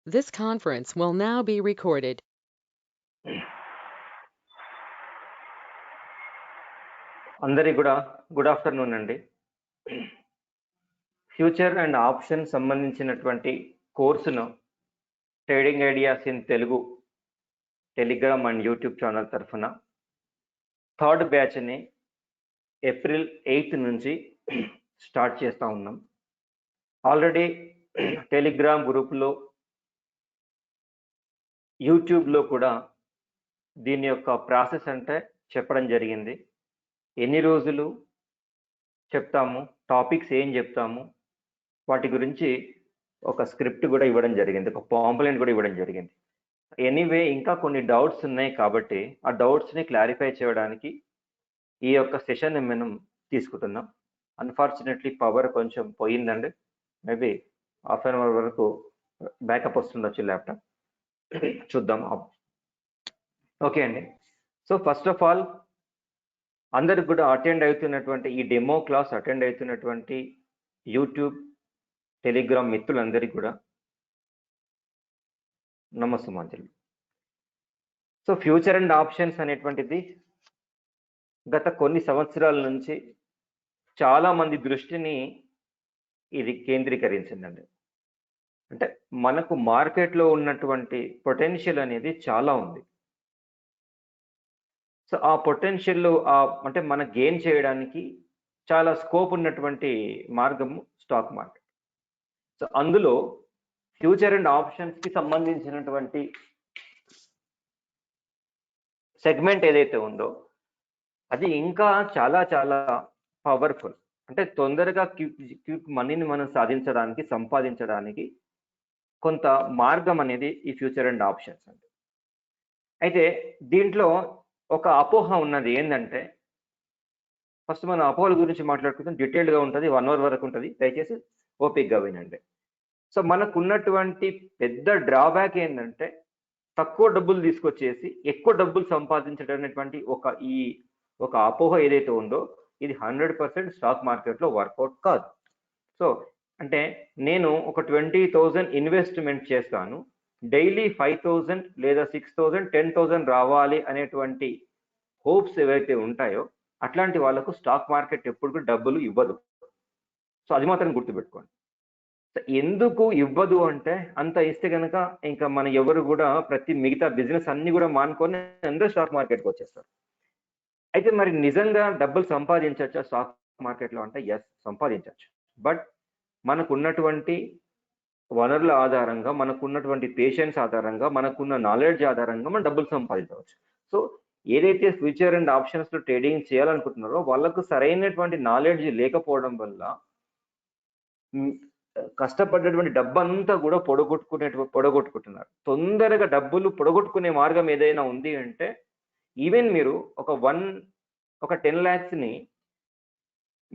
This conference will now be recorded. అందరి good afternoon అండి. Future and option సంబంధించినటువంటి కోర్సును trading ideas in Telugu Telegram and YouTube channel తరఫున third బ్యాచ్ని April 8 నుంచి start చేస్తూ ఉన్నాం. ఆల్రెడీ టెలిగ్రామ్ గ్రూప్లో, యూట్యూబ్లో కూడా దీని యొక్క ప్రాసెస్ అంటే చెప్పడం జరిగింది. ఎన్ని రోజులు చెప్తాము, టాపిక్స్ ఏం చెప్తాము, వాటి గురించి ఒక స్క్రిప్ట్ కూడా ఇవ్వడం జరిగింది, ఒక పాంప్లెంట్ కూడా ఇవ్వడం జరిగింది. ఎనీవే ఇంకా కొన్ని డౌట్స్ ఉన్నాయి కాబట్టి ఆ డౌట్స్ని క్లారిఫై చేయడానికి ఈ యొక్క సెషన్ మనం తీసుకుంటున్నాం. అన్ఫార్చునేట్లీ పవర్ కొంచెం పోయిందండి, మేబీ హాఫ్ అన్ అవర్ వరకు బ్యాకప్ వస్తుండొచ్చు ల్యాప్టాప్, చూద్దాం. ఓకే అండి. సో ఫస్ట్ ఆఫ్ ఆల్ అందరికి కూడా అటెండ్ అవుతున్నటువంటి ఈ డెమో క్లాస్ అటెండ్ అవుతున్నటువంటి యూట్యూబ్, టెలిగ్రామ్ మిత్రులందరికీ కూడా నమస్సుమాంజలి. సో ఫ్యూచర్ అండ్ ఆప్షన్స్ అనేటువంటిది గత కొన్ని సంవత్సరాల నుంచి చాలా మంది దృష్టిని ఇది కేంద్రీకరించిందండి. అంటే మనకు మార్కెట్లో ఉన్నటువంటి పొటెన్షియల్ అనేది చాలా ఉంది. సో ఆ పొటెన్షియల్ అంటే మన గెయిన్ చేయడానికి చాలా స్కోప్ ఉన్నటువంటి మార్గము స్టాక్ మార్కెట్. సో అందులో ఫ్యూచర్ అండ్ ఆప్షన్స్ కి సంబంధించినటువంటి సెగ్మెంట్ ఏదైతే ఉందో అది ఇంకా చాలా చాలా పవర్ఫుల్. అంటే తొందరగా క్విక్ మనీని మనం సాధించడానికి, సంపాదించడానికి కొంత మార్గం అనేది ఈ ఫ్యూచర్ అండ్ ఆప్షన్స్ అండి. అయితే దీంట్లో ఒక అపోహ ఉన్నది. ఏంటంటే ఫస్ట్ మనం అపోహల గురించి మాట్లాడుకుంటాం, డీటెయిల్డ్గా ఉంటుంది, 1 అవర్ వరకు ఉంటుంది, దయచేసి ఓపిక్గా వినండి. సో మనకు ఉన్నటువంటి పెద్ద డ్రాబ్యాక్ ఏంటంటే తక్కువ డబ్బులు తీసుకొచ్చేసి ఎక్కువ డబ్బులు సంపాదించడం అనేటువంటి ఒక అపోహ ఏదైతే ఉందో ఇది 100% స్టాక్ మార్కెట్లో వర్కౌట్ కాదు. సో అంటే నేను ఒక 20,000 ఇన్వెస్ట్మెంట్ చేస్తాను, డైలీ 5,000 లేదా 6,000 10,000 రావాలి అనేటువంటి హోప్స్ ఏవైతే ఉంటాయో అట్లాంటి వాళ్ళకు స్టాక్ మార్కెట్ ఎప్పుడు డబ్బులు ఇవ్వదు. సో అది మాత్రం గుర్తుపెట్టుకోండి. ఎందుకు ఇవ్వదు అంటే అంత ఇస్తే కనుక ఇంకా మన ఎవరు కూడా ప్రతి మిగతా బిజినెస్ అన్ని కూడా మానుకొని అందరూ స్టాక్ మార్కెట్కి వచ్చేస్తారు. అయితే మరి నిజంగా డబ్బులు సంపాదించవచ్చా స్టాక్ మార్కెట్లో అంటే ఎస్, సంపాదించవచ్చు. బట్ మనకున్నటువంటి వనరుల ఆధారంగా, మనకున్నటువంటి పేషెన్స్ ఆధారంగా, మనకున్న నాలెడ్జ్ ఆధారంగా మనం డబ్బులు సంపాదించవచ్చు. సో ఏదైతే ఫ్యూచర్ అండ్ ఆప్షన్స్ లో ట్రేడింగ్ చేయాలనుకుంటున్నారో వాళ్ళకు సరైనటువంటి నాలెడ్జ్ లేకపోవడం వల్ల కష్టపడ్డటువంటి డబ్బంతా కూడా పొడగొట్టుకుంటున్నారు. తొందరగా డబ్బులు పొడగొట్టుకునే మార్గం ఏదైనా ఉంది అంటే ఈవెన్ మీరు ఒక 10 lakhs ని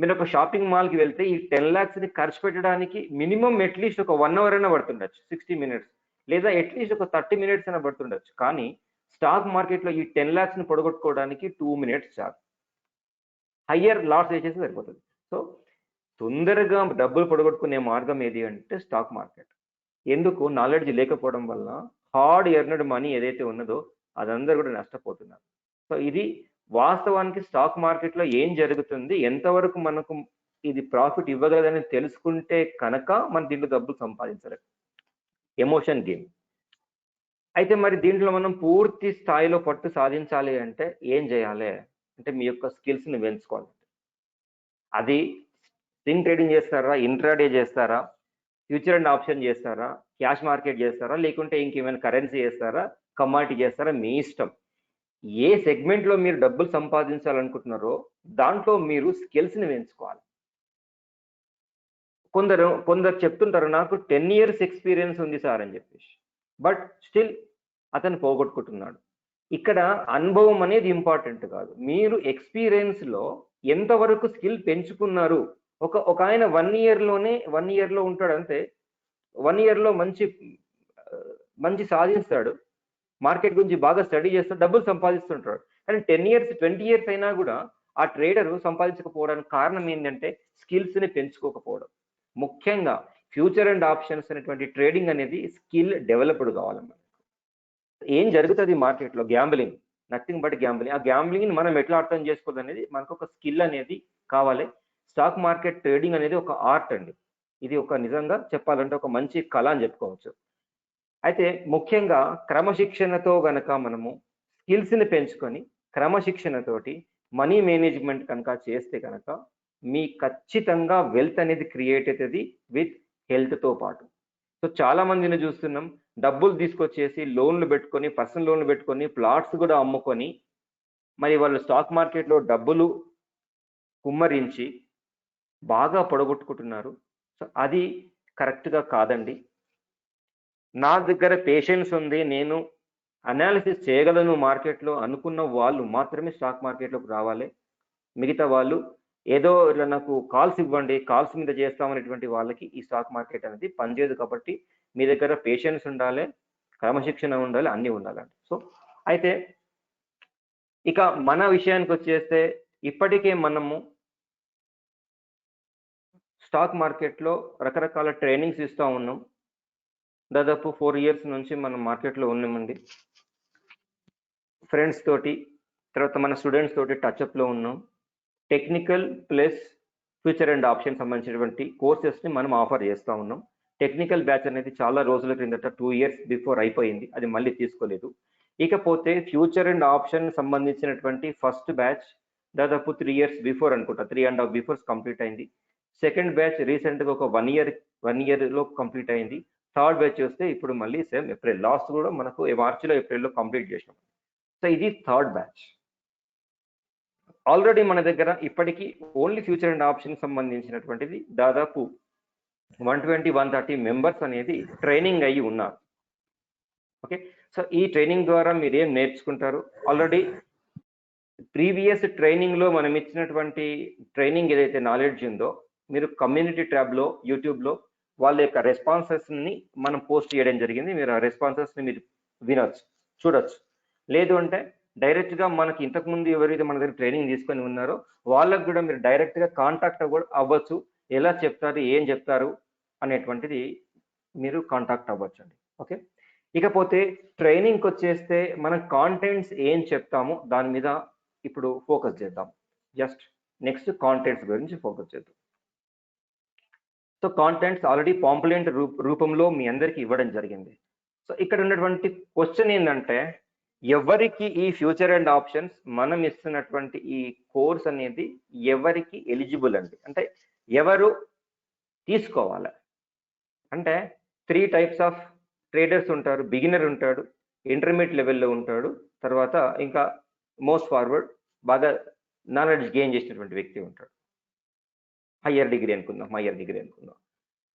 మీరు ఒక షాపింగ్ మాల్కి వెళ్తే ఈ 10 lakhs ని ఖర్చు పెట్టడానికి మినిమం అట్లీస్ట్ ఒక 1 hour అయినా పడుతుండొచ్చు, 60 minutes, లేదా అట్లీస్ట్ ఒక 30 minutes అయినా పడుతుండొచ్చు. కానీ స్టాక్ మార్కెట్లో ఈ 10 lakhs ని పొడగొట్టుకోవడానికి 2 minutes చాలు. హయ్యర్ లాస్ వేసేసి సరిపోతుంది. సో తొందరగా డబ్బులు పొడగొట్టుకునే మార్గం ఏది అంటే స్టాక్ మార్కెట్. ఎందుకు? నాలెడ్జ్ లేకపోవడం వల్ల హార్డ్ ఎర్నడ్ మనీ ఏదైతే ఉన్నదో అదందరూ కూడా నష్టపోతున్నారు. సో ఇది వాస్తవానికి స్టాక్ మార్కెట్లో ఏం జరుగుతుంది, ఎంతవరకు మనకు ఇది ప్రాఫిట్ ఇవ్వగలదని తెలుసుకుంటే కనుక మన దీంట్లో డబ్బులు సంపాదించలేదు. Emotion game. అయితే మరి దీంట్లో మనం పూర్తి స్థాయిలో పట్టు సాధించాలి అంటే ఏం చేయాలి అంటే మీ యొక్క స్కిల్స్ని పెంచుకోవాలి. అది స్వింగ్ ట్రేడింగ్ చేస్తారా, ఇంట్రాడే చేస్తారా, ఫ్యూచర్ అండ్ ఆప్షన్ చేస్తారా, క్యాష్ మార్కెట్ చేస్తారా, లేకుంటే ఇంకేమైనా కరెన్సీ చేస్తారా, కమాడిటీ చేస్తారా, మీ ఇష్టం. ఏ సెగ్మెంట్లో మీరు డబ్బులు సంపాదించాలనుకుంటున్నారో దాంట్లో మీరు స్కిల్స్ని పెంచుకోవాలి. కొందరు చెప్తుంటారు నాకు 10 years ఎక్స్పీరియన్స్ ఉంది సార్ అని చెప్పేసి, బట్ స్టిల్ అతను పోగొట్టుకుంటున్నాడు. ఇక్కడ అనుభవం అనేది ఇంపార్టెంట్ కాదు, మీరు ఎక్స్పీరియన్స్లో ఎంతవరకు స్కిల్ పెంచుకున్నారు. ఒక ఆయన 1 yearలో ఉంటాడు అంతే. 1 yearలో మంచి సాధిస్తాడు, మార్కెట్ గురించి బాగా స్టడీ చేస్తాడు, డబ్బులు సంపాదిస్తుంటాడు. కానీ 10 years 20 years అయినా కూడా ఆ ట్రేడర్ సంపాదించకపోవడానికి కారణం ఏంటంటే స్కిల్స్ని పెంచుకోకపోవడం. ముఖ్యంగా ఫ్యూచర్ అండ్ ఆప్షన్స్ అనేటువంటి ట్రేడింగ్ అనేది స్కిల్ డెవలప్డ్ కావాలి. ఏం జరుగుతుంది మార్కెట్లో? Gambling, nothing but gambling. ఆ గ్యాంబ్లింగ్ మనం ఎట్లా అర్థం చేసుకోవాలి అనేది మనకు ఒక స్కిల్ అనేది కావాలి. స్టాక్ మార్కెట్ ట్రేడింగ్ అనేది ఒక ఆర్ట్ అండి. ఇది ఒక నిజంగా చెప్పాలంటే ఒక మంచి కళ అని చెప్పుకోవచ్చు. అయితే ముఖ్యంగా క్రమశిక్షణతో గనక మనము స్కిల్స్ని పెంచుకొని క్రమశిక్షణతోటి మనీ మేనేజ్మెంట్ కనుక చేస్తే కనుక మీ ఖచ్చితంగా వెల్త్ అనేది క్రియేట్ అవుతుంది విత్ హెల్త్తో పాటు. సో చాలా మందిని చూస్తున్నాం, డబ్బులు తీసుకొచ్చేసి లోన్లు పెట్టుకొని, పర్సనల్ లోన్లు పెట్టుకొని, ప్లాట్స్ కూడా అమ్ముకొని మరి వాళ్ళు స్టాక్ మార్కెట్లో డబ్బులు కుమ్మరించి బాగా పొడగొట్టుకుంటున్నారు. సో అది కరెక్ట్గా కాదండి. నా దగ్గర పేషెన్స్ ఉంది, నేను అనాలిసిస్ చేయగలను మార్కెట్లో అనుకున్న వాళ్ళు మాత్రమే స్టాక్ మార్కెట్లోకి రావాలి. మిగతా వాళ్ళు ఏదో ఇలా నాకు కాల్స్ ఇవ్వండి, కాల్స్ మీద చేస్తామనేటువంటి వాళ్ళకి ఈ స్టాక్ మార్కెట్ అనేది పనిచేయదు. కాబట్టి మీ దగ్గర పేషెన్స్ ఉండాలి, క్రమశిక్షణ ఉండాలి, అన్నీ ఉండాలండి. సో అయితే ఇక మన విషయానికి వచ్చేస్తే ఇప్పటికే మనము స్టాక్ మార్కెట్లో రకరకాల ట్రైనింగ్స్ ఇస్తూ ఉన్నాం. దాదాపు 4 years నుంచి మనం మార్కెట్లో ఉన్నామండి. ఫ్రెండ్స్ తోటి, తర్వాత మన స్టూడెంట్స్ తోటి టచ్అప్లో ఉన్నాం. Technical plus future and option సంబంధించినటువంటి కోర్సెస్ని మనం ఆఫర్ చేస్తూ ఉన్నాం. టెక్నికల్ బ్యాచ్ అనేది చాలా రోజుల క్రిందట 2 years బిఫోర్ అయిపోయింది, అది మళ్ళీ తీసుకోలేదు. ఇకపోతే ఫ్యూచర్ అండ్ ఆప్షన్ సంబంధించినటువంటి ఫస్ట్ బ్యాచ్ దాదాపు 3 years బిఫోర్ అనుకుంటా, 3.5 బిఫోర్ కంప్లీట్ అయింది. సెకండ్ బ్యాచ్ రీసెంట్గా ఒక 1 yearలో కంప్లీట్ అయింది. థర్డ్ బ్యాచ్ వస్తే ఇప్పుడు మళ్ళీ సేమ్ ఏప్రిల్ లాస్ట్ కూడా మనకు మార్చిలో ఏప్రిల్లో కంప్లీట్ చేసినాం. సో ఇది థర్డ్ బ్యాచ్. ఆల్రెడీ మన దగ్గర ఇప్పటికీ ఓన్లీ ఫ్యూచర్ అండ్ ఆప్షన్ సంబంధించినటువంటిది దాదాపు 120-130 మెంబర్స్ అనేది ట్రైనింగ్ అయ్యి ఉన్నారు. ఓకే, సో ఈ ట్రైనింగ్ ద్వారా మీరు ఏం నేర్చుకుంటారు? ఆల్రెడీ ప్రీవియస్ ట్రైనింగ్లో మనం ఇచ్చినటువంటి ట్రైనింగ్ ఏదైతే నాలెడ్జ్ ఉందో మీరు కమ్యూనిటీ ట్యాబ్లో యూట్యూబ్లో వాళ్ళ యొక్క రెస్పాన్సెస్ని మనం పోస్ట్ చేయడం జరిగింది. మీరు ఆ రెస్పాన్సెస్ని మీరు వినొచ్చు, చూడొచ్చు. లేదు అంటే డైరెక్ట్గా మనకి ఇంతకుముందు ఎవరైతే మన దగ్గర ట్రైనింగ్ తీసుకొని ఉన్నారో వాళ్ళకు కూడా మీరు డైరెక్ట్గా కాంటాక్ట్ కూడా అవ్వచ్చు. ఎలా చెప్తారు, ఏం చెప్తారు అనేటువంటిది మీరు కాంటాక్ట్ అవ్వచ్చు అండి. ఓకే, ఇకపోతే ట్రైనింగ్కి వచ్చేస్తే మనం కాంటెంట్స్ ఏం చెప్తామో దాని మీద ఇప్పుడు ఫోకస్ చేద్దాం. జస్ట్ నెక్స్ట్ కాంటెంట్స్ గురించి ఫోకస్ చేద్దాం. సో కాంటెంట్స్ ఆల్రెడీ పాంప్లెంట్ రూపంలో మీ అందరికీ ఇవ్వడం జరిగింది. సో ఇక్కడ ఉన్నటువంటి క్వశ్చన్ ఏంటంటే, ఎవరికి ఈ ఫ్యూచర్ అండ్ ఆప్షన్స్ మనం ఇస్తున్నటువంటి ఈ కోర్స్ అనేది ఎవరికి ఎలిజిబుల్ అండి? అంటే ఎవరు తీసుకోవాలి అంటే 3 types ఆఫ్ ట్రేడర్స్ ఉంటారు. బిగినర్ ఉంటాడు, ఇంటర్మీడియట్ లెవెల్లో ఉంటాడు, తర్వాత ఇంకా మోస్ట్ ఫార్వర్డ్ బాగా నాలెడ్జ్ గెయిన్ చేసినటువంటి వ్యక్తి ఉంటాడు. హయ్యర్ డిగ్రీ అనుకుందాం.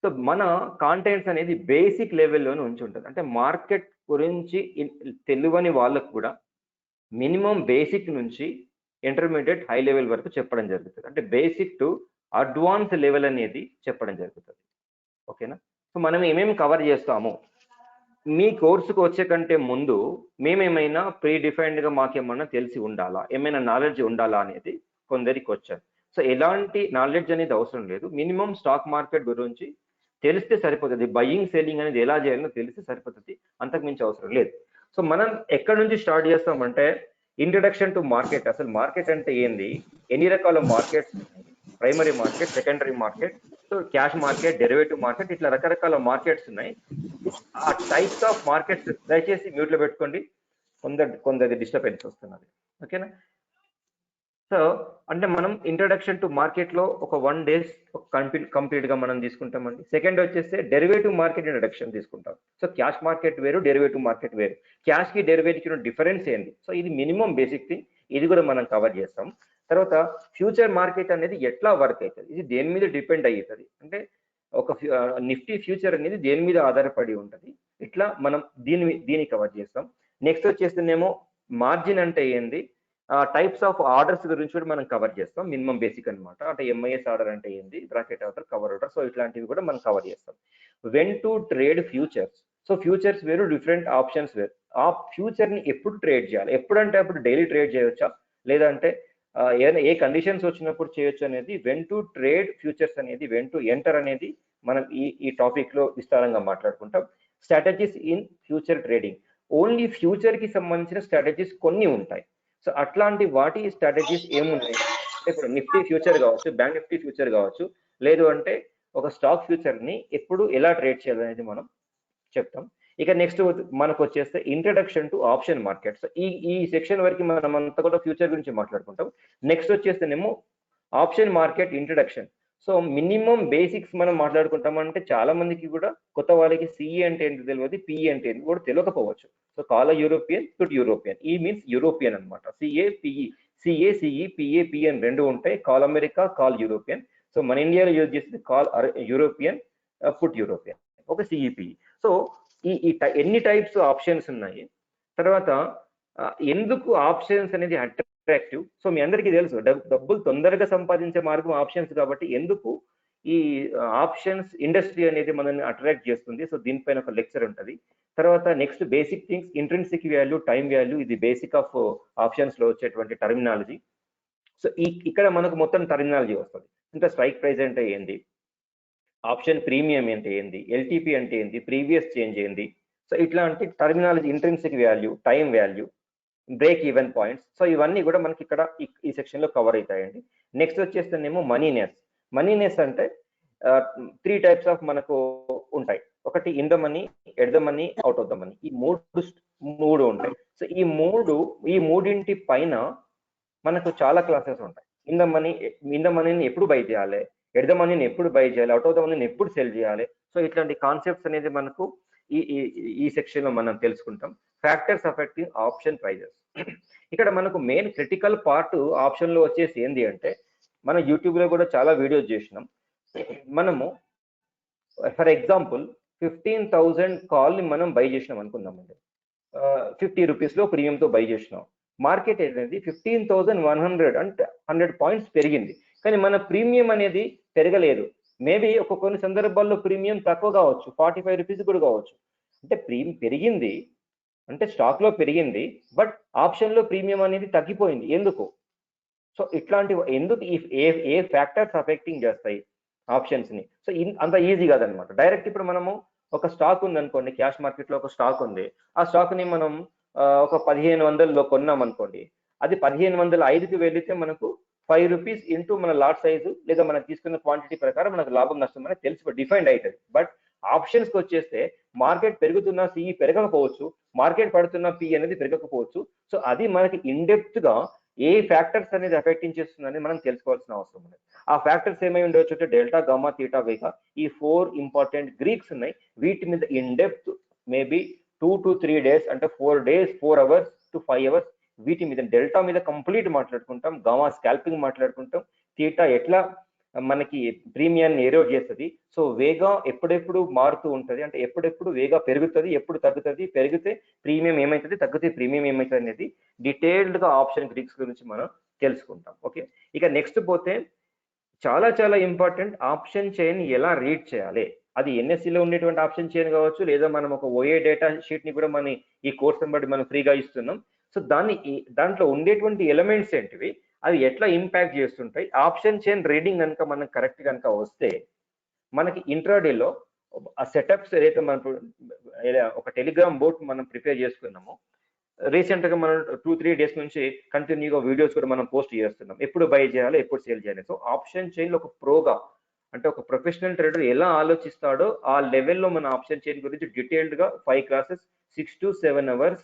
సో మన కాంటెంట్స్ అనేది బేసిక్ లెవెల్లోనే ఉంచి ఉంటుంది. అంటే మార్కెట్ గురించి తెలియని వాళ్ళకు కూడా మినిమం బేసిక్ నుంచి ఇంటర్మీడియట్ హై లెవెల్ వరకు చెప్పడం జరుగుతుంది. అంటే బేసిక్ టు అడ్వాన్స్ లెవెల్ అనేది చెప్పడం జరుగుతుంది. ఓకేనా? సో మనం ఏమేమి కవర్ చేస్తాము, మీ కోర్సుకు వచ్చే కంటే ముందు మేమేమైనా ప్రీ డిఫైన్డ్గా మాకేమన్నా తెలిసి ఉండాలా, ఏమైనా నాలెడ్జ్ ఉండాలా అనేది కొందరికి వచ్చారు. సో ఎలాంటి నాలెడ్జ్ అనేది అవసరం లేదు. మినిమం స్టాక్ మార్కెట్ గురించి తెలిస్తే సరిపోతుంది. బయింగ్ సెల్లింగ్ అనేది ఎలా చేయాలో తెలిస్తే సరిపోతుంది, అంతకుమించి అవసరం లేదు. సో మనం ఎక్కడి నుంచి స్టార్ట్ చేస్తామంటే ఇంట్రడక్షన్ టు మార్కెట్. అసలు మార్కెట్ అంటే ఏంది, ఎన్ని రకాల మార్కెట్స్ ఉన్నాయి, primary market, secondary market, so cash market, derivative market, ఇట్లా రకరకాల మార్కెట్స్ ఉన్నాయి. ఆ టైప్స్ ఆఫ్ మార్కెట్స్ దయచేసి మ్యూట్లో పెట్టుకోండి, కొందరి డిస్టర్బెన్స్ వస్తున్నది. ఓకేనా? సో అంటే మనం ఇంట్రడక్షన్ టు మార్కెట్లో ఒక 1 day కంప్లీట్గా మనం తీసుకుంటామండి. సెకండ్ వచ్చేస్తే డెరివేటివ్ మార్కెట్ ఇంట్రడక్షన్ తీసుకుంటాం. సో క్యాష్ మార్కెట్ వేరు, డెరివేటివ్ మార్కెట్ వేరు. క్యాష్కి డెరివేటివ్కి డిఫరెన్స్ ఏంది, సో ఇది మినిమం బేసిక్ థింగ్, ఇది కూడా మనం కవర్ చేస్తాం. తర్వాత ఫ్యూచర్ మార్కెట్ అనేది ఎట్లా వర్క్ అవుతుంది, ఇది దేని మీద డిపెండ్ అవుతుంది, అంటే ఒక నిఫ్టీ ఫ్యూచర్ అనేది దేని మీద ఆధారపడి ఉంటుంది, ఇట్లా మనం దీన్ని కవర్ చేస్తాం. నెక్స్ట్ వచ్చేస్తేనేమో మార్జిన్ అంటే ఏంది, టైప్స్ ఆఫ్ ఆర్డర్స్ గురించి కూడా మనం కవర్ చేస్తాం. మినిమం బేసిక్ అనమాట. అంటే ఎంఐఎస్ ఆర్డర్ అంటే ఏంది, bracket order, cover order, so ఇట్లాంటివి కూడా మనం కవర్ చేస్తాం. When to trade futures. So futures వేరు, డిఫరెంట్ ఆప్షన్స్ వేరు. ఆ ఫ్యూచర్ని ఎప్పుడు ట్రేడ్ చేయాలి, ఎప్పుడంటే అప్పుడు డైలీ ట్రేడ్ చేయొచ్చా, లేదంటే ఏ కండిషన్స్ వచ్చినప్పుడు చేయొచ్చు అనేది వెన్ టు ట్రేడ్ ఫ్యూచర్స్ అనేది, వెన్ టు ఎంటర్ అనేది మనం ఈ టాపిక్ లో విస్తారంగా మాట్లాడుకుంటాం. Strategies in future trading, only future కి సంబంధించిన స్ట్రాటజీస్ కొన్ని ఉంటాయి. సో అట్లాంటి వాటి స్ట్రాటజీస్ ఏమున్నాయి అంటే ఇప్పుడు నిఫ్టీ ఫ్యూచర్ కావచ్చు, బ్యాంక్ నిఫ్టీ ఫ్యూచర్ కావచ్చు, లేదు అంటే ఒక స్టాక్ ఫ్యూచర్ ని ఎప్పుడు ఎలా ట్రేడ్ చేయాలనేది మనం చెప్తాం. ఇక నెక్స్ట్ మనకు వచ్చేస్తే introduction to option market. So ఈ సెక్షన్ వరకు మనం అంతా కూడా ఫ్యూచర్ గురించి మాట్లాడుకుంటాం. నెక్స్ట్ వచ్చేస్తేనేమో option market introduction. So minimum basics మనం మాట్లాడుకుంటాం. అంటే చాలా మందికి కూడా కొత్త వాళ్ళకి సిఈ అంటే ఏంటి తెలియదు, పిఈ అంటే ఏంటి కూడా తెలియకపోవచ్చు. సో కాల యూరోపియన్ టు యూరోపియన్, ఈ మీన్స్ యూరోపియన్ అనమాట. CA PE, CA CE PA PN రెండు ఉంటాయి, call America call European. So మన ఇండియాలో యూజ్ చేసేది కాల్ యూరోపియన్, పుట్ యూరోపియన్, ఒక సిఈపిఈ. సో ఎన్ని టైప్స్ ఆప్షన్స్ ఉన్నాయి, తర్వాత ఎందుకు ఆప్షన్స్ అనేది అట్రాక్టివ్. సో మీ అందరికీ తెలుసు డబ్బులు తొందరగా సంపాదించే మార్గం ఆప్షన్స్ కాబట్టి ఎందుకు ఈ ఆప్షన్స్ ఇండస్ట్రీ అనేది మనల్ని అట్రాక్ట్ చేస్తుంది. సో దీనిపైన ఒక లెక్చర్ ఉంటుంది. తర్వాత next basic things, intrinsic value, time value, ఇది బేసిక్ ఆఫ్ ఆప్షన్స్ లో వచ్చేటువంటి టర్మినాలజీ. సో ఇక్కడ మనకు మొత్తం టర్మినాలజీ వస్తుంది. ఇంకా స్ట్రైక్ ప్రైస్ అంటే ఏంది, ఆప్షన్ ప్రీమియం అంటే ఏంది, ఎల్టీపీ అంటే ఏంది, ప్రీవియస్ చేంజ్ ఏంది. సో ఇట్లాంటి terminology, intrinsic value, time value, break even points. So ఇవన్నీ కూడా మనకి ఇక్కడ ఈ సెక్షన్ లో కవర్ అవుతాయండి. నెక్స్ట్ వచ్చేస్తేనేమో మనీనెస్. మనీనెస్ అంటే 3 టైప్స్ ఆఫ్ మనకు ఉంటాయి. ఒకటి in the money, at the money, out of the money. ఈ మూడు ఉంటాయి. సో ఈ మూడింటి పైన మనకు చాలా క్లాసెస్ ఉంటాయి. ఇన్ ద మనీని ఎప్పుడు బై చేయాలి, ఎట్ ద మనీని ఎప్పుడు బై చేయాలి, అవుట్ ఆఫ్ ద మనీని ఎప్పుడు సెల్ చేయాలి. సో ఇట్లాంటి కాన్సెప్ట్స్ అనేది మనకు ఈ సెక్షన్ లో మనం తెలుసుకుంటాం. Factors affecting option prices. ఇక్కడ మనకు మెయిన్ క్రిటికల్ పార్ట్ ఆప్షన్ లో వచ్చేసి ఏంది అంటే, మనం యూట్యూబ్ లో కూడా చాలా వీడియోస్ చేసినాం. మనము ఫర్ ఎగ్జాంపుల్ 15,000 కాల్ ని మనం బై చేసినాం అనుకుందామండి. 50 రూపీస్ లో ప్రీమియంతో బై చేసినాం. మార్కెట్ అనేది 15,100 అంటే 100 పాయింట్స్ పెరిగింది, కానీ మన ప్రీమియం అనేది పెరగలేదు. మేబీ కొన్ని సందర్భాల్లో ప్రీమియం తక్కువ కావచ్చు, 45 రూపీస్ కూడా కావచ్చు. అంటే ప్రీమియం పెరిగింది అంటే స్టాక్ లో పెరిగింది, బట్ ఆప్షన్ లో ప్రీమియం అనేది తగ్గిపోయింది. ఎందుకు? సో ఇట్లాంటివి ఎందుకు, ఏ ఫ్యాక్టర్స్ అఫెక్టింగ్ చేస్తాయి ఆప్షన్స్ ని. సో అంత ఈజీ కాదనమాట. డైరెక్ట్ ఇప్పుడు మనము ఒక స్టాక్ ఉంది అనుకోండి, క్యాష్ మార్కెట్ లో ఒక స్టాక్ ఉంది, ఆ స్టాక్ ని మనం ఒక 1500లో కొన్నాం అనుకోండి, అది 1505కి వెళితే మనకు 5 రూపీస్ ఇంటూ మన లాట్ సైజు లేదా మనం తీసుకున్న క్వాంటిటీ ప్రకారం మనకు లాభం నష్టం అనేది తెలిసి డిఫైండ్ అవుతుంది. బట్ ఆప్షన్స్ కి వచ్చేస్తే మార్కెట్ పెరుగుతున్న సిఈ పెరగకపోవచ్చు, మార్కెట్ పడుతున్న పి అనేది పెరగకపోవచ్చు. సో అది మనకి ఇన్డెప్త్ గా ఏ ఫ్యాక్టర్స్ అనేది అఫెక్టింగ్ చేస్తుందని మనం తెలుసుకోవాల్సిన అవసరం ఉంది. ఆ ఫ్యాక్టర్స్ ఏమై ఉండొచ్చు అంటే డెల్టా, గామా, తీటా, వేగా, ఈ 4 ఇంపార్టెంట్ గ్రీక్స్ ఉన్నాయి. వీటి మీద in depth maybe 2 to 3 days అంటే 4 days 4 hours to 5 hours వీటి మీద, డెల్టా మీద కంప్లీట్ మాట్లాడుకుంటాం, గామా స్కాల్పింగ్ మాట్లాడుకుంటాం, తీటా ఎట్లా మనకి ప్రీమియాన్ని ఎరోడ్ చేస్తుంది. సో వేగా ఎప్పుడెప్పుడు మారుతూ ఉంటుంది, అంటే ఎప్పుడెప్పుడు వేగా పెరుగుతుంది, ఎప్పుడు తగ్గుతుంది, పెరిగితే ప్రీమియం ఏమవుతుంది, తగ్గితే ప్రీమియం ఏమవుతుంది అనేది డీటెయిల్డ్ గా ఆప్షన్ గ్రీక్స్ గురించి మనం తెలుసుకుంటాం. ఓకే, ఇక నెక్స్ట్ పోతే చాలా చాలా ఇంపార్టెంట్, ఆప్షన్ చైన్ ఎలా రీడ్ చేయాలి. అది ఎన్ఎస్సిలో ఉండేటువంటి ఆప్షన్ చైన్ కావచ్చు, లేదా మనం ఒక ఓఏ డేటా షీట్ ని కూడా మన ఈ కోర్స్ బట్టి మనం ఫ్రీగా ఇస్తున్నాం. సో దాంట్లో ఉండేటువంటి ఎలిమెంట్స్ ఏంటివి, అవి ఎట్లా ఇంపాక్ట్ చేస్తుంటాయి. ఆప్షన్ చైన్ రీడింగ్ కనుక మనకు కరెక్ట్ కనుక వస్తే మనకి ఇంట్రాడేలో ఆ సెటప్స్ ఏదైతే మనం ఒక టెలిగ్రామ్ బోట్ మనం ప్రిపేర్ చేసుకున్నామో, రీసెంట్ గా మనం 2-3 days నుంచి కంటిన్యూగా వీడియోస్ కూడా మనం పోస్ట్ చేస్తున్నాం, ఎప్పుడు బై చేయాలి, ఎప్పుడు సేల్ చేయాలి. సో ఆప్షన్ చైన్ లో ఒక ప్రోగా, అంటే ఒక ప్రొఫెషనల్ ట్రేడర్ ఎలా ఆలోచిస్తాడో ఆ లెవెల్లో మన ఆప్షన్ చైన్ గురించి డీటెయిల్డ్ గా 5 classes 6 to 7 hours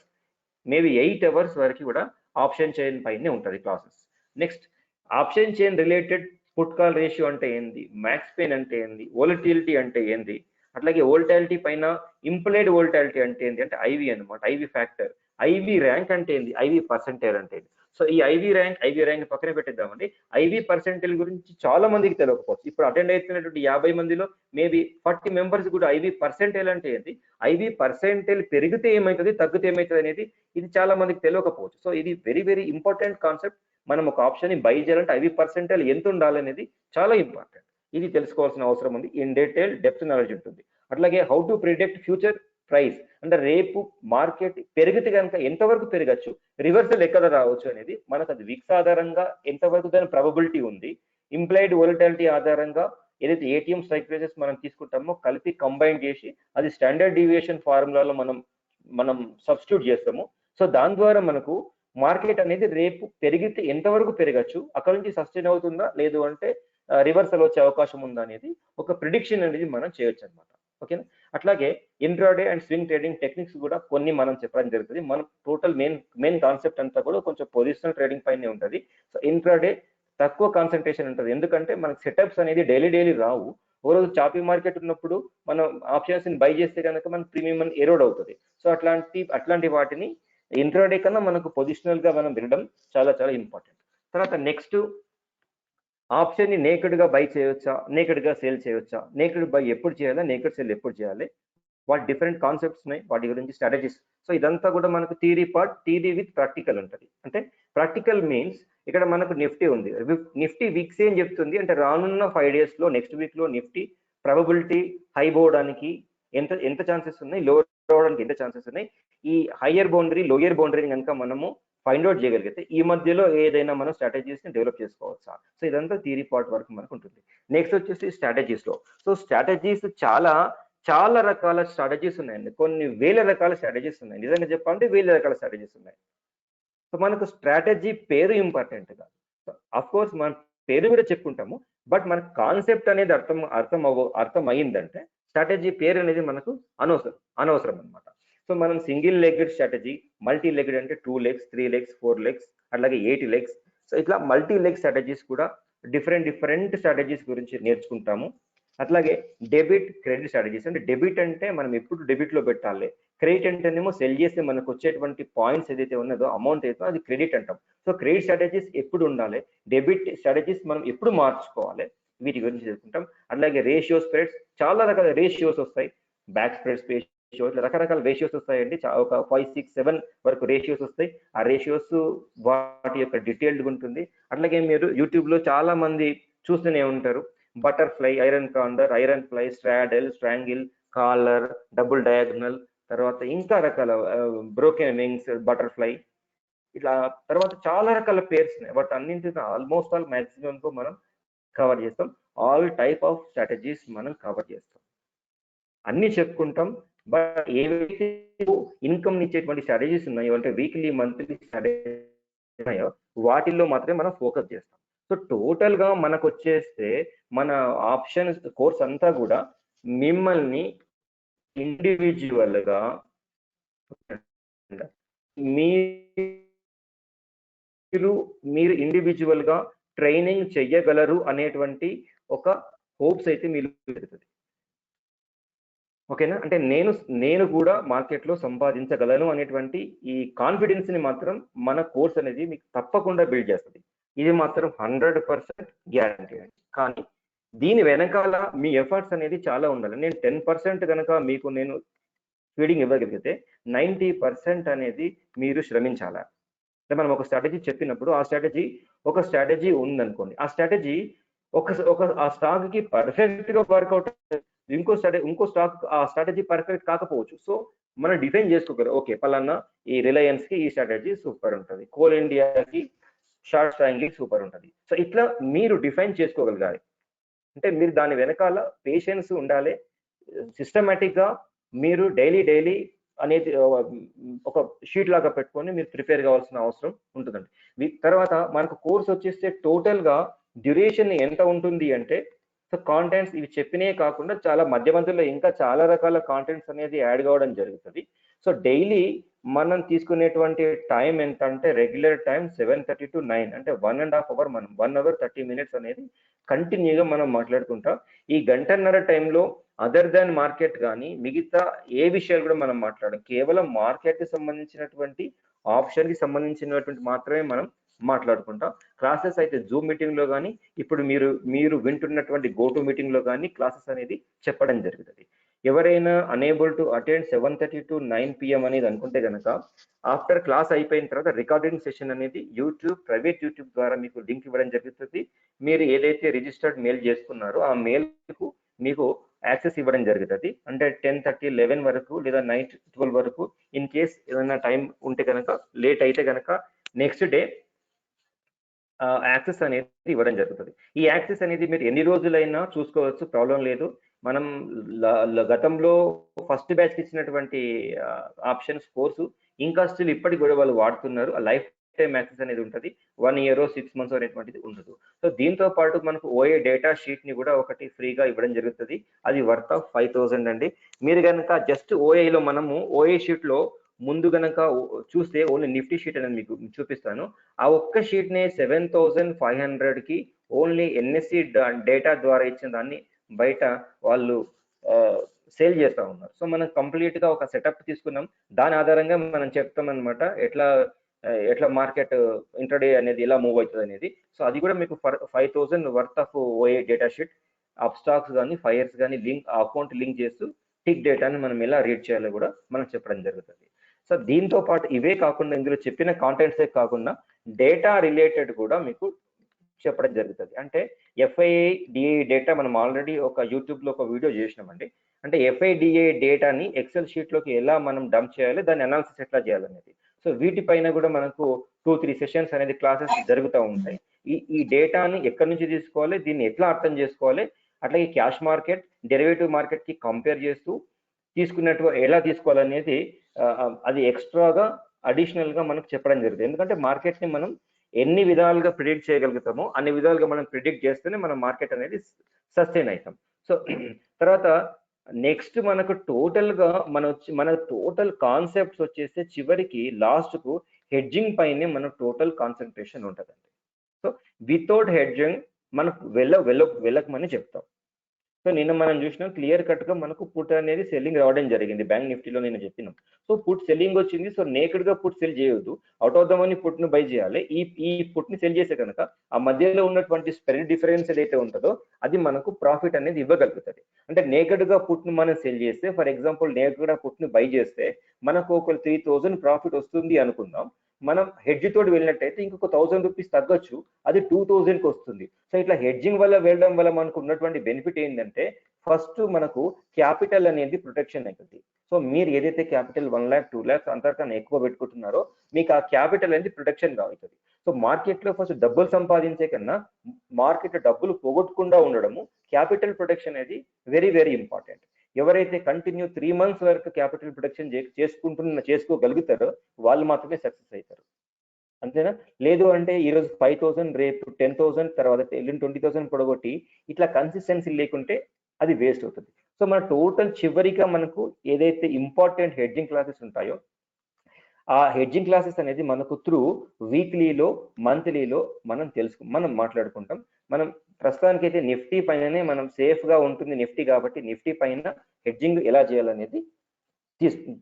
maybe 8 hours వరకు కూడా ఆప్షన్ చైన్ పైనే ఉంటుంది classes. Next option chain related put call ratio అంటే ఏంది, మ్యాక్స్ పెయిన్ అంటే ఏంది, వోలటిలిటీ అంటే ఏంది, అట్లాగే వోల్టాలిటీ పైన ఇంప్లైడ్ వోల్టాలిటీ అంటే ఏంది, అంటే ఐవి అనమాట, ఐవి ఫ్యాక్టర్, ఐవి ర్యాంక్ అంటే ఏంది, ఐవి పర్సెంటేజ్ అంటే ఏంది. సో ఈ ఐవి ర్యాంక్ పక్కన పెట్టేద్దామండి. ఐవి పర్సెంటేజ్ గురించి చాలా మందికి తెలియకపోవచ్చు. ఇప్పుడు అటెండ్ అవుతున్నటువంటి 50 మందిలో మేబీ 40 members కూడా ఐవి పర్సెంటేజ్ అంటే ఏంది, ఐవి పర్సెంటేజ్ పెరిగితే ఏమవుతుంది, తగ్గితే ఏమవుతుంది అనేది ఇది చాలా మందికి తెలియకపోవచ్చు. సో ఇది వెరీ వెరీ ఇంపార్టెంట్ కాన్సెప్ట్. మనం ఒక ఆప్షన్ ని బై చేయాలంటే ఐవి పర్సెంటేజ్ ఎంత ఉండాలి అనేది చాలా ఇంపార్టెంట్. ఇది తెలుసుకోవాల్సిన అవసరం ఉంది. ఇన్ డీటెయిల్ డెప్త్ నాలెడ్జ్ ఉంటుంది. అట్లాగే how to predict future price, అంటే రేపు మార్కెట్ పెరిగితే కనుక ఎంతవరకు పెరగచ్చు, రివర్సల్ ఎక్కడ రావచ్చు అనేది మనకు అది విక్స్ ఆధారంగా ఎంతవరకు దాని ప్రాబబిలిటీ ఉంది, ఇంప్లైడ్ వోలటాలిటీ ఆధారంగా ఏదైతే ఏటీఎం స్ట్రైక్ ప్రైసెస్ మనం తీసుకుంటామో కలిపి కంబైన్ చేసి అది స్టాండర్డ్ డీవియేషన్ ఫార్ములాలో మనం సబ్స్టిట్యూట్ చేస్తాము. సో దాని ద్వారా మనకు మార్కెట్ అనేది రేపు పెరిగితే ఎంతవరకు పెరగచ్చు, అక్కడ నుంచి సస్టైన్ అవుతుందా లేదు అంటే రివర్సల్ వచ్చే అవకాశం ఉందా అనేది ఒక ప్రిడిక్షన్ అనేది మనం చేయొచ్చు అనమాట. ఓకేనా. అట్లాగే intraday and swing trading techniques కూడా కొన్ని మనం చెప్పడం జరుగుతుంది. మన టోటల్ మెయిన్ కాన్సెప్ట్ అంతా కూడా కొంచెం పొజిషనల్ ట్రేడింగ్ పైనే ఉంటుంది. సో ఇంట్రాడే తక్కువ కాన్సన్ట్రేషన్ ఉంటుంది, ఎందుకంటే మనకు సెటప్స్ అనేది డైలీ రావు. ఓ రోజు చాపీ మార్కెట్ ఉన్నప్పుడు మనం ఆప్షన్స్ ని బై చేస్తే కనుక మన ప్రీమియం ఎరోడ్ అవుతుంది. సో అట్లాంటి వాటిని ఇంట్రాడే కన్నా మనకు పొజిషనల్ గా మనం వినడం చాలా చాలా ఇంపార్టెంట్. తర్వాత నెక్స్ట్, ఆప్షన్ ని నేకెడ్ గా బై చేయొచ్చా, నేకెడ్ గా సేల్ చేయొచ్చా, నేకెడ్ బై ఎప్పుడు చేయాలా, నేకెడ్ సేల్ ఎప్పుడు చేయాలి, వాటి డిఫరెంట్ కాన్సెప్ట్స్ ఉన్నాయి, వాటి గురించి స్ట్రాటజీస్. సో ఇదంతా కూడా మనకు theory part, theory with practical ఉంటుంది. అంటే ప్రాక్టికల్ మీన్స్ ఇక్కడ మనకు నిఫ్టీ ఉంది, నిఫ్టీ వీక్స్ ఏం చెప్తుంది అంటే రానున్న 5 days లో నెక్స్ట్ వీక్ లో నిఫ్టీ ప్రాబబిలిటీ హై పోవడానికి ఎంత ఛాన్సెస్ ఉన్నాయి, లో అవడానికి ఎంత ఛాన్సెస్ ఉన్నాయి, ఈ హయ్యర్ బౌండరీ లోయర్ బౌండరీని కనుక మనము ఫైండ్ అవుట్ చేయగలిగితే ఈ మధ్యలో ఏదైనా మనం స్ట్రాటజీస్ ని డెవలప్ చేసుకోవచ్చా. సో ఇదంతా థియరీ పార్ట్ వరకు మనకు ఉంటుంది. నెక్స్ట్ వచ్చేసి స్ట్రాటజీస్ లో. సో స్ట్రాటజీస్ చాలా రకాల స్ట్రాటజీస్ ఉన్నాయండి, కొన్ని వేల రకాల స్ట్రాటజీస్ ఉన్నాయి. నిజంగా చెప్పాలంటే వేల రకాల స్ట్రాటజీస్ ఉన్నాయి. సో మనకు స్ట్రాటజీ పేరు ఇంపార్టెంట్ కాదు, అఫ్ కోర్స్ మన పేరు కూడా చెప్పుకుంటాము, బట్ మన కాన్సెప్ట్ అనేది అర్థం అయ్యిందంటే స్ట్రాటజీ పేరు అనేది మనకు అనవసరం అనమాట. సో మనం single legged strategy, multi legged అంటే 2 legs 3 legs 4 legs అలాగే 8 legs. సో ఇట్లా మల్టీ లెగ్ స్ట్రాటజీస్ కూడా డిఫరెంట్ స్ట్రాటజీస్ గురించి నేర్చుకుంటాము. అట్లాగే డెబిట్ క్రెడిట్ స్ట్రాటజీస్, అంటే డెబిట్ అంటే మనం ఎప్పుడు డెబిట్ లో పెట్టాలి, క్రెడిట్ అంటేనేమో సెల్ చేస్తే మనకు వచ్చేటువంటి పాయింట్స్ ఏదైతే ఉన్నదో అమౌంట్ అయితే అది క్రెడిట్ అంటాం. సో క్రెడిట్ స్ట్రాటజీస్ ఎప్పుడు ఉండాలి, డెబిట్ స్ట్రాటజీస్ మనం ఎప్పుడు మార్చుకోవాలి, వీటి గురించి తెలుసుకుంటాం. అట్లాగే రేషియో స్ప్రెడ్స్, చాలా రకాల రేషియోస్ వస్తాయి, బ్యాక్ స్ప్రెడ్స్ రేషియోస్, రకరకాల రేషియోస్ వస్తాయండి. ఒక 5 6 7 వరకు రేషియోస్ వస్తాయి. ఆ రేషియోస్ వాటి యొక్క డీటెయిల్డ్ ఉంటుంది. అట్లాగే మీరు యూట్యూబ్ లో చాలా మంది చూస్తూనే ఉంటారు, butterfly, iron condor, iron fly, straddle, strangle, collar, double diagonal, తర్వాత ఇంకా రకాల బ్రోకెన్ వింగ్స్, బటర్ఫ్లై, ఇట్లా తర్వాత చాలా రకాల పేర్స్ ఉన్నాయి. వాటి అన్నింటిని ఆల్మోస్ట్ ఆల్ మాక్సిమం మనం కవర్ చేస్తాం. ఆల్ టైప్ ఆఫ్ స్ట్రాటజీస్ మనం కవర్ చేస్తాం, అన్ని చెప్పుకుంటాం. బట్ ఏవైతే ఇన్కమ్ ఇచ్చేటువంటి స్ట్రాటజీస్ ఉన్నాయో, అంటే వీక్లీ మంత్లీ స్ట్రాటజీస్ ఉన్నాయో వాటిల్లో మాత్రమే మనం ఫోకస్ చేస్తాం. సో టోటల్ గా మనకు వచ్చేస్తే మన ఆప్షన్స్ కోర్స్ అంతా కూడా మిమ్మల్ని ఇండివిజువల్ గా మీరు ఇండివిజువల్ గా ట్రైనింగ్ చెయ్యగలరు అనేటువంటి ఒక హోప్స్ అయితే మీరు పెడుతుంది. ఓకేనా. అంటే నేను కూడా మార్కెట్ లో సంపాదించగలను అనేటువంటి ఈ కాన్ఫిడెన్స్ ని మాత్రం మన కోర్స్ అనేది మీకు తప్పకుండా బిల్డ్ చేస్తుంది. ఇది మాత్రం 100% గ్యారంటీ అండి. కానీ దీని వెనకాల మీ ఎఫర్ట్స్ అనేది చాలా ఉండాలి. నేను 10% కనుక మీకు నేను ఫీడింగ్ ఇవ్వగలిగితే 90% అనేది మీరు శ్రమించాలా. అంటే మనం ఒక స్ట్రాటజీ చెప్పినప్పుడు ఆ స్ట్రాటజీ ఉందనుకోండి, ఆ స్ట్రాటజీ ఆ స్టాక్ కి పర్ఫెక్ట్ గా వర్కౌట్, ఇంకో స్టాక్ ఆ స్ట్రాటజీ పర్ఫెక్ట్ కాకపోవచ్చు. సో మనం డిఫైన్ చేసుకోగలం, ఓకే పలానా ఈ రిలయన్స్ కి ఈ స్ట్రాటజీ సూపర్ ఉంటుంది, కోల్ ఇండియాకి షార్ట్ స్ట్రాంగింగ్ సూపర్ ఉంటుంది. సో ఇట్లా మీరు డిఫైన్ చేసుకోగలగాలి. అంటే మీరు దాని వెనకాల పేషెన్స్ ఉండాలి. సిస్టమేటిక్ గా మీరు డైలీ అనేది ఒక షీట్ లాగా పెట్టుకొని మీరు ప్రిపేర్ కావాల్సిన అవసరం ఉంటుందండి. తర్వాత మనకు కోర్స్ వచ్చేస్తే టోటల్ గా డ్యూరేషన్ ఎంత ఉంటుంది అంటే, సో కాంటెంట్స్ ఇవి చెప్పినే కాకుండా చాలా మధ్యలో ఇంకా చాలా రకాల కాంటెంట్స్ అనేది యాడ్ కావడం జరుగుతుంది. సో డైలీ మనం తీసుకునేటువంటి టైం ఎంత అంటే రెగ్యులర్ టైం 7:30 to 9, అంటే 1.5 hours మనం 1 hour 30 minutes అనేది కంటిన్యూగా మనం మాట్లాడుకుంటాం. ఈ గంటన్నర టైంలో అదర్ దాన్ మార్కెట్ కానీ మిగతా ఏ విషయాలు కూడా మనం మాట్లాడం, కేవలం మార్కెట్ కి సంబంధించినటువంటి ఆప్షన్ కి సంబంధించినటువంటి మాత్రమే మనం మాట్లాడుకుంటాం. క్లాసెస్ అయితే జూమ్ మీటింగ్ లో కానీ ఇప్పుడు మీరు వింటున్నటువంటి గో టు మీటింగ్ లో కానీ క్లాసెస్ అనేది చెప్పడం జరుగుతుంది. ఎవరైనా unable to attend 7:30 to 9 PM అనేది అనుకుంటే కనుక ఆఫ్టర్ క్లాస్ అయిపోయిన తర్వాత రికార్డింగ్ సెషన్ అనేది ప్రైవేట్ యూట్యూబ్ ద్వారా మీకు లింక్ ఇవ్వడం జరుగుతుంది. మీరు ఏదైతే రిజిస్టర్డ్ మెయిల్ చేసుకున్నారో ఆ మెయిల్ కు మీకు యాక్సెస్ ఇవ్వడం జరుగుతుంది. అంటే 10:30 11 వరకు లేదా నైట్ 12 వరకు. ఇన్ కేస్ ఏదైనా టైం ఉంటే కనుక లేట్ అయితే కనుక నెక్స్ట్ డే యాక్సెస్ అనేది ఇవ్వడం జరుగుతుంది. ఈ యాక్సెస్ అనేది మీరు ఎన్ని రోజులైనా చూసుకోవచ్చు, ప్రాబ్లం లేదు. మనం గతంలో ఫస్ట్ బ్యాచ్కి ఇచ్చినటువంటి ఆప్షన్స్ కోర్సు ఇంకా స్టిల్ ఇప్పటికి కూడా వాళ్ళు వాడుతున్నారు. ఆ లైఫ్ టైం యాక్సెస్ అనేది ఉంటుంది. 1 year 6 months అనేటువంటిది ఉండదు. సో దీంతో పాటు మనకు ఓఏ డేటా షీట్ ని కూడా ఒకటి ఫ్రీగా ఇవ్వడం జరుగుతుంది. అది వర్త్ ఆఫ్ 5,000 అండి. మీరు కనుక జస్ట్ ఓఏలో మనము ఓఏ షీట్ లో ముందు గనక చూస్తే ఓన్లీ నిఫ్టీ షీట్ అనేది మీకు చూపిస్తాను. ఆ ఒక్క షీట్ ని 7,500 కి ఓన్లీ ఎన్ఎస్సి డేటా ద్వారా ఇచ్చిన దాన్ని బయట వాళ్ళు సేల్ చేస్తా ఉన్నారు. సో మనం కంప్లీట్ గా ఒక సెటప్ తీసుకున్నాం. దాని ఆధారంగా మనం చెప్తాం అనమాట ఎట్లా మార్కెట్ ఇంటర్డే అనేది ఎలా మూవ్ అవుతుంది అనేది. సో అది కూడా మీకు 5,000 worth of OA data sheet, up stocks కానీ ఫైర్స్ కానీ లింక్ అకౌంట్ లింక్ చేస్తూ టిక్ డేటాని మనం ఎలా రీడ్ చేయాలో కూడా మనం చెప్పడం జరుగుతుంది. సో దీంతో పాటు ఇవే కాకుండా ఇందులో చెప్పిన కాంటెంట్సే కాకుండా డేటా రిలేటెడ్ కూడా మీకు చెప్పడం జరుగుతుంది. అంటే ఎఫ్ఐడిఏ డేటా మనం ఆల్రెడీ ఒక యూట్యూబ్లో ఒక వీడియో చేసినామండి. అంటే ఎఫ్ఐడిఏ డేటాని ఎక్సెల్ షీట్లోకి ఎలా మనం డంప్ చేయాలి, దాని అనాలిసిస్ ఎట్లా చేయాలనేది. సో వీటిపైన కూడా మనకు 2-3 సెషన్స్ అనేది క్లాసెస్ జరుగుతూ ఉంటాయి. ఈ డేటాని ఎక్కడి నుంచి తీసుకోవాలి, దీన్ని ఎట్లా అర్థం చేసుకోవాలి, అట్లాగే క్యాష్ మార్కెట్, డెరివేటివ్ మార్కెట్ కి కంపేర్ చేస్తూ తీసుకున్నట్టు ఎలా తీసుకోవాలనేది అది ఎక్స్ట్రాగా అడిషనల్ గా మనకు చెప్పడం జరుగుతుంది. ఎందుకంటే మార్కెట్ ని మనం ఎన్ని విధాలుగా ప్రిడిక్ట్ చేయగలుగుతామో అన్ని విధాలుగా మనం ప్రిడిక్ట్ చేస్తేనే మనం మార్కెట్ అనేది సస్టైన్ అవుతాం. సో తర్వాత నెక్స్ట్ మనకు టోటల్ గా మన టోటల్ కాన్సెప్ట్స్ వచ్చేస్తే చివరికి లాస్ట్ కు హెడ్జింగ్ పైనే మన టోటల్ కాన్సన్ట్రేషన్ ఉంటుందండి. సో వితౌట్ హెడ్జింగ్ మనకు వెళ్ళకమని చెప్తాం. సో నిన్న మనం చూసినాం క్లియర్ కట్ గా మనకు పుట్ అనేది సెల్లింగ్ రావడం జరిగింది. బ్యాంక్ నిఫ్టీలో నేను చెప్పినాం. సో పుట్ సెల్లింగ్ వచ్చింది. సో నేకెడ్ గా పుట్ సెల్ చేయొద్దు, out of the money put ను బై చేయాలి. ఈ పుట్ ని సెల్ చేసే కనుక ఆ మధ్యలో ఉన్నటువంటి స్ప్రెడ్ డిఫరెన్స్ ఏదైతే ఉంటుందో అది మనకు ప్రాఫిట్ అనేది ఇవ్వగలుగుతుంది. అంటే నేకెడ్ గా పుట్ ను మనం సెల్ చేస్తే, ఫర్ ఎగ్జాంపుల్ నేకెడ్ గా పుట్ ను బై చేస్తే మనకు ఒక 3,000 ప్రాఫిట్ వస్తుంది అనుకుందాం. మనం హెడ్జ్ తోటి వెళ్ళినట్టయితే ఇంకొక 1,000 రూపీస్ తగ్గొచ్చు, అది 2,000 కి వస్తుంది. సో ఇట్లా హెడ్జింగ్ వల్ల వెళ్ళడం వల్ల మనకు ఉన్నటువంటి బెనిఫిట్ ఏంటంటే ఫస్ట్ మనకు క్యాపిటల్ అనేది ప్రొటెక్షన్ అవుతుంది. సో మీరు ఏదైతే క్యాపిటల్ 1 lakh 2 lakhs అంతకన్నా ఎక్కువ పెట్టుకుంటున్నారో మీకు ఆ క్యాపిటల్ అనేది ప్రొటెక్షన్ అవుతుంది. సో మార్కెట్ లో ఫస్ట్ డబ్బులు సంపాదించే కన్నా మార్కెట్ డబ్బులు పోగొట్టకుండా ఉండడము, క్యాపిటల్ ప్రొటెక్షన్ అనేది వెరీ వెరీ ఇంపార్టెంట్. ఎవరైతే కంటిన్యూ 3 months వరకు క్యాపిటల్ ప్రొటెక్షన్ చేసుకోగలుగుతారో వాళ్ళు మాత్రమే సక్సెస్ అవుతారు. అంతేనా? లేదు అంటే ఈరోజు 5,000 రేపు 10,000 తర్వాత 20,000 పొడగొట్టి ఇట్లా కన్సిస్టెన్సీ లేకుంటే అది వేస్ట్ అవుతుంది. సో మన టోటల్ చివరిగా మనకు ఏదైతే ఇంపార్టెంట్ హెడ్జింగ్ క్లాసెస్ ఉంటాయో ఆ హెడ్జింగ్ క్లాసెస్ అనేది మనకు త్రూ వీక్లీలో మంత్లీలో మనం మాట్లాడుకుంటాం. మనం ప్రస్తుతానికి అయితే నిఫ్టీ పైననే మనం సేఫ్ గా ఉంటుంది నిఫ్టీ కాబట్టి నిఫ్టీ పైన హెడ్జింగ్ ఎలా చేయాలనేది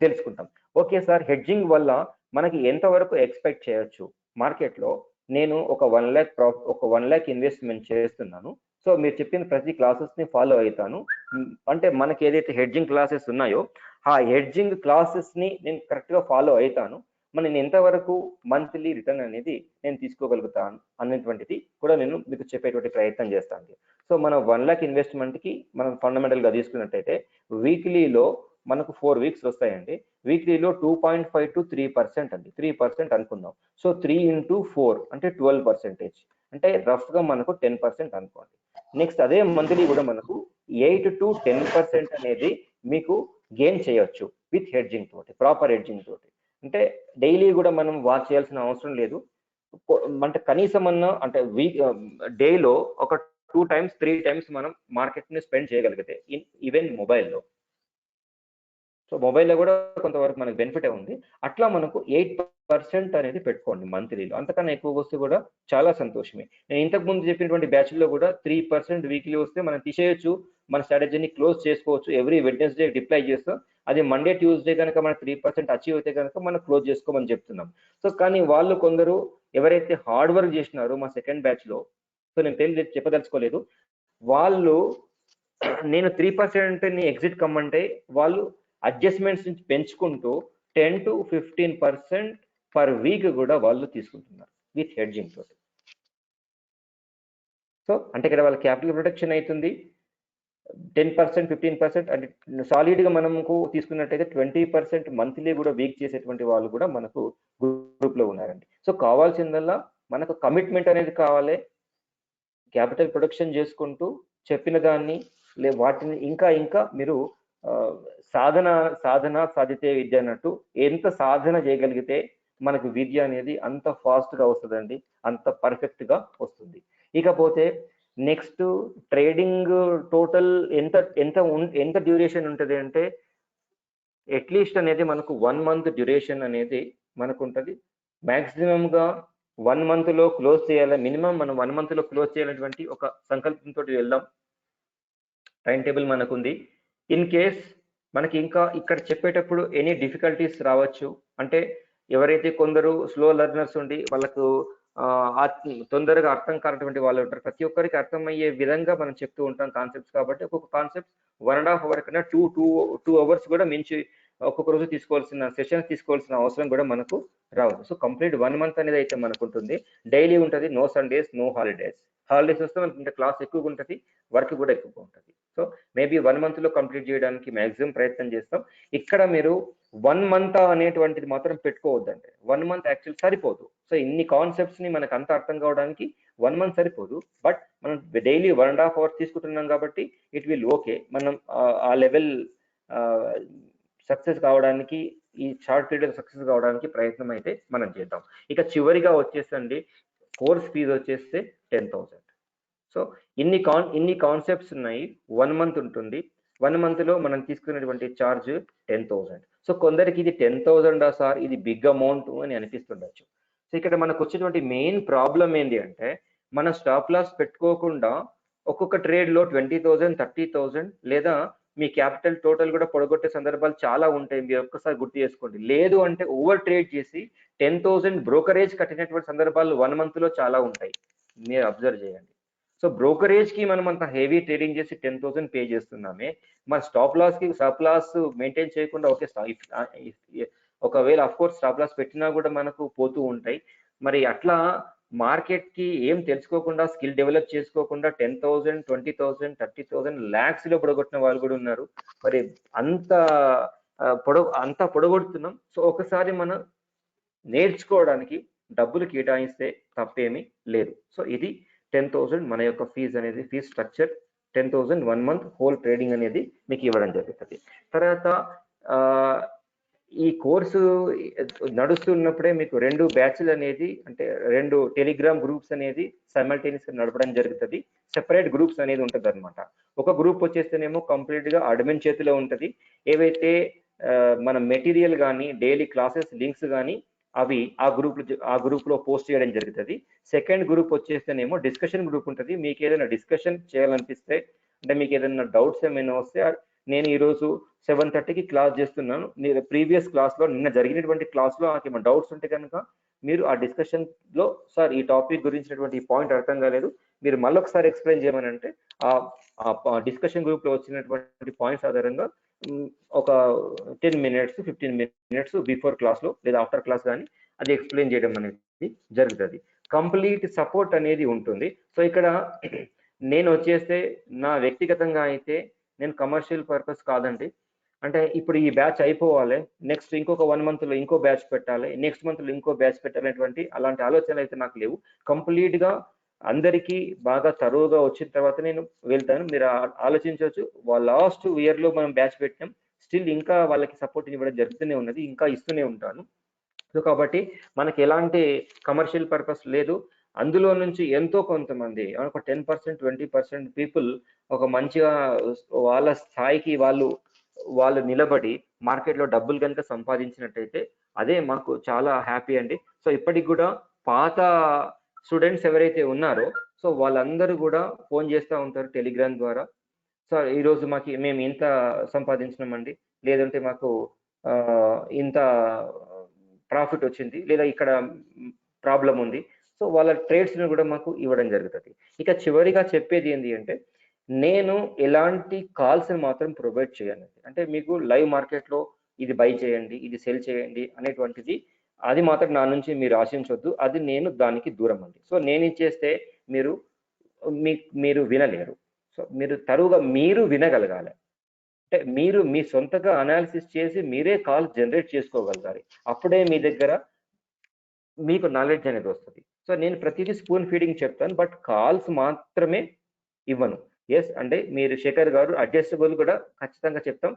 తెలుసుకుంటాం. ఓకే సార్, హెడ్జింగ్ వల్ల మనకి ఎంతవరకు ఎక్స్పెక్ట్ చేయొచ్చు మార్కెట్ లో? నేను ఒక 1 lakh ఇన్వెస్ట్మెంట్ చేస్తున్నాను. సో మీరు చెప్పిన ప్రతి క్లాసెస్ ని ఫాలో అవుతాను. అంటే మనకి ఏదైతే హెడ్జింగ్ క్లాసెస్ ఉన్నాయో ఆ హెడ్జింగ్ క్లాసెస్ ని నేను కరెక్ట్ గా ఫాలో అవుతాను. నేను ఎంతవరకు మంత్లీ రిటర్న్ అనేది నేను తీసుకోగలుగుతాను అనేటువంటిది కూడా నేను మీకు చెప్పేటువంటి ప్రయత్నం చేస్తాను. సో మనం 1 lakh ఇన్వెస్ట్మెంట్ కి మనం ఫండమెంటల్ గా తీసుకున్నట్టయితే వీక్లీలో మనకు 4 weeks వస్తాయండి. వీక్లీలో 2.5 to 3% అండి, 3% అనుకుందాం. సో 3 into 4 అంటే 12%, అంటే రఫ్ గా మనకు 10% అనుకోండి. నెక్స్ట్ అదే మంత్లీ కూడా మనకు 8 to 10% అనేది మీకు గెయిన్ చేయొచ్చు విత్ హెడ్జింగ్ తోటి, ప్రాపర్ హెడ్జింగ్ తోటి. అంటే డైలీ కూడా మనం వాచ్ చేయాల్సిన అవసరం లేదు. అంటే కనీసం అంటే డేలో ఒక 2 times 3 times మనం మార్కెట్ ని స్పెండ్ చేయగలిగితే ఈవెన్ మొబైల్లో. సో మొబైల్లో కూడా కొంతవరకు మనకు బెనిఫిట్ ఉంది. అట్లా మనకు 8% అనేది పెట్టుకోండి మంత్లీలో. అంతకన్నా ఎక్కువ వస్తే కూడా చాలా సంతోషమే. నేను ఇంతకు ముందు చెప్పినటువంటి బ్యాచ్లో కూడా 3% వీక్లీ వస్తే మనం తీసేయొచ్చు, మన స్ట్రాటజీని క్లోజ్ చేసుకోవచ్చు. ఎవ్రీ వెడ్నెస్డే డిప్లై చేస్తాం. అది మండే ట్యూస్డే కనుక మన 3% అచీవ్ అయితే కనుక మనం క్లోజ్ చేసుకోమని చెప్తున్నాం. సో కానీ వాళ్ళు కొందరు ఎవరైతే హార్డ్ వర్క్ చేసినారో మా సెకండ్ బ్యాచ్లో, సో నేను చెప్పదలుచుకోలేదు, వాళ్ళు నేను 3% ని ఎగ్జిట్ కమ్మంటే వాళ్ళు అడ్జస్ట్మెంట్స్ నుంచి పెంచుకుంటూ 10 to 15% పర్ వీక్ కూడా వాళ్ళు తీసుకుంటున్నారు విత్ హెడ్జింగ్ తోటి. సో అంటే ఇక్కడ వాళ్ళ క్యాపిటల్ ప్రొటెక్షన్ అవుతుంది. 10% 15% అంటే సాలిడ్ గా మనకు తీసుకున్నట్టయితే 20% మంత్లీ కూడా వీక్ చేసేటువంటి వాళ్ళు కూడా మనకు గ్రూప్ లో ఉన్నారండి. సో కావాల్సిందల్లా మనకు కమిట్మెంట్ అనేది కావాలి. క్యాపిటల్ ప్రొడక్షన్ చేసుకుంటూ చెప్పిన దాన్ని వాటిని ఇంకా మీరు సాధన సాధితే విద్య అన్నట్టు ఎంత సాధన చేయగలిగితే మనకు విద్య అనేది అంత ఫాస్ట్గా వస్తుందండి, అంత పర్ఫెక్ట్గా వస్తుంది. ఇకపోతే నెక్స్ట్ ట్రేడింగ్ టోటల్ ఎంత డ్యూరేషన్ ఉంటుంది అంటే అట్లీస్ట్ అనేది మనకు 1 month డ్యూరేషన్ అనేది మనకు ఉంటుంది. మ్యాక్సిమంగా 1 monthలో క్లోజ్ చేయాలి. మినిమం మనం 1 monthలో క్లోజ్ చేయాలనేటువంటి ఒక సంకల్పంతో వెళ్దాం. టైం టేబుల్ మనకుంది. ఇన్ కేస్ మనకి ఇంకా ఇక్కడ చెప్పేటప్పుడు ఎనీ డిఫికల్టీస్ రావచ్చు. అంటే ఎవరైతే కొందరు స్లో లెర్నర్స్ ఉండి వాళ్ళకు తొందరగా అర్థం కానటువంటి వాళ్ళు ఉంటారు. ప్రతి ఒక్కరికి అర్థమయ్యే విధంగా మనం చెప్తూ ఉంటాం కాన్సెప్ట్స్. కాబట్టి ఒక్కొక్క కాన్సెప్ట్ 1.5 hour కన్నా 2 hours కూడా మించి ఒక్కొక్క రోజు సెషన్స్ తీసుకోవాల్సిన అవసరం కూడా మనకు రాదు. సో కంప్లీట్ 1 month అనేది అయితే మనకు ఉంటుంది. డైలీ ఉంటుంది, no Sundays, no holidays. Holidays వస్తే మనకి క్లాస్ ఎక్కువగా ఉంటుంది, వర్క్ కూడా ఎక్కువగా ఉంటుంది. సో మేబీ 1 monthలో కంప్లీట్ చేయడానికి మ్యాక్సిమం ప్రయత్నం చేస్తాం. ఇక్కడ మీరు 1 month అనేటువంటిది మాత్రం పెట్టుకోవద్దండి. 1 month యాక్చువల్ సరిపోదు. సో ఇన్ని కాన్సెప్ట్స్ని మనకు అంత అర్థం కావడానికి 1 month సరిపోదు. బట్ మనం డైలీ 1.5 hours తీసుకుంటున్నాం కాబట్టి ఇట్ విల్ ఓకే. మనం ఆ లెవెల్ సక్సెస్ కావడానికి, ఈ షార్ట్ పీరియడ్ సక్సెస్ కావడానికి ప్రయత్నం అయితే మనం చేద్దాం. ఇక చివరిగా వచ్చేసండి కోర్స్ ఫీజు వచ్చేస్తే 10,000. సో ఇన్ని కాన్సెప్ట్స్ ఉన్నాయి. 1 month ఉంటుంది. 1 monthలో మనం తీసుకునేటువంటి ఛార్జ్ 10,000. సో కొందరికి ఇది 10,000 సార్, ఇది బిగ్ అమౌంట్ అని అనిపిస్తుండొచ్చు. సో ఇక్కడ మనకు వచ్చేటువంటి మెయిన్ ప్రాబ్లం ఏంటి అంటే మన స్టాప్ లాస్ పెట్టుకోకుండా ఒక్కొక్క ట్రేడ్లో 20,000, 30,000 లేదా మీ క్యాపిటల్ టోటల్ కూడా పొడగొట్టే సందర్భాలు చాలా ఉంటాయి. మీరు ఒక్కసారి గుర్తు చేసుకోండి. లేదు అంటే ఓవర్ ట్రేడ్ చేసి 10,000 బ్రోకరేజ్ కట్టినటువంటి సందర్భాలు 1 monthలో చాలా ఉంటాయి. మీరు అబ్జర్వ్ చేయండి. సో బ్రోకరేజ్కి మనం అంత హెవీ ట్రేడింగ్ చేసి 10,000 పే చేస్తున్నామే, మన స్టాప్ లాస్ మెయింటైన్ చేయకుండా ఓకే ఒకవేళ అఫ్ కోర్స్ స్టాప్ లాస్ పెట్టినా కూడా మనకు పోతూ ఉంటాయి. మరి అట్లా మార్కెట్కి ఏం తెలుసుకోకుండా, స్కిల్ డెవలప్ చేసుకోకుండా 10,000, 20,000, 30,000 lakhsలో పొడగొట్టిన వాళ్ళు కూడా ఉన్నారు. మరి అంత పొడగొడుతున్నాం. సో ఒకసారి మనం నేర్చుకోవడానికి డబ్బులు కేటాయిస్తే తప్పేమీ లేదు. సో ఇది 10,000 మన యొక్క ఫీజు అనేది, fee structure 10,000 1 month whole trading అనేది మీకు ఇవ్వడం జరుగుతుంది. తర్వాత ఈ కోర్సు నడుస్తున్నప్పుడే మీకు 2 బ్యాచ్లు అనేది, అంటే 2 టెలిగ్రామ్ గ్రూప్స్ అనేది సైమల్టేనియస్గా నడపడం జరుగుతుంది. సెపరేట్ గ్రూప్స్ అనేది ఉంటుంది అనమాట. ఒక గ్రూప్ వచ్చేస్తేనేమో కంప్లీట్గా అడ్మిన్ చేతిలో ఉంటుంది. ఏవైతే మన మెటీరియల్ కానీ, డైలీ క్లాసెస్ లింక్స్ కానీ అవి ఆ గ్రూప్లో పోస్ట్ చేయడం జరుగుతుంది. సెకండ్ గ్రూప్ వచ్చేస్తేనేమో డిస్కషన్ గ్రూప్ ఉంటుంది. మీకు ఏదైనా డిస్కషన్ చేయాలనిపిస్తే, అంటే మీకు ఏదైనా డౌట్స్ ఏమైనా వస్తే, నేను ఈరోజు 7:30కి క్లాస్ చేస్తున్నాను, ప్రీవియస్ క్లాస్లో నిన్న జరిగినటువంటి క్లాస్లో నాకు ఏమైనా డౌట్స్ ఉంటే కనుక మీరు ఆ డిస్కషన్లో సార్ ఈ టాపిక్ గురించినటువంటి ఈ పాయింట్ అర్థం కాలేదు, మీరు మళ్ళొకసారి ఎక్స్ప్లెయిన్ చేయమని అంటే ఆ డిస్కషన్ గ్రూప్లో వచ్చినటువంటి పాయింట్స్ ఆధారంగా ఒక 10 minutes 15 minutes బిఫోర్ క్లాస్లో లేదా ఆఫ్టర్ క్లాస్ కానీ అది ఎక్స్ప్లెయిన్ చేయడం అనేది జరుగుతుంది. కంప్లీట్ సపోర్ట్ అనేది ఉంటుంది. సో ఇక్కడ నేను వచ్చేస్తే నా వ్యక్తిగతంగా అయితే నేను కమర్షియల్ పర్పస్ కాదండి. అంటే ఇప్పుడు ఈ బ్యాచ్ అయిపోవాలి, నెక్స్ట్ ఇంకొక 1 monthలో ఇంకో బ్యాచ్ పెట్టాలి, నెక్స్ట్ మంత్లో ఇంకో బ్యాచ్ పెట్టాలనేటువంటి అలాంటి ఆలోచనలు అయితే నాకు లేవు. కంప్లీట్గా అందరికీ బాగా తరువుగా వచ్చిన తర్వాత నేను వెళ్తాను. మీరు ఆలోచించవచ్చు, లాస్ట్ ఇయర్లో మనం బ్యాచ్ పెట్టాం, స్టిల్ ఇంకా వాళ్ళకి సపోర్ట్ ఇవ్వడం జరుగుతూనే ఉన్నది, ఇంకా ఇస్తూనే ఉంటాను. సో కాబట్టి మనకి ఎలాంటి కమర్షియల్ పర్పస్ లేదు. అందులో నుంచి ఎంతో కొంతమంది ఒక 10%, 20% పీపుల్ ఒక మంచిగా వాళ్ళ స్థాయికి వాళ్ళు నిలబడి మార్కెట్లో డబ్బులు కనుక సంపాదించినట్టయితే అదే మాకు చాలా హ్యాపీ అండి. సో ఇప్పటికి కూడా పాత స్టూడెంట్స్ ఎవరైతే ఉన్నారో సో వాళ్ళందరూ కూడా ఫోన్ చేస్తూ ఉంటారు టెలిగ్రామ్ ద్వారా, సార్ ఈరోజు మేము ఇంత సంపాదించినామండి, లేదంటే మాకు ఇంత ప్రాఫిట్ వచ్చింది, లేదా ఇక్కడ ప్రాబ్లం ఉంది. సో వాళ్ళ ట్రేడ్స్ని కూడా మాకు ఇవ్వడం జరుగుతుంది. ఇక చివరిగా చెప్పేది ఏంటి అంటే నేను ఎలాంటి కాల్స్ని మాత్రం ప్రొవైడ్ చేయను. అంటే మీకు లైవ్ మార్కెట్లో ఇది బై చేయండి, ఇది సెల్ చేయండి అనేటువంటిది అది మాత్రం నా నుంచి మీరు ఆశించవద్దు. అది నేను దానికి దూరం అండి. సో నేను ఇచ్చేస్తే మీరు వినలేరు. సో మీరు వినగలగాలి. అంటే మీరు మీ సొంతగా అనాలిసిస్ చేసి మీరే కాల్ జనరేట్ చేసుకోగలగాలి. అప్పుడే మీ దగ్గర మీకు నాలెడ్జ్ అనేది వస్తుంది. సో నేను ప్రతిదీ స్పూన్ ఫీడింగ్ చెప్తాను, బట్ కాల్స్ మాత్రమే ఇవ్వను. ఎస్ అంటే మీరు శేఖర్ గారు అడ్జస్టబుల్ కూడా ఖచ్చితంగా చెప్తాం.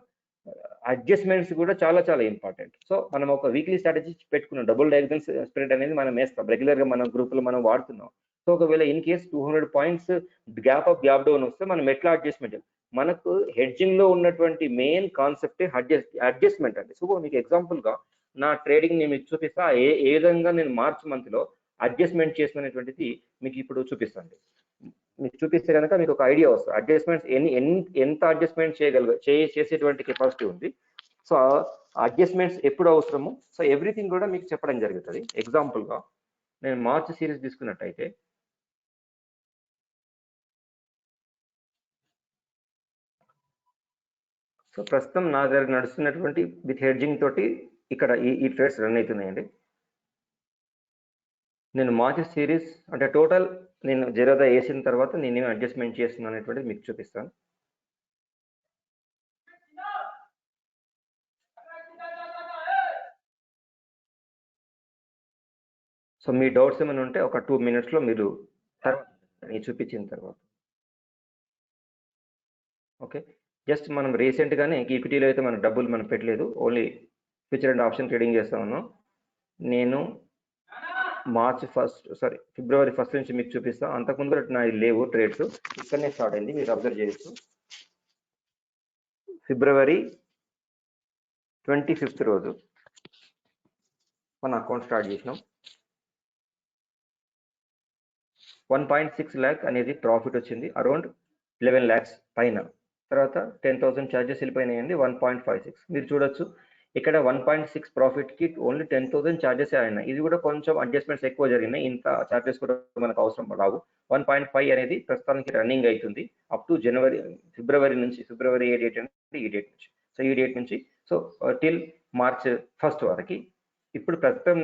అడ్జస్ట్మెంట్స్ కూడా చాలా చాలా ఇంపార్టెంట్. సో మనం ఒక వీక్లీ స్ట్రాటజీ పెట్టుకున్నాం. డబుల్ డయాగ్నల్స్ స్ప్రెడ్ అనేది మనం వేస్తాం, రెగ్యులర్ గా మన గ్రూప్ లో మనం వాడుతున్నాం. సో ఒకవేళ in case 200 points gap up gap down వస్తే మనం ఎట్లా అడ్జస్ట్మెంట్, మనకు హెడ్జింగ్ లో ఉన్నటువంటి మెయిన్ కాన్సెప్ట్ అడ్జస్ట్మెంట్ అండి. సో మీకు ఎగ్జాంపుల్ గా నా ట్రేడింగ్ నేను మీకు చూపిస్తా, ఏ విధంగా నేను మార్చ్ మంత్ లో అడ్జస్ట్మెంట్ చేసినటువంటిది మీకు ఇప్పుడు చూపిస్తాను. మీకు చూపిస్తే కనుక మీకు ఒక ఐడియా వస్తుంది అడ్జస్ట్మెంట్స్ ఎంత అడ్జస్ట్మెంట్ చేసేటువంటి కెపాసిటీ ఉంది. సో అడ్జస్ట్మెంట్స్ ఎప్పుడు అవసరము, సో ఎవ్రీథింగ్ కూడా మీకు చెప్పడం జరుగుతుంది. ఎగ్జాంపుల్ గా నేను మార్చ్ సిరీస్ తీసుకున్నట్టయితే సో ప్రస్తుతం నా దగ్గర నడుస్తున్నటువంటి విత్ హెడ్జింగ్ తోటి ఇక్కడ ఈ ట్రేడ్స్ రన్ అవుతున్నాయండి. నేను మార్చ్ సిరీస్ అంటే టోటల్ నేను జీరోదా వేసిన తర్వాత నేను అడ్జస్ట్మెంట్ చేస్తున్నాను అనేటువంటిది మీకు చూపిస్తాను. సో మీ డౌట్స్ ఏమైనా ఉంటే ఒక 2 minutes లో మీరు తర్వాత చూపించిన తర్వాత ఓకే. జస్ట్ మనం రీసెంట్ గానే ఈక్విటీలో అయితే మన డబ్బులు మనం పెట్టలేదు, only future and option trading చేస్తా ఉన్నాం. నేను ఫిబ్రవరి 1 నుంచి మీకు చూపిస్తాను. అంతకుముందు నా లేవు ట్రేడ్స్, ఇక్కడనే స్టార్ట్ అయింది, మీరు అబ్జర్వ్ చేయొచ్చు. ఫిబ్రవరి 25th రోజు మన అకౌంట్ స్టార్ట్ చేసినాం. 1.6 lakh అనేది ప్రాఫిట్ వచ్చింది, అరౌండ్ 11 lakhs పైన. తర్వాత 10,000 ఛార్జెస్ వెళ్ళిపోయినాయండి, 1.56. మీరు చూడొచ్చు ఇక్కడ 1.6 ప్రాఫిట్ కి ఓన్లీ 10,000 ఛార్జెస్ అయినాయి. ఇది కూడా కొంచెం అడ్జస్ట్మెంట్స్ ఎక్కువ జరిగినాయి, ఇంత ఛార్జెస్ కూడా మనకు అవసరం రావు. 1.5 అనేది ప్రస్తుతానికి రన్నింగ్ అవుతుంది అప్ టు ఫిబ్రవరి నుంచి, ఫిబ్రవరి ఏ డేట్ అంటే ఈ డేట్ నుంచి. సో ఈ డేట్ నుంచి సో టిల్ మార్చ్ 1st వరకు ఇప్పుడు ప్రస్తుతం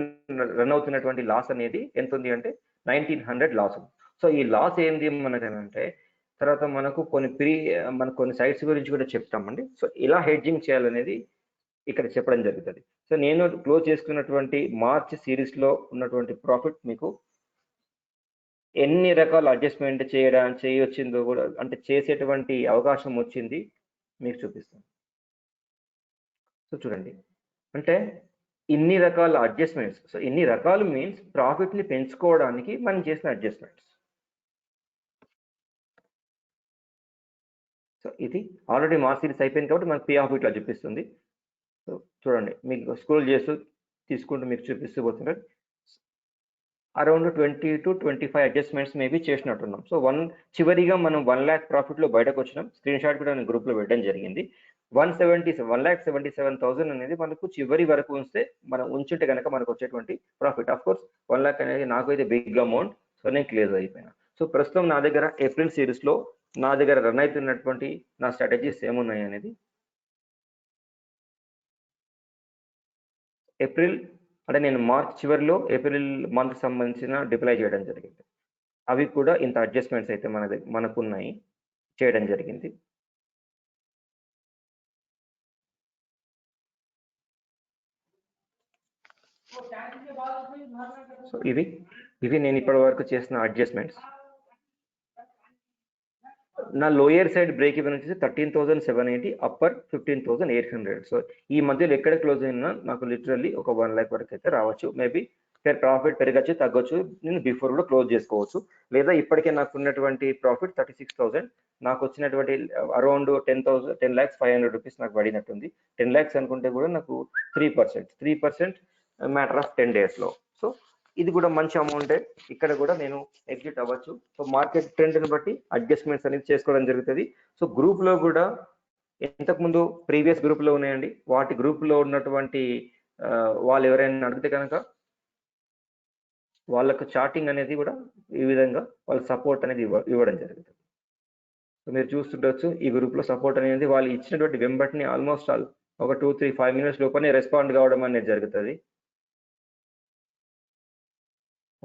రన్ అవుతున్నటువంటి లాస్ అనేది ఎంత ఉంది అంటే 1900 లాస్. సో ఈ లాస్ ఏంది మనకేనంటే తర్వాత మనకు కొన్ని సైట్స్ గురించి కూడా చెప్తామండి. సో ఇలా హెడ్జింగ్ చేయాలనేది ఇక్కడ చెప్పడం జరుగుతుంది. సో నేను క్లోజ్ చేసుకున్నటువంటి మార్చ్ సిరీస్ లో ఉన్నటువంటి ప్రాఫిట్ మీకు ఎన్ని రకాల అడ్జస్ట్మెంట్ చేయొచ్చిందో కూడా అంటే చేసేటువంటి అవకాశం వచ్చింది మీకు చూపిస్తాను. సో చూడండి, అంటే ఇన్ని రకాల అడ్జస్ట్మెంట్స్. సో ఇన్ని రకాలు మీన్స్ ప్రాఫిట్ ని పెంచుకోవడానికి మనం చేసిన అడ్జస్ట్మెంట్స్. సో ఇది ఆల్రెడీ మార్చ్ సిరీస్ అయిపోయింది కాబట్టి మనకు పే ఆఫ్ ఇట్లా చూపిస్తుంది. సో చూడండి, మీకు స్క్రోల్ చేస్తూ తీసుకుంటూ మీకు చూపిస్తూ పోతున్నారు. అరౌండ్ 20 to 25 అడ్జస్ట్మెంట్స్ మేబీ చేసినట్టున్నాం. సో చివరిగా మనం 1 lakh ప్రాఫిట్ లో బయటకు వచ్చినాం. స్క్రీన్ షాట్ కూడా నేను గ్రూప్ లో పెట్టడం జరిగింది. 1,77,000 అనేది మనకు చివరి వరకు మనం ఉంచుంటే కనుక మనకు వచ్చేటువంటి ప్రాఫిట్. ఆఫ్ కోర్స్ 1 lakh అనేది నాకు అయితే బిగ్ అమౌంట్, సో నేను క్లియర్ అయిపోయినా. సో ప్రస్తుతం నా దగ్గర ఏప్రిల్ సిరీస్ లో నా దగ్గర రన్ అవుతున్నటువంటి నా స్ట్రాటజీస్ ఏమున్నాయి అనేది ఏప్రిల్ అంటే నేను మార్చ్ చివరిలో ఏప్రిల్ మంత్ సంబంధించిన డిప్లాయ్ చేయడం జరిగింది. అవి కూడా ఇంత అడ్జస్ట్మెంట్స్ అయితే మనకున్నాయి, చేయడం జరిగింది. సో ఇవి నేను ఇప్పటి వరకు చేసిన అడ్జస్ట్మెంట్స్. నా లోయర్ సైడ్ బ్రేక్ ఈవెన్ వచ్చేసి 13,780, అప్పర్ 15,800. సో ఈ మధ్యలో ఎక్కడ క్లోజ్ అయినా నాకు లిటరల్లీ ఒక 1 lakh వరకు అయితే రావచ్చు. మేబీ ప్రాఫిట్ పెరగచ్చు తగ్గొచ్చు, నేను బిఫోర్ కూడా క్లోజ్ చేసుకోవచ్చు. లేదా ఇప్పటికే నాకు ఉన్నటువంటి ప్రాఫిట్ 36,000, నాకు వచ్చినటువంటి అరౌండ్ 10,500 రూపీస్ నాకు పడినట్టుంది. 10 lakhs అనుకుంటే కూడా నాకు 3% మ్యాటర్ ఆఫ్ 10 days లో. సో ఇది కూడా మంచి అమౌంటే, ఇక్కడ కూడా నేను ఎగ్జిట్ అవ్వచ్చు. సో మార్కెట్ ట్రెండ్ని బట్టి అడ్జస్ట్మెంట్స్ అనేది చేసుకోవడం జరుగుతుంది. సో గ్రూప్ లో కూడా ఇంతకుముందు ప్రీవియస్ గ్రూప్ లో ఉన్నాయండి, వాటి గ్రూప్ లో ఉన్నటువంటి వాళ్ళు ఎవరైనా అడిగితే కనుక వాళ్ళకు చార్టింగ్ అనేది కూడా ఈ విధంగా వాళ్ళ సపోర్ట్ అనేది ఇవ్వడం జరుగుతుంది. సో మీరు చూస్తుండొచ్చు ఈ గ్రూప్ లో సపోర్ట్ అనేది వాళ్ళు ఇచ్చినటువంటి వెంబటిని ఆల్మోస్ట్ ఆల్ ఒక 2-3-5 minutes లోపలనే రెస్పాండ్ కావడం అనేది జరుగుతుంది.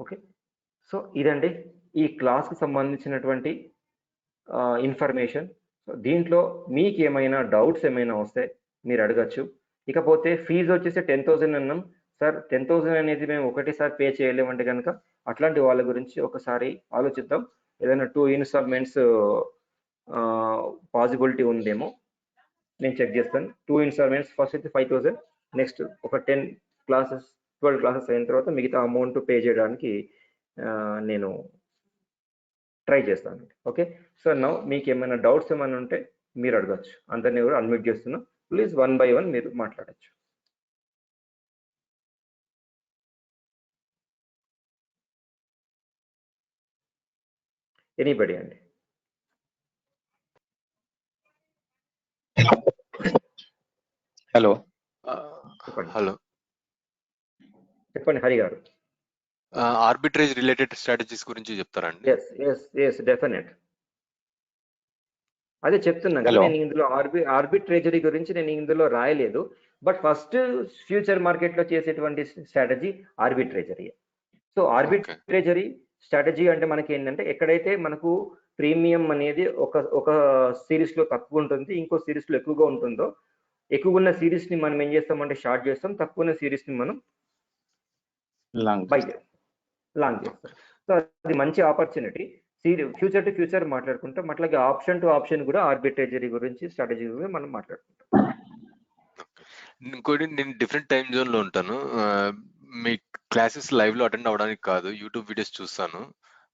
ఓకే, సో ఇదండి ఈ క్లాస్కి సంబంధించినటువంటి ఇన్ఫర్మేషన్. సో దీంట్లో మీకు ఏమైనా డౌట్స్ ఏమైనా వస్తే మీరు అడగచ్చు. ఇకపోతే ఫీజు వచ్చేసి 10,000 అన్నాం. సార్ 10,000 అనేది మేము ఒకటేసారి పే చేయలేమంటే కనుక అట్లాంటి వాళ్ళ గురించి ఒకసారి ఆలోచిద్దాం. ఏదైనా 2 ఇన్స్టాల్మెంట్స్ పాసిబిలిటీ ఉందేమో నేను చెక్ చేస్తాను. 2 ఇన్స్టాల్మెంట్స్ ఫస్ట్ అయితే 5,000, నెక్స్ట్ ఒక 10 క్లాసెస్ 12 క్లాసెస్ అయిన తర్వాత మిగతా అమౌంట్ పే చేయడానికి నేను ట్రై చేస్తాను. ఓకే సార్, నౌ మీకు ఏమైనా డౌట్స్ ఏమైనా ఉంటే మీరు అడగచ్చు. అందరినీ కూడా అన్మ్యూట్ చేస్తున్నా, ప్లీజ్ 1 by 1 మీరు మాట్లాడచ్చు. ఎనీబడి అండి. హలో హలో చెప్పండి హరి గారు. ఆర్బిట్రేజ్ రిలేటెడ్ స్ట్రాటజీస్ గురించి చెప్తారండి? Yes definite. అదే చెప్తున్నా కదా, నేను ఇందులో ఆర్బిట్రేజరీ గురించి నేను ఇందులో రాయలేదు. బట్ ఫస్ట్ ఫ్యూచర్ మార్కెట్ లో చేసేటువంటి స్ట్రాటజీ ఆర్బిట్రేజరీ. సో ఆర్బిట్రేజరీ స్ట్రాటజీ అంటే మనకి ఏంటంటే, ఎక్కడైతే మనకు ప్రీమియం అనేది ఒక సిరీస్ లో తక్కువ ఉంటుంది, ఇంకో సిరీస్ లో ఎక్కువగా ఉంటుందో, ఎక్కువ ఉన్న సిరీస్ ని మనం ఏం చేస్తామంటే షార్ట్ చేస్తాం, తక్కువ ఉన్న సిరీస్ ని మనం లాంగ్ చేస్తాం. సో అది మంచి ఆపర్చునిటీ. ఫ్యూచర్ టు ఫ్యూచర్ మాట్లాడుకుంటాం, అట్లాగే ఆప్షన్ టు ఆప్షన్ కూడా ఆర్బిట్రేజరీ గురించి స్ట్రాటజీ గురించి మనం మాట్లాడుకుంటాం. ఇంకోటి, నేను డిఫరెంట్ టైం జోన్ లో ఉంటాను. మీ క్లాసెస్ లైవ్ లో అటెండ్ అవ్వడానికి కాదు, యూట్యూబ్ వీడియోస్ చూస్తాను.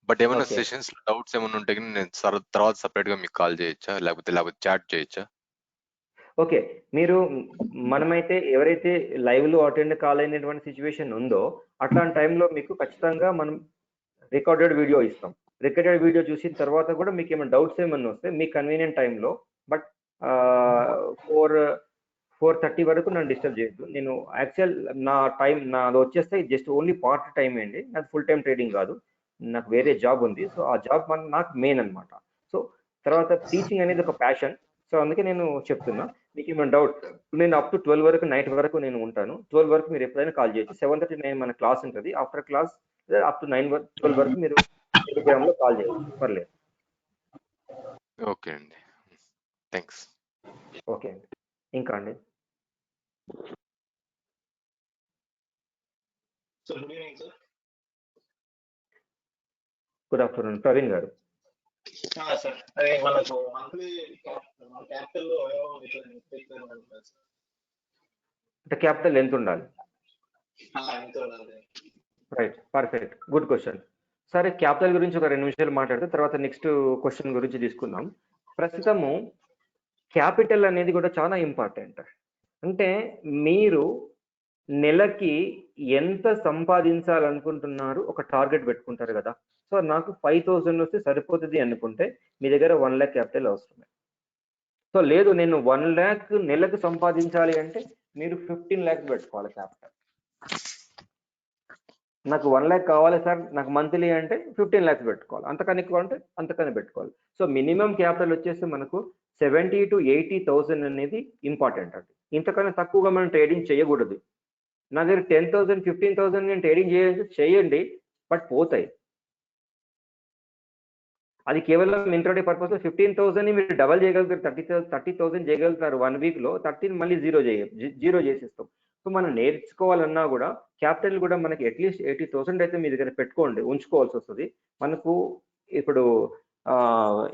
బట్ ఏమైనా సెషన్స్ డౌట్స్ ఏమైనా ఉంటే నేను తర్వాత సపరేట్ గా మీకు కాల్ చేయొచ్చా, లేకపోతే చాట్ చేయొచ్చా? ఓకే, మీరు మనమైతే ఎవరైతే లైవ్ లో అటెండ్ కాలేనటువంటి సిచ్యువేషన్ ఉందో అట్లాంటి టైంలో మీకు ఖచ్చితంగా మనం రికార్డెడ్ వీడియో ఇస్తాం. రికార్డెడ్ వీడియో చూసిన తర్వాత కూడా మీకు ఏమైనా డౌట్స్ ఏమైనా వస్తే మీ కన్వీనియంట్ టైంలో, బట్ 4:30 వరకు నన్ను డిస్టర్బ్ చేయొద్దు. నేను యాక్చువల్ నాది వచ్చేస్తే జస్ట్ ఓన్లీ పార్ట్ టైం అండి, నాకు ఫుల్ టైం ట్రేడింగ్ కాదు, నాకు వేరే జాబ్ ఉంది. సో ఆ జాబ్ నాకు మెయిన్ అనమాట. సో తర్వాత టీచింగ్ అనేది ఒక ప్యాషన్. సో అందుకే నేను చెప్తున్నా, మీకు ఏమైనా డౌట్, నేను అప్ టు 12 వరకు నైట్ వరకు నేను ఉంటాను. 12 వరకు మీరు ఎప్పుడైనా కాల్ చేయొచ్చు. 7:30 మన క్లాస్ ఉంటుంది. ఆఫ్టర్ క్లాస్ అప్ టు 12 వరకు మీరు టెలిగ్రామ్ లో కాల్ చేయొచ్చు, పర్లేదు. ఓకే అండి, థ్యాంక్స్. ఓకే అండి, ఇంకా అండి. గుడ్ ఆఫ్టర్నూన్ ప్రవీణ్ గారు. సార్, అదే మనకు మంత్లీ క్యాపిటల్ అంటే క్యాపిటల్ ఎంత ఉండాలి? Right, perfect, good question. సరే, క్యాపిటల్ గురించి ఒక 2 నిమిషాలు మాట్లాడితే తర్వాత నెక్స్ట్ క్వశ్చన్ గురించి తీసుకుందాం. ప్రస్తుతము క్యాపిటల్ అనేది కూడా చాలా ఇంపార్టెంట్. అంటే మీరు నెలకి ఎంత సంపాదించాలనుకుంటున్నారు, ఒక టార్గెట్ పెట్టుకుంటారు కదా. సో నాకు 5,000 వస్తే సరిపోతుంది అనుకుంటే మీ దగ్గర 1 lakh క్యాపిటల్ అవసరమే. సో లేదు, నేను 1 lakh నెలకు సంపాదించాలి అంటే మీరు 15 lakhs పెట్టుకోవాలి క్యాపిటల్. నాకు 1 lakh కావాలి సార్, నాకు మంత్లీ అంటే 15 lakhs పెట్టుకోవాలి. అంతకని ఎక్కువ అంటే అంతకని పెట్టుకోవాలి. సో మినిమం క్యాపిటల్ వచ్చేసి మనకు 70,000 to 80,000 అనేది ఇంపార్టెంట్ అండి. ఇంతకన్నా తక్కువగా మనం ట్రేడింగ్ చేయకూడదు. నా దగ్గర 10,000 15,000 నేను ట్రేడింగ్ చేయండి, బట్ పోతాయి. అది కేవలం ఇంట్రాడే పర్పస్. 15,000 మీరు డబల్ చేయగలుగుతారు, 30,000 చేయగలుగుతారు 1 week లో. 13 మళ్ళీ జీరో చేసేస్తాం. సో మనం నేర్చుకోవాలన్నా కూడా క్యాపిటల్ కూడా మనకి అట్లీస్ట్ 80,000 అయితే మీ దగ్గర పెట్టుకోండి, ఉంచుకోవాల్సి వస్తుంది. మనకు ఇప్పుడు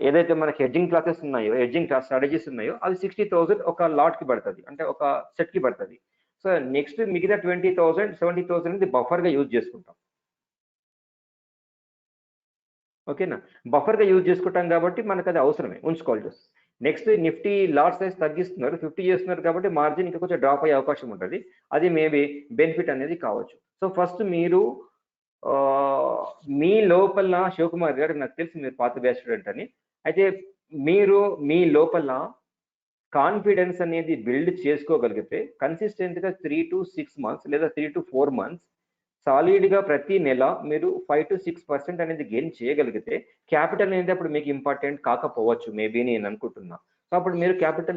ఏదైతే మనకి హెడ్జింగ్ క్లాసెస్ ఉన్నాయో, హెడ్జింగ్ క్లాస్ స్ట్రాటజీస్ ఉన్నాయో, అది 60,000 ఒక లాట్ కి పడుతుంది, అంటే ఒక సెట్ కి పడుతుంది. సో నెక్స్ట్ మిగతా 20,000 70,000 అనేది బఫర్ గా యూజ్ చేసుకుంటాం. ఓకేనా, బఫర్ గా యూజ్ చేసుకుంటాం కాబట్టి మనకు అది అవసరమే, ఉంచుకోవాల్సి వస్తుంది. నెక్స్ట్ నిఫ్టీ లాట్ సైజ్ తగ్గిస్తున్నారు, 50 చేస్తున్నారు కాబట్టి మార్జిన్ ఇంకా కొంచెం డ్రాప్ అయ్యే అవకాశం ఉంటుంది. అది మేబీ బెనిఫిట్ అనేది కావచ్చు. సో ఫస్ట్ మీరు మీ లోపల, శివకుమార్ గారు నాకు తెలిసి మీరు పాత బ్యాచ్ స్టూడెంట్ అని, అయితే మీరు మీ లోపల కాన్ఫిడెన్స్ అనేది బిల్డ్ చేసుకోగలిగితే కన్సిస్టెంట్ గా 3 to 6 months లేదా 3 to 4 months సాలిడ్ గా ప్రతి నెల మీరు 5 to 6% అనేది గెయిన్ చేయగలిగితే క్యాపిటల్ అనేది అప్పుడు మీకు ఇంపార్టెంట్ కాకపోవచ్చు, మేబీ నేను అనుకుంటున్నా. సో అప్పుడు మీరు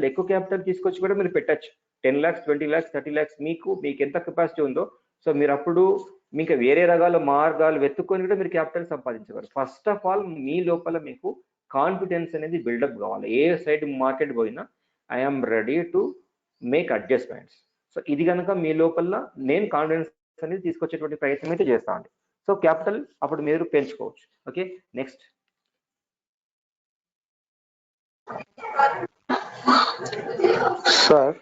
ఎక్కువ క్యాపిటల్ తీసుకొచ్చి కూడా మీరు పెట్టచ్చు. 10 lakhs 20 lakhs 30 lakhs మీకు ఎంత కెపాసిటీ ఉందో, సో మీరు అప్పుడు మీకు వేరే రకాల మార్గాలు వెతుక్కొని కూడా మీరు క్యాపిటల్ సంపాదించగలరు. ఫస్ట్ ఆఫ్ ఆల్ మీ లోపల మీకు కాన్ఫిడెన్స్ అనేది బిల్డప్ కావాలి. ఏ సైడ్ మార్కెట్ పోయినా I'm ready to make adjustments. So ఇది కనుక మీ లోపల నేను కాన్ఫిడెన్స్ అనేది తీసుకొచ్చేటువంటి ప్రయత్నం అయితే చేస్తా ఉంది. సో క్యాపిటల్ అప్పుడు మీరు పెంచుకోవచ్చు. Okay, next sir.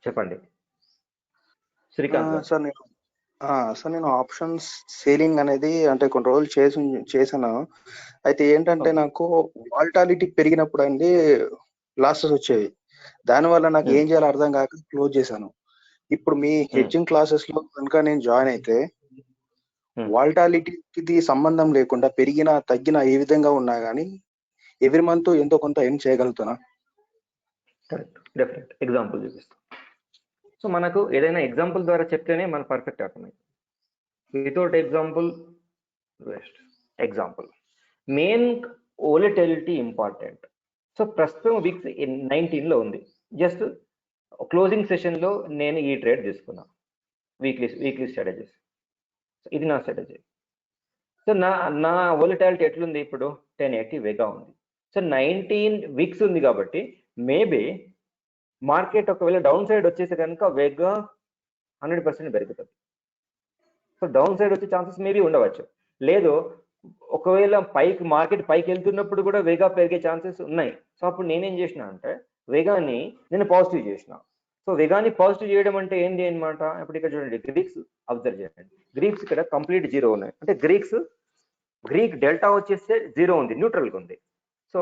చెప్పండి శ్రీకాంత్ గారు. సార్ నేను ఆప్షన్స్ సేలింగ్ అనేది అంటే కొన్ని రోజులు చేశాను. అయితే ఏంటంటే నాకు వాల్టాలిటీ పెరిగినప్పుడు అండి లాసెస్ వచ్చేవి. దానివల్ల నాకు ఏం చేయాలో అర్థం కాక క్లోజ్ చేశాను. ఇప్పుడు మీ హెడ్జింగ్ క్లాసెస్ లో కనుక నేను జాయిన్ అయితే వాల్టాలిటీకి సంబంధం లేకుండా పెరిగినా తగ్గినా ఏ విధంగా ఉన్నా కానీ ఎవ్రీ మంత్ ఎంతో కొంత ఏం చేయగలుగుతున్నా? కరెక్ట్, డెఫినెట్ ఎగ్జాంపుల్ చూపిస్తాం. సో మనకు ఏదైనా ఎగ్జాంపుల్ ద్వారా చెప్తేనే మన పర్ఫెక్ట్ అర్థమైంది. Without example waste. Example main volatility important. So ప్రస్తుతం వీక్స్ 19లో ఉంది. జస్ట్ క్లోజింగ్ సెషన్లో నేను ఈ ట్రేడ్ తీసుకున్నా, వీక్లీ స్ట్రాటజీస్. ఇది నా స్ట్రాటజీ. సో నా వోలటిలిటీ ఎట్లుంది ఇప్పుడు 1080 వేగా ఉంది. సో 19 వీక్స్ ఉంది కాబట్టి మేబీ మార్కెట్ ఒకవేళ డౌన్ సైడ్ వచ్చేసి కనుక వేగా 100% పెరుగుతుంది. సో డౌన్ సైడ్ వచ్చే ఛాన్సెస్ మేబీ ఉండవచ్చు. లేదు ఒకవేళ మార్కెట్ పైకి వెళ్తున్నప్పుడు కూడా వేగా పెరిగే ఛాన్సెస్ ఉన్నాయి. సో అప్పుడు నేనేం చేసిన అంటే వేగాన్ని నేను పాజిటివ్ చేసిన. సో వేగాన్ని పాజిటివ్ చేయడం అంటే ఏంటి అనమాట? ఇప్పుడు ఇక్కడ చూడండి, గ్రీక్స్ అబ్జర్వ్ చేయండి. గ్రీక్స్ ఇక్కడ కంప్లీట్ జీరో ఉన్నాయి. అంటే గ్రీక్ డెల్టా వచ్చేస్తే జీరో ఉంది, న్యూట్రల్గా ఉంది. సో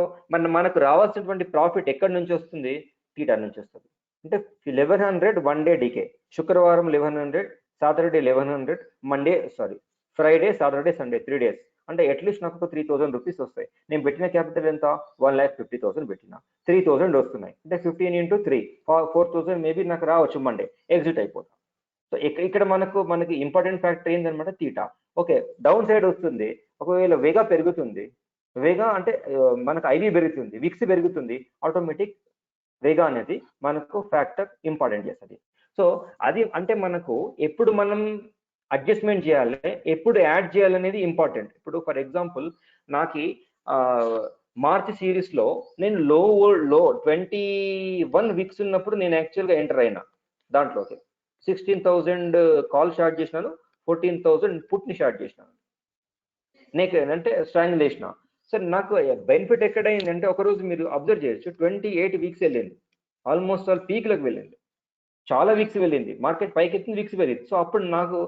మనకు రావాల్సినటువంటి ప్రాఫిట్ ఎక్కడి నుంచి వస్తుంది? థీటా నుంచి వస్తుంది. అంటే 1100 వన్ డే డీకే. శుక్రవారం 1100, Saturday 1100, Friday, Saturday, Sunday 3 days. అంటే అట్లీస్ట్ నాకు 3000 రూపీస్ వస్తాయి. నేను పెట్టిన క్యాపిటల్ ఎంత? 1,50,000 పెట్టిన, 3000 వస్తున్నాయి. అంటే 15 into 3 4,000 మేబీ నాకు రావచ్చు. మండే ఎగ్జిట్ అయిపోతాం. సో ఇక్కడ మనకి ఇంపార్టెంట్ ఫ్యాక్టర్ ఏంటనమాట? థీటా. ఓకే, డౌన్ సైడ్ వస్తుంది. ఒకవేళ వేగా పెరుగుతుంది, వేగా అంటే మనకు ఐవి పెరుగుతుంది, విక్స్ పెరుగుతుంది, ఆటోమేటిక్ వేగా అనేది మనకు ఫ్యాక్టర్ ఇంపార్టెంట్ చేస్తుంది. సో అది అంటే మనకు ఎప్పుడు మనం అడ్జస్ట్మెంట్ చేయాలి, ఎప్పుడు యాడ్ చేయాలనేది ఇంపార్టెంట్. ఇప్పుడు ఫర్ ఎగ్జాంపుల్ నాకు మార్చ్ సిరీస్లో నేను లో 21 వీక్స్ ఉన్నప్పుడు నేను యాక్చువల్గా ఎంటర్ అయినా దాంట్లోకి. 16,000 కాల్ షార్ట్ చేసినాను, 14,000 పుట్ని షార్ట్ చేసినాను. అంటే స్ట్రాంగిల్ వేసిన. సార్ నాకు బెనిఫిట్ ఎక్కడైందంటే ఒకరోజు మీరు అబ్జర్వ్ చేయొచ్చు, 28 వీక్స్ వెళ్ళింది, ఆల్మోస్ట్ ఆల్ పీక్లకు వెళ్ళింది, చాలా వీక్స్ వెళ్ళింది, మార్కెట్ పైకి ఎత్తింది, వీక్స్ వెళ్ళింది. సో అప్పుడు నాకు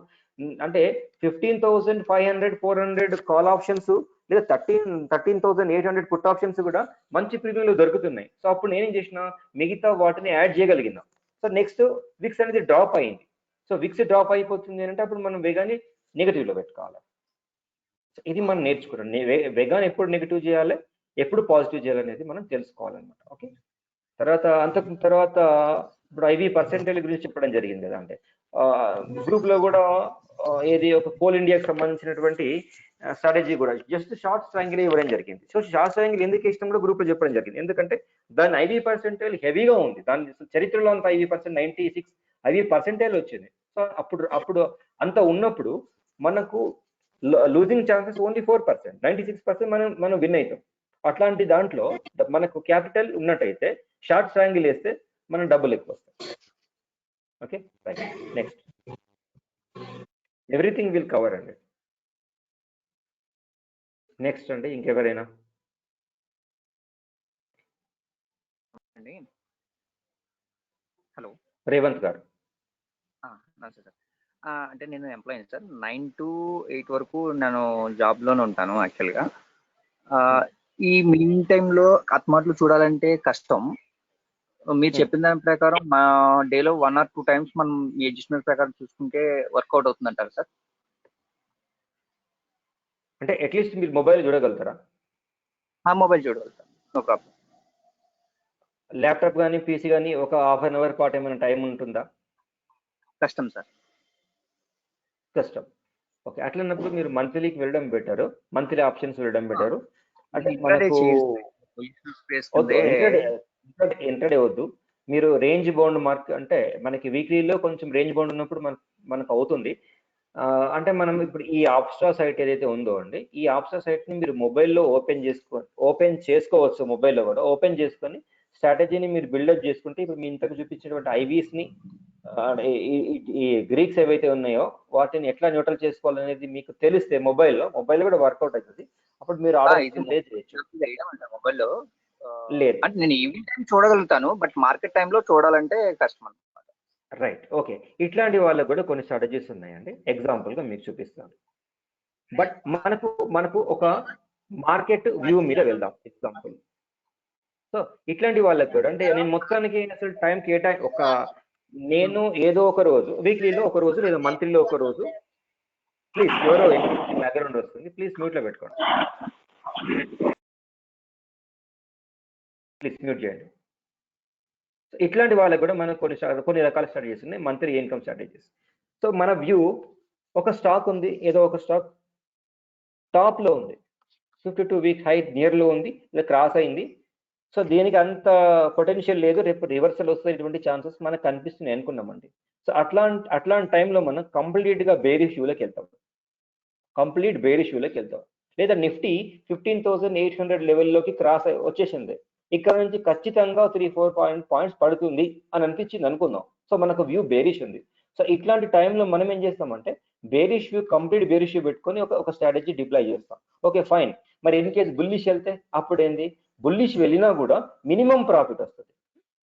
అంటే 15,500 400 కాల్ ఆప్షన్స్ లేదా 13,800 పుట్ ఆప్షన్స్ కూడా మంచి ప్రీమియంలో దొరుకుతున్నాయి. సో అప్పుడు నేనేం చేసిన, మిగతా వాటిని యాడ్ చేయగలిగినా. సో నెక్స్ట్ విక్స్ అనేది డ్రాప్ అయింది. సో విక్స్ డ్రాప్ అయిపోతుంది అంటే అప్పుడు మనం వేగాన్ని నెగిటివ్లో పెట్టుకోవాలి. ఇది మనం నేర్చుకున్నాం. వేగాన్ని ఎప్పుడు నెగిటివ్ చేయాలి, ఎప్పుడు పాజిటివ్ చేయాలనేది మనం తెలుసుకోవాలన్నమాట. ఓకే, తర్వాత ఇప్పుడు ఐవి పర్సెంటేజ్ గురించి చెప్పడం జరిగింది కదా. అంటే గ్రూప్ లో కూడా ఏది ఒక కోల్ ఇండియాకి సంబంధించినటువంటి స్ట్రాటజీ కూడా జస్ట్ షార్ట్ స్ట్రాంగిల్ ఇవ్వడం జరిగింది. సో షార్ట్ స్ట్రాంగిల్ ఎందుకు ఇష్టంలో గ్రూప్ లో చెప్పడం జరిగింది, ఎందుకంటే దాని ఐవి పర్సెంటేజ్ హెవీగా ఉంది. దాని చరిత్రలో అంత ఐవి పర్సెంట్ 96 ఐవి పర్సెంటేజ్ వచ్చింది. సో అప్పుడు అంత ఉన్నప్పుడు మనకు లూజింగ్ ఛాన్సెస్ ఓన్లీ 4%, 96% మనం విన్ అవుతాం. అట్లాంటి దాంట్లో మనకు క్యాపిటల్ ఉన్నట్టయితే షార్ట్ స్ట్రాంగిల్ వేస్తే మనం డబ్బులు ఎక్కువ వస్తాయి. Okay, right. Next everything will cover అండి. నెక్స్ట్ అండి ఇంకెవరైనా? హలో, రేవంత్ గారు. నమస్తే సార్. అంటే నేను ఎంప్లాయీ సార్. 9 to 8 వరకు నేను జాబ్లోనే ఉంటాను యాక్చువల్గా. ఈ మీన్ టైంలో అత్మాట్లు చూడాలంటే కష్టం. మీరు చెప్పిన దాని ప్రకారం మా డేలో 1 or 2 times మనం మీ అడ్జస్ట్మెంట్ ప్రకారం చూసుకుంటే వర్కౌట్ అవుతుందంటారు సార్? అంటే అట్లీస్ట్ మీరు మొబైల్ చూడగలుగుతారా? మొబైల్ చూడగలుగుతాను, నో ప్రాబ్లం. ల్యాప్టాప్ కానీ పీసీ కానీ ఒక హాఫ్ అన్ అవర్ పాటు ఏమైనా టైం ఉంటుందా? కష్టం సార్, కష్టం. ఓకే, అట్లన్నప్పుడు మీరు మంత్లీకి వెళ్ళడం బెటరు, మంత్లీ ఆప్షన్స్ వెళ్ళడం బెటరు. అంటే ఇంట్రాడే వద్దు, మీరు రేంజ్ బౌండ్ మార్క్ అంటే మనకి వీక్లీలో కొంచెం రేంజ్ బౌండ్ ఉన్నప్పుడు మనకు అవుతుంది. అంటే మనం ఇప్పుడు ఈ ఆప్స్ట్రా సైట్ ఏదైతే ఉందో అండి, ఈ ఆప్స్ట్రా సైట్ ని మీరు మొబైల్లో ఓపెన్ చేసుకోవచ్చు. మొబైల్లో కూడా ఓపెన్ చేసుకొని స్ట్రాటజీని మీరు బిల్డప్ చేసుకుంటే ఇప్పుడు మీ ఇంతకు చూపించినటువంటి ఐవీస్ ని ఈ గ్రీక్స్ ఏవైతే ఉన్నాయో వాటిని ఎట్లా న్యూట్రల్ చేసుకోవాలనేది మీకు తెలిస్తే మొబైల్లో కూడా వర్కౌట్ అవుతుంది. అప్పుడు మీరు ఆర్డర్ ప్లేస్ చేయొచ్చు. మొబైల్లో లేదు అంటే నేను ఈవినింగ్ టైం చూడగలుగుతాను, బట్ మార్కెట్ టైంలో చూడాలంటే కష్టం అనమాట. Right, okay. ఇట్లాంటి వాళ్ళకు కూడా కొన్ని స్ట్రాటజీస్ ఉన్నాయండి. ఎగ్జాంపుల్గా మీకు చూపిస్తాను. బట్ మనకు ఒక మార్కెట్ వ్యూ మీద వెళ్దాం. ఎగ్జాంపుల్, సో ఇట్లాంటి వాళ్ళకి కూడా అంటే నేను మొత్తానికి అసలు టైం నేను ఏదో ఒక రోజు వీక్లీలో ఒక రోజు లేదా మంత్లీలో ఒక రోజు, ప్లీజ్ ఎవరో బ్యాక్గ్రౌండ్ వస్తుంది, ప్లీజ్ మ్యూట్లో పెట్టుకోండి, ప్లీజ్ మ్యూట్ చేయండి. ఇట్లాంటి వాళ్ళకి కూడా మనం కొన్ని రకాల స్ట్రాటజీస్ ఉన్నాయి, మంత్లీ ఇన్కమ్ స్ట్రాటజీస్. సో మన వ్యూ ఒక స్టాక్ ఉంది, ఏదో ఒక స్టాక్ టాప్లో ఉంది, 52 వీక్ హై నియర్లో ఉంది, ఇలా క్రాస్ అయింది. సో దీనికి అంత పొటెన్షియల్ లేదు, రేపు రివర్సల్ వస్తే ఇటువంటి ఛాన్సెస్ మనకు కనిపిస్తున్నాయి అనుకున్నామండి. సో అట్లాంటి టైంలో మనం కంప్లీట్గా బేరిష్ వ్యూలోకి వెళ్తాం, లేదా నిఫ్టీ 15,800 లెవెల్లోకి క్రాస్ వచ్చేసింది, ఇక్కడ నుంచి ఖచ్చితంగా 3-4 పాయింట్స్ పడుతుంది అని అనిపించింది అనుకుందాం. సో మనకు వ్యూ బేరిష్ ఉంది. సో ఇట్లాంటి టైంలో మనం ఏం చేస్తామంటే కంప్లీట్ బేరిష్ వ్యూ పెట్టుకొని ఒక స్ట్రాటజీ డిప్లాయ్ చేస్తాం. Okay fine. మరి ఇన్ కేస్ బుల్లిష్ వెళ్తే అప్పుడు ఏంది, బుల్లిష్ వెళ్ళినా కూడా మినిమం ప్రాఫిట్ వస్తుంది.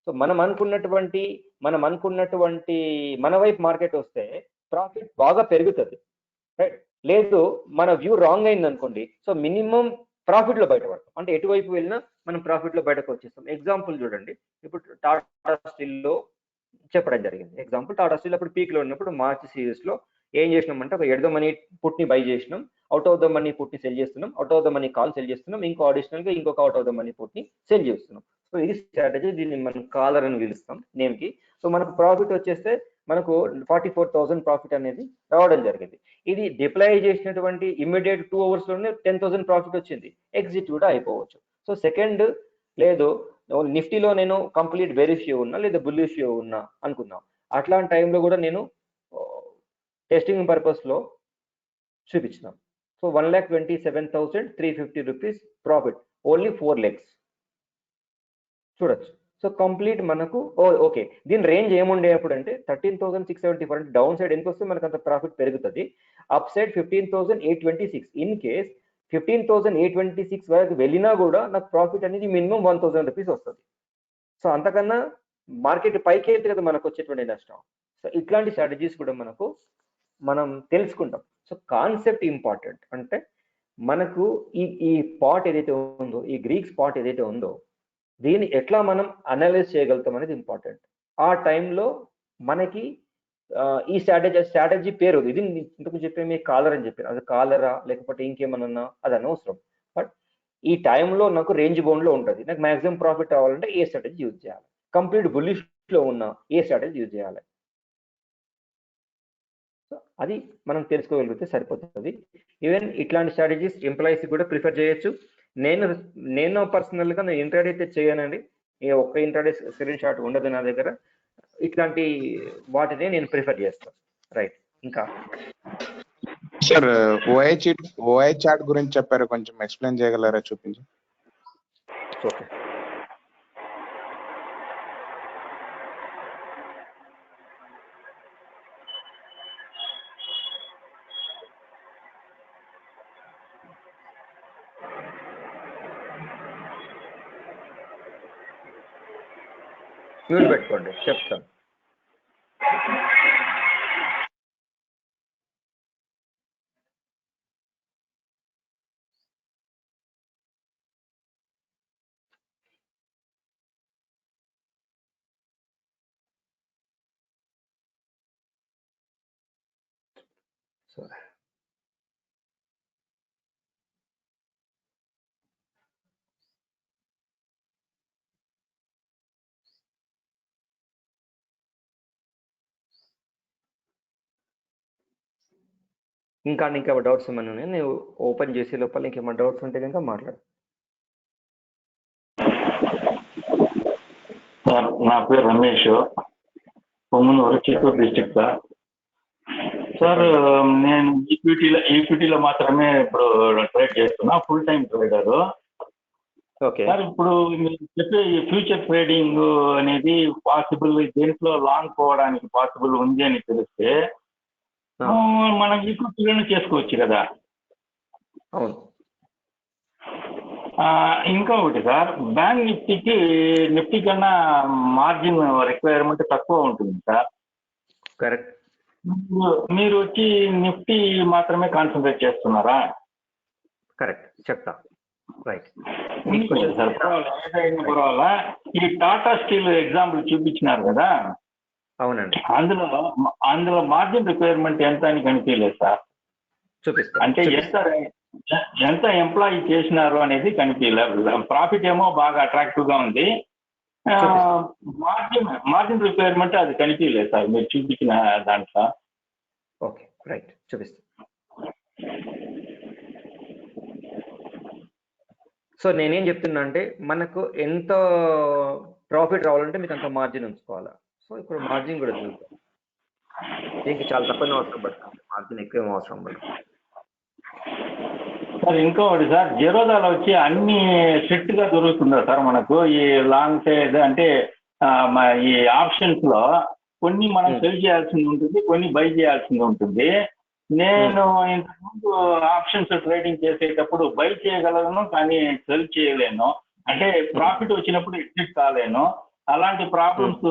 సో మనం అనుకున్నటువంటి మన వైపు మార్కెట్ వస్తే ప్రాఫిట్ బాగా పెరుగుతుంది, రైట్? లేదు మన వ్యూ రాంగ్ అయింది అనుకోండి, సో మినిమం ప్రాఫిట్లో బయటపడతాం. అంటే ఎటువైపు వెళ్ళినా మనం ప్రాఫిట్లో బయటకు వచ్చేస్తాం. ఎగ్జాంపుల్ చూడండి, ఇప్పుడు టాటా స్టీల్లో చెప్పడం జరిగింది. ఎగ్జాంపుల్ టాటా స్టీల్ అప్పుడు పీక్లో ఉన్నప్పుడు మార్చ్ సిరీస్లో ఏం చేసినామంటే ఒక ఎట్ ద మనీ పుట్ని బై చేసినాం, అవుట్ ఆఫ్ ద మనీ పుట్ని సెల్ చేస్తున్నాం, out of the money call sell చేస్తున్నాం, అడిషనల్గా ఇంకొక అవుట్ ఆఫ్ ద మనీ పుట్ని సెల్ చేస్తున్నాం. సో ఇది స్ట్రాటజీ, దీన్ని మనం కాలర్ అని పిలుస్తాం నేమ్కి. సో మనకు ప్రాఫిట్ వచ్చేస్తే మనకు 44,000 ప్రాఫిట్ అనేది రావడం జరిగింది. ఇది డిప్లాయ్ చేసినటువంటి ఇమ్మీడియట్ 2 అవర్స్లోనే 10,000 ప్రాఫిట్ వచ్చింది, ఎగ్జిట్ కూడా అయిపోవచ్చు. సో సెకండ్ లేదు నిఫ్టీలో నేను కంప్లీట్ బేరిష్ వ్యూ ఉన్నా లేదా బుల్లిష్ వ్యూ ఉన్నా అనుకుందాం, అట్లాంటి టైంలో కూడా నేను టెస్టింగ్ పర్పస్లో చూపించినాం. So 1,27,350 rupees profit, only 4 legs చూడొచ్చు. సో కంప్లీట్ మనకు ఓకే. దీని రేంజ్ ఏముండే అప్పుడు అంటే 13,674, అంటే డౌన్ సైడ్ ఎంత వస్తే మనకు అంత ప్రాఫిట్ పెరుగుతుంది, అప్ సైడ్ 15,826. ఇన్ కేస్ 15,826 వరకు వెళ్ళినా కూడా నాకు ప్రాఫిట్ అనేది మినిమం 1,000 రూపీస్ వస్తుంది. సో అంతకన్నా మార్కెట్ పైకి వెళ్తే కదా మనకు వచ్చేటువంటి నష్టం. సో ఇట్లాంటి స్ట్రాటజీస్ కూడా మనం తెలుసుకుంటాం. So concept important. అంటే మనకు ఈ పాట్ ఏదైతే ఉందో, ఈ గ్రీక్ స్పాట్ ఏదైతే ఉందో, దీన్ని ఎట్లా మనం అనలైజ్ చేయగలుగుతాం అనేది ఇంపార్టెంట్. ఆ టైంలో మనకి ఈ స్ట్రాటజీ పేరు ఇది ఇంతకు చెప్పే మీకు కాలర్ అని చెప్పారు, అది కాలరా లేకపోతే ఇంకేమన్నా అది అనవసరం. బట్ ఈ టైంలో నాకు రేంజ్ బౌండ్లో ఉంటుంది, నాకు మ్యాక్సిమం ప్రాఫిట్ రావాలంటే ఏ స్ట్రాటజీ యూజ్ చేయాలి, కంప్లీట్ బుల్లిష్లో ఉన్న ఏ స్ట్రాటజీ యూజ్ చేయాలి. సో అది మనం తెలుసుకోగలిగితే సరిపోతుంది. ఈవెన్ ఇట్లాంటి స్ట్రాటజీస్ ఎంప్లాయీస్ కూడా ప్రిఫర్ చేయొచ్చు. నేను పర్సనల్గా నేను ఇంట్రాడే అయితే చేయనండి, ఒక్క ఇంట్రాడే స్క్రీన్ షాట్ ఉండదు నా దగ్గర. ఇట్లాంటి వాటిని నేను ప్రిఫర్ చేస్తాను. రైట్. ఇంకా సార్ ఓఐ చార్ట్ గురించి చెప్పారు, కొంచెం ఎక్స్ప్లెయిన్ చేయగలరా, చూపించు. ఓకే. మ్యూట్ పెట్టుకోండి, చెప్తాను. ఇంకా డౌట్స్ ఏమైనా ఉన్నాయి? నేను ఓపెన్ చేసే లోపల ఇంకేమైనా డౌట్స్ ఉంటే కనుక మాట్లాడు. నా పేరు రమేష్, పొంగునూరు, చిత్తూరు డిస్టిక్. సార్ నేను ఈక్విటీలో మాత్రమే ఇప్పుడు ట్రేడ్ చేస్తున్నా, full time trader. Okay. Sir ఇప్పుడు మీరు చెప్పే ఈ ఫ్యూచర్ ట్రేడింగ్ అనేది పాసిబుల్, దేంట్లో లాంగ్ పోవడానికి పాసిబుల్ ఉంది అని తెలిస్తే మనం ఈక్విటీలను చేసుకోవచ్చు కదా. అవును. ఇంకొకటి సార్, బ్యాంక్ నిఫ్టీ కన్నా మార్జిన్ రిక్వైర్మెంట్ తక్కువ ఉంటుంది సార్. కరెక్ట్. మీరు వచ్చి నిఫ్టీ మాత్రమే కాన్సన్ట్రేట్ చేస్తున్నారా? కరెక్ట్, చెప్తా. రైట్ సార్, ఏదైనా పర్వాలా. ఈ టాటా స్టీల్ ఎగ్జాంపుల్ చూపించినారు కదా, అవునండి, అందులో మార్జిన్ రిక్వైర్మెంట్ ఎంత అని కనిపించలేదు సార్. చూపిస్తా. అంటే ఎంత ఎంప్లాయీ చేసినారు అనేది కనిపించలేదు. ప్రాఫిట్ ఏమో బాగా అట్రాక్టివ్ గా ఉంది, మార్జిన్ రిక్వైర్మెంట్ అది కనిపించలేదు సార్ మీరు చూపించిన దాంట్లో. ఓకే, రైట్, చూపిస్తా. సో నేనేం చెప్తున్నా అంటే, మనకు ఎంత ప్రాఫిట్ రావాలంటే మీకు అంత మార్జిన్ ఉంచుకోవాలా. సో ఇప్పుడు మార్జిన్ కూడా చూద్దాం. దీనికి చాలా తక్కువ అవసరం పడుతుంది, మార్జిన్ ఎక్కువ అవసరం పడుతుంది. సార్ ఇంకొకటి సార్, జెరోదాలో వచ్చి అన్ని స్ట్రిక్ట్ గా దొరుకుతుందా సార్ మనకు? ఈ లాంగ్ సైడ్ అంటే ఈ ఆప్షన్స్ లో కొన్ని మనం సెల్ చేయాల్సింది ఉంటుంది, కొన్ని బై చేయాల్సింది ఉంటుంది. నేను ఇంతకుముందు ఆప్షన్స్ ట్రేడింగ్ చేసేటప్పుడు బై చేయగలను కానీ సెల్ చేయలేను, అంటే ప్రాఫిట్ వచ్చినప్పుడు ఎగ్జిట్ కాలేను. అలాంటి ప్రాబ్లమ్స్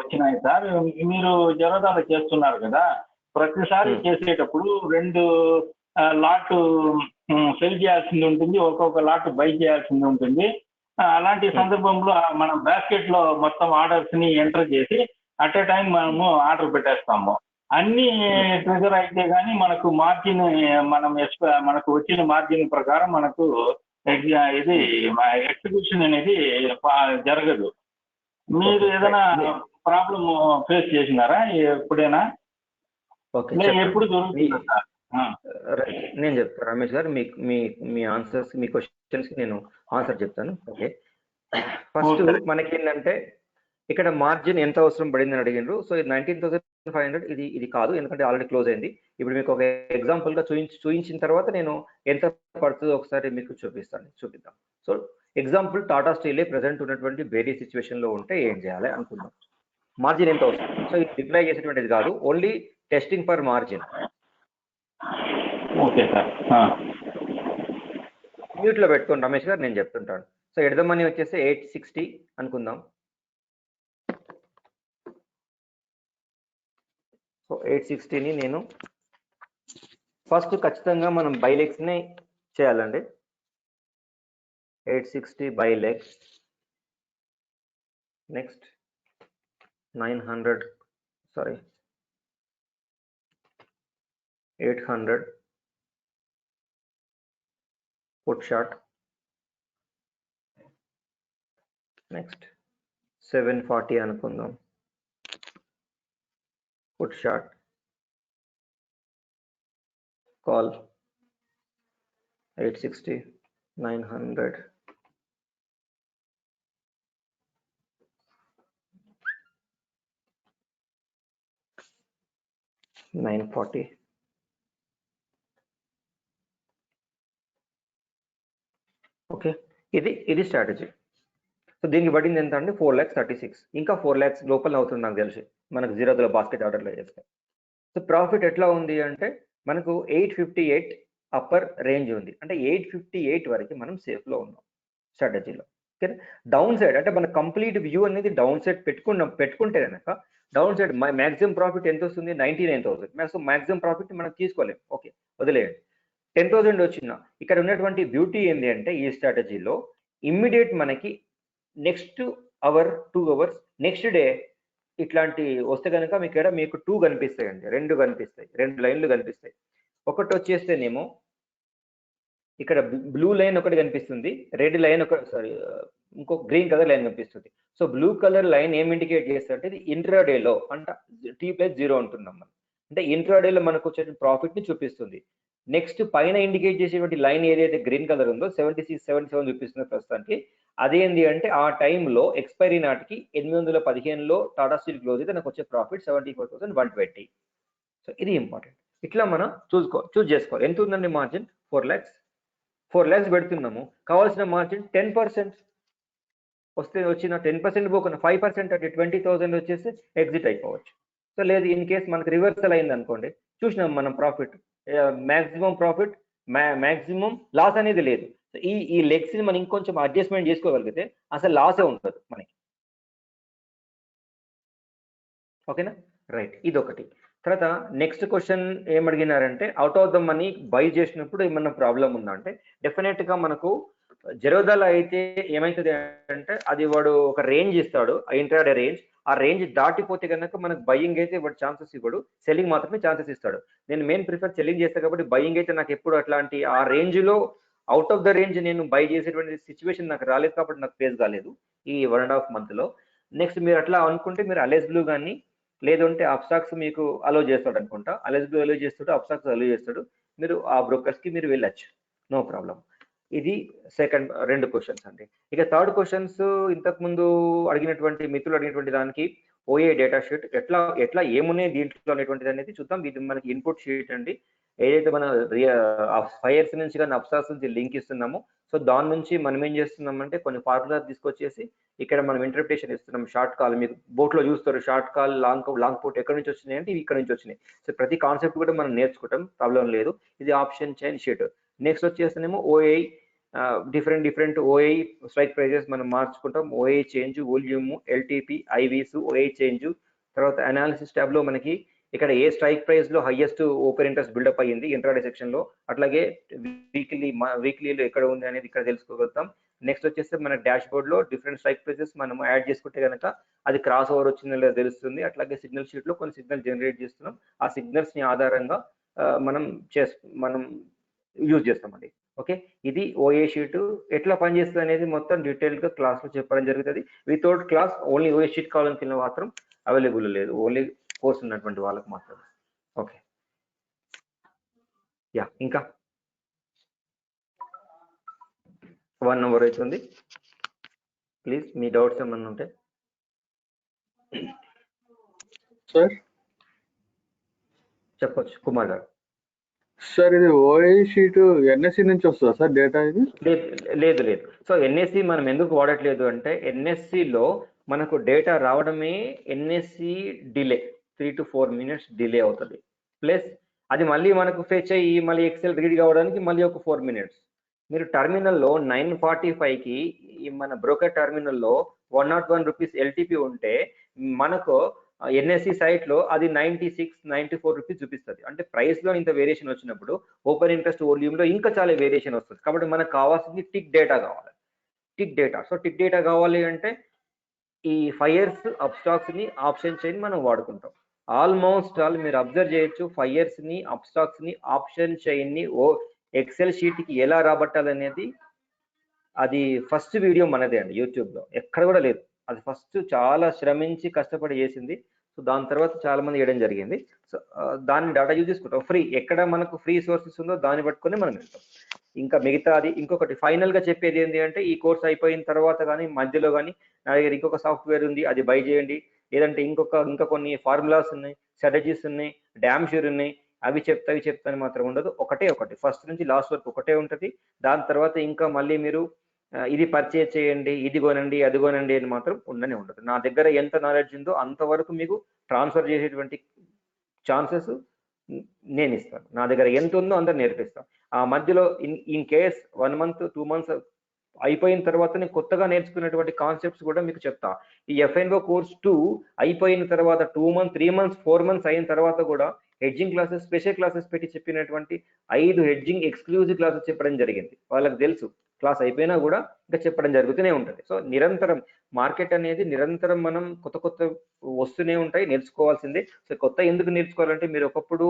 వచ్చినాయి సార్. మీరు జెరోదాలో చేస్తున్నారు కదా, ప్రతిసారి చేసేటప్పుడు 2 లాట్ సెల్ చేయాల్సింది ఉంటుంది, ఒక్కొక్క లాట్ బై చేయాల్సింది ఉంటుంది. అలాంటి సందర్భంలో మనం బాస్కెట్ లో మొత్తం ఆర్డర్స్ ని ఎంటర్ చేసి అట్ ఏ టైం మనము ఆర్డర్ పెట్టేస్తాము. అన్ని ట్రిగర్ అయితే కానీ మనకు మార్జిన్ మనకు వచ్చిన మార్జిన్ ప్రకారం మనకు ఇది ఎగ్జిక్యూషన్ అనేది జరగదు. మీరు ఏదైనా ప్రాబ్లం ఫేస్ చేసినారా ఎప్పుడైనా? ఎప్పుడు జరుగుతుంది? రైట్, నేను చెప్తాను రమేష్ గారు. మీ ఆన్సర్స్, మీ క్వశ్చన్స్ కి నేను ఆన్సర్ చెప్తాను. ఓకే, ఫస్ట్ మనకేంటంటే ఇక్కడ మార్జిన్ ఎంత అవసరం పడిందని అడిగిండ్రు. సో 19,500 ఇది కాదు, ఎందుకంటే ఆల్రెడీ క్లోజ్ అయింది. ఇప్పుడు మీకు ఒక ఎగ్జాంపుల్ గా చూపించిన తర్వాత నేను ఎంత పడుతుందో ఒకసారి మీకు చూపిద్దాం. సో ఎగ్జాంపుల్, టాటా స్టీలే ప్రెసెంట్ ఉన్నటువంటి వేరే సిచ్యువేషన్ లో ఉంటే ఏం చేయాలి అనుకుందాం. మార్జిన్ ఎంత అవసరం? సో ఇది రిప్లై చేసేటువంటిది కాదు, only testing for margin. Okay sir, mute లో పెట్టుకోండి రమేష్ గారు, నేను చెప్తుంటాను. సో ఎట్ ద మనీ వచ్చేసి 860 అనుకుందాం. సో 860ని నేను ఫస్ట్ ఖచ్చితంగా మనం బై లెగ్స్ ని చేయాలండి. 860 by legs. Next 800 put short. Next 740 అనుకుందాం, put short. Call 860 900 940. ఓకే, ఇది స్ట్రాటజీ. సో దీనికి పడింది ఎంత అంటే 4,36,000. ఇంకా 4 lakhs లోపల అవుతుంది నాకు తెలిసి, మనకు జీరోలో బాస్కెట్ ఆర్డర్లో చేస్తే. సో ప్రాఫిట్ ఎట్లా ఉంది అంటే మనకు 858 అప్పర్ రేంజ్ ఉంది, అంటే 858 వరకు మనం సేఫ్లో ఉన్నాం స్ట్రాటజీలో. ఓకే, డౌన్ సైడ్ అంటే మన కంప్లీట్ వ్యూ అనేది డౌన్ సైడ్ పెట్టుకుంటే కనుక డౌన్ సైడ్ మ్యాక్సిమం ప్రాఫిట్ ఎంత వస్తుంది? 99,000. సో మ్యాక్సిమం ప్రాఫిట్ మనం తీసుకోలేము. ఓకే, వదిలేయండి. 10,000 వచ్చిన ఇక్కడ ఉన్నటువంటి బ్యూటీ ఏంటి అంటే ఈ స్ట్రాటజీలో ఇమ్మీడియట్ మనకి next hour 2 hours next day ఇట్లాంటి వస్తే కనుక మీకు 2 కనిపిస్తాయండి, 2 కనిపిస్తాయి, 2 లైన్లు కనిపిస్తాయి. ఒకటి వచ్చేస్తేనేమో ఇక్కడ బ్లూ లైన్ ఒకటి కనిపిస్తుంది, రెడ్ లైన్ ఇంకో గ్రీన్ కలర్ లైన్ కనిపిస్తుంది. సో బ్లూ కలర్ లైన్ ఏం ఇండికేట్ చేస్తుంటే ఇది ఇంట్రాడేలో అంటే T+0 ఉంటున్నాం మనం, అంటే ఇంట్రాడేలో మనకు వచ్చే ప్రాఫిట్ ని చూపిస్తుంది. నెక్స్ట్ పైన ఇండికేట్ చేసేటువంటి లైన్ ఏదైతే గ్రీన్ కలర్ ఉందో 7677 చూపిస్తుంది ప్రస్తుతానికి. అదేంటి అంటే ఆ టైంలో ఎక్స్పైరీ నాటికి 815లో టాటా స్టీల్ క్లోజ్ అయితే నాకు వచ్చే ప్రాఫిట్ 74,120. సో ఇది ఇంపార్టెంట్. ఇట్లా మనం చూస్ చేసుకోవాలి. ఎంత ఉందండి మార్జిన్? 4 lakhs. 4 lakhs పెడుతున్నాము, కావాల్సిన మార్జిన్ 10% వస్తే వచ్చిన 10% పోకుండా 5% అంటే 20,000 వచ్చేసి ఎగ్జిట్ అయిపోవచ్చు. సో లేదు ఇన్ కేస్ మనకు రివర్సల్ అయింది అనుకోండి, చూసినాం మనం profit, maximum profit, maximum loss అనేది లేదు. ఈ లెగ్స్ ని మనం ఇంకొంచెం అడ్జస్ట్మెంట్ చేసుకోగలిగితే అసలు లాసే ఉంటుంది మనకి. ఓకేనా, రైట్, ఇది ఒకటి. తర్వాత నెక్స్ట్ క్వశ్చన్ ఏమడిగినారంటే, out of the money buy చేసినప్పుడు ఏమన్నా ప్రాబ్లం ఉందా అంటే, డెఫినెట్ గా మనకు జెరోదాలో అయితే ఏమైతుంది అంటే, అది వాడు ఒక రేంజ్ ఇస్తాడు, ఇంట్రాడే రేంజ్. ఆ రేంజ్ దాటిపోతే కనుక మనకు బయింగ్ అయితే వాడు ఛాన్సెస్ ఇవ్వడు, సెల్లింగ్ మాత్రమే ఛాన్సెస్ ఇస్తాడు. నేను మెయిన్ ప్రిఫర్ సెల్లింగ్ చేస్తాను కాబట్టి బయింగ్ అయితే నాకు ఎప్పుడు అట్లాంటి ఆ రేంజ్ లో అవుట్ ఆఫ్ ద రేంజ్ నేను బై చేసేటువంటి సిచ్యువేషన్ నాకు రాలేదు కాబట్టి నాకు ఫేస్ కాలేదు ఈ 1.5 month లో. నెక్స్ట్ మీరు అట్లా అనుకుంటే మీరు అలెస్ బ్లూ కానీ లేదంటే అప్స్టాక్స్ మీకు అలో చేస్తాడు అనుకుంటా, అలెస్ బ్లూ అలో చేస్తాడు, అప్స్టాక్స్ అలో చేస్తాడు, మీరు ఆ బ్రోకర్స్ కి మీరు వెళ్ళచ్చు, నో ప్రాబ్లం. ఇది సెకండ్ 2 క్వశ్చన్స్ అండి. ఇక థర్డ్ క్వశ్చన్స్ ఇంతకు ముందు అడిగినటువంటి మిత్రులు అడిగినటువంటి దానికి ఓఏ డేటా షీట్ ఎట్లా ఏమున్నాయి దీంట్లో అనేటువంటిది అనేది చూద్దాం. ఇది మనకి ఇన్పుట్ షీట్ అండి. ఏదైతే మన ఫైర్స్ నుంచి కానీ అప్స్టాక్స్ నుంచి లింక్ ఇస్తున్నామో, సో దాని నుంచి మనం ఏం చేస్తున్నామంటే కొన్ని ఫార్ములా తీసుకొచ్చేసి ఇక్కడ మనం ఇంటర్ప్రిటేషన్ ఇస్తున్నాం. షార్ట్ కాల్ మీకు బోట్లో చూస్తారు, షార్ట్ కాల్, లాంగ్ పోర్ట్ ఎక్కడి నుంచి వచ్చినాయి అంటే ఇవి ఇక్కడ నుంచి వచ్చినాయి. సో ప్రతి కాన్సెప్ట్ కూడా మనం నేర్చుకుంటాం, ప్రాబ్లం లేదు. ఇది ఆప్షన్ చైన్ షీట్. నెక్స్ట్ వచ్చేస్తేనేమో OI, different OI strike prices మనం మార్చుకుంటాం. OI change, volume, LTP, IVs, OI change. తర్వాత అనాలిసిస్ ట్యాబ్ లో మనకి ఇక్కడ ఏ స్ట్రైక్ ప్రైస్ లో highest open interest build up intraday ఇంట్రాడే సెక్షన్ లో, అట్లాగే వీక్లీలో ఎక్కడ ఉంది అనేది ఇక్కడ తెలుసుకోగలుగుతాం. నెక్స్ట్ వచ్చేసి మన డాష్ బోర్డ్ లో డిఫరెంట్ స్ట్రైక్ ప్రైసెస్ మనం యాడ్ చేసుకుంటే కనుక అది క్రాస్ ఓవర్ వచ్చిందో లేదో తెలుస్తుంది. అట్లాగే సిగ్నల్ షీట్ లో కొన్ని సిగ్నల్ జనరేట్ చేస్తున్నాం, ఆ సిగ్నల్స్ ని ఆధారంగా మనం యూజ్ చేస్తామండి. ఓకే, ఇది ఓఏ షీట్ ఎట్లా పనిచేస్తుంది అనేది మొత్తం డీటెయిల్ గా క్లాస్ లో చెప్పడం జరుగుతుంది. Without class only OA sheet కావాలనుకున్న మాత్రం అవైలబుల్ లేదు, ఓన్లీ కోర్స్ ఉన్నటువంటి వాళ్ళకి మాత్రమే. ఓకే, యా, ఇంకా 1 hour అవుతుంది. ప్లీజ్ మీ డౌట్స్ ఏమన్నా ఉంటే సార్ చెప్పొచ్చు కుమార్ గారు. సార్ ఇది ఓఐ షీట్ ఎన్ఎస్సి నుంచి వస్తుందా సార్ డేటా ఇది? లేదు. సో ఎన్ఎస్సి మనం ఎందుకు వాడట్లేదు అంటే, ఎన్ఎస్సిలో మనకు డేటా రావడమే NSC delay 3 to 4 minutes delay అవుతుంది. ప్లస్ అది మళ్ళీ మనకు ఫెచ్ అయ్యి మళ్ళీ ఎక్సెల్ రీడ్ కావడానికి మళ్ళీ ఒక 4 minutes. మీరు టర్మినల్లో 9:45కి మన బ్రోకర్ టర్మినల్లో 101 రూపీస్ ఎల్టీపీ ఉంటే మనకు ఎన్ఎస్సి సైట్ లో అది 96-94 రూపీస్ చూపిస్తుంది. అంటే ప్రైస్ లో ఇంత వేరియేషన్ వచ్చినప్పుడు ఓపెన్ ఇంట్రెస్ట్ వోల్యూమ్ లో ఇంకా చాలా వేరియేషన్ వస్తుంది. కాబట్టి మనకు కావాల్సింది టిక్ డేటా కావాలి, tick data. So tick data కావాలి అంటే ఈ ఫైర్స్ అప్స్టాక్స్ ని ఆప్షన్ చైన్ మనం వాడుకుంటాం. ఆల్మోస్ట్ ఆల్ మీరు అబ్జర్వ్ చేయొచ్చు, ఫైర్స్ ని అప్స్టాక్స్ ని ఆప్షన్ చైన్ ని ఎక్సెల్ షీట్ కి ఎలా రాబట్టాలనేది అది ఫస్ట్ వీడియో మనదే అండి, యూట్యూబ్ లో ఎక్కడ కూడా లేదు. అది ఫస్ట్ చాలా శ్రమించి కష్టపడి చేసింది. సో దాని తర్వాత చాలా మంది చేయడం జరిగింది. సో దాన్ని డేటా యూజ్ చేసుకుంటాం ఫ్రీ, ఎక్కడ మనకు ఫ్రీ సోర్సెస్ ఉందో దాన్ని పట్టుకొని మనం వెళ్తాం. ఇంకా మిగతా అది ఇంకొకటి ఫైనల్ గా చెప్పేది ఏంటి అంటే, ఈ కోర్స్ అయిపోయిన తర్వాత కానీ మధ్యలో కానీ నా దగ్గర ఇంకొక సాఫ్ట్వేర్ ఉంది అది బై చేయండి, లేదంటే ఇంకా కొన్ని ఫార్ములాస్ ఉన్నాయి, స్ట్రాటజీస్ ఉన్నాయి, డ్యామ్ షూర్ ఉన్నాయి, అవి చెప్తాను మాత్రం ఉండదు. ఒకటి ఫస్ట్ నుంచి లాస్ట్ వరకు ఒకటే ఉంటుంది. దాని తర్వాత ఇంకా మళ్ళీ మీరు ఇది పర్చేజ్ చేయండి, ఇది కొనండి, అది కొనండి అని మాత్రం ఉండదు. నా దగ్గర ఎంత నాలెడ్జ్ ఉందో అంతవరకు మీకు ట్రాన్స్ఫర్ చేసేటువంటి ఛాన్సెస్ నేను ఇస్తాను. నా దగ్గర ఎంత ఉందో అంత నేర్పిస్తాను. ఆ మధ్యలో ఇన్ కేస్ 1 month 2 months అయిపోయిన తర్వాత నేను కొత్తగా నేర్చుకున్నటువంటి కాన్సెప్ట్స్ కూడా మీకు చెప్తా. ఈ ఎఫ్ఎన్ఓ కోర్స్ 2 అయిపోయిన తర్వాత 2 months 3 months 4 months అయిన తర్వాత కూడా హెడ్జింగ్ క్లాసెస్, స్పెషల్ క్లాసెస్ పెట్టి చెప్పినటువంటి 5 హెడ్జింగ్ ఎక్స్క్లూజివ్ క్లాసెస్ చెప్పడం జరిగింది. వాళ్ళకి తెలుసు క్లాస్ అయిపోయినా కూడా ఇంకా చెప్పడం జరుగుతూనే ఉంటుంది. సో నిరంతరం మార్కెట్ అనేది నిరంతరం మనం కొత్త వస్తూనే ఉంటాయి, నేర్చుకోవాల్సిందే. సో కొత్త ఎందుకు నేర్చుకోవాలంటే, మీరు ఒకప్పుడు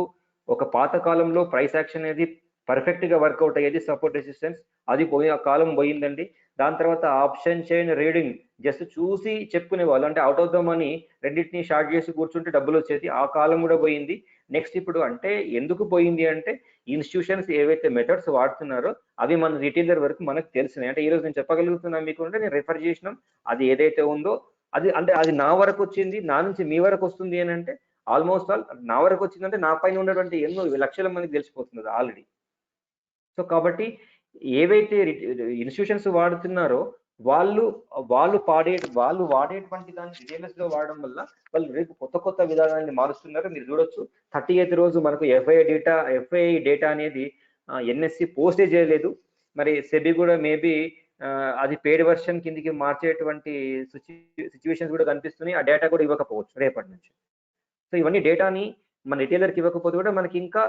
ఒక పాత కాలంలో ప్రైస్ యాక్షన్ అనేది పర్ఫెక్ట్ గా వర్కౌట్ అయ్యేది, సపోర్ట్ రెసిస్టెన్స్ అది ఆ కాలం పోయిందండి. దాని తర్వాత ఆప్షన్ చైన్ రీడింగ్ జస్ట్ చూసి చెప్పుకునే వాళ్ళు, అంటే అవుట్ ఆఫ్ ద మనీ రెండింటిని షార్ట్ చేసి కూర్చుంటే డబ్బులు వచ్చేది, ఆ కాలం కూడా పోయింది. నెక్స్ట్ ఇప్పుడు అంటే ఎందుకు పోయింది అంటే, ఇన్స్టిట్యూషన్స్ ఏవైతే మెథడ్స్ వాడుతున్నారో అవి మన రిటైలర్ వరకు మనకు తెలిసినాయి. అంటే ఈరోజు నేను చెప్పగలుగుతున్నాను మీకు అంటే, నేను రెఫర్ చేసినాం అది ఏదైతే ఉందో అది, అంటే అది నా వరకు వచ్చింది, నా నుంచి మీ వరకు వస్తుంది అని అంటే ఆల్మోస్ట్ ఆల్ నా వరకు వచ్చిందంటే నా పైన ఉన్నటువంటి ఎన్నో లక్షల మందికి తెలిసిపోతుంది ఆల్రెడీ. సో కాబట్టి ఏవైతే ఇన్స్టిట్యూషన్స్ వాడుతున్నారో వాళ్ళు వాడేటువంటి దాన్ని రిటైలర్స్ లో వాడడం వల్ల వాళ్ళు రేపు కొత్త విధానాన్ని మారుస్తున్నారు. మీరు చూడొచ్చు 38th రోజు మనకు ఎఫ్ఐ డేటా అనేది ఎన్ఎస్సి పోస్టే చేయలేదు. మరి సెబీ కూడా మేబీ అది పెయిడ్ వర్షన్ కిందికి మార్చేటువంటి సిచ్యువేషన్స్ కూడా కనిపిస్తున్నాయి. ఆ డేటా కూడా ఇవ్వకపోవచ్చు రేపటి నుంచి. సో ఇవన్నీ డేటాని మన రిటైలర్కి ఇవ్వకపోతే కూడా మనకి ఇంకా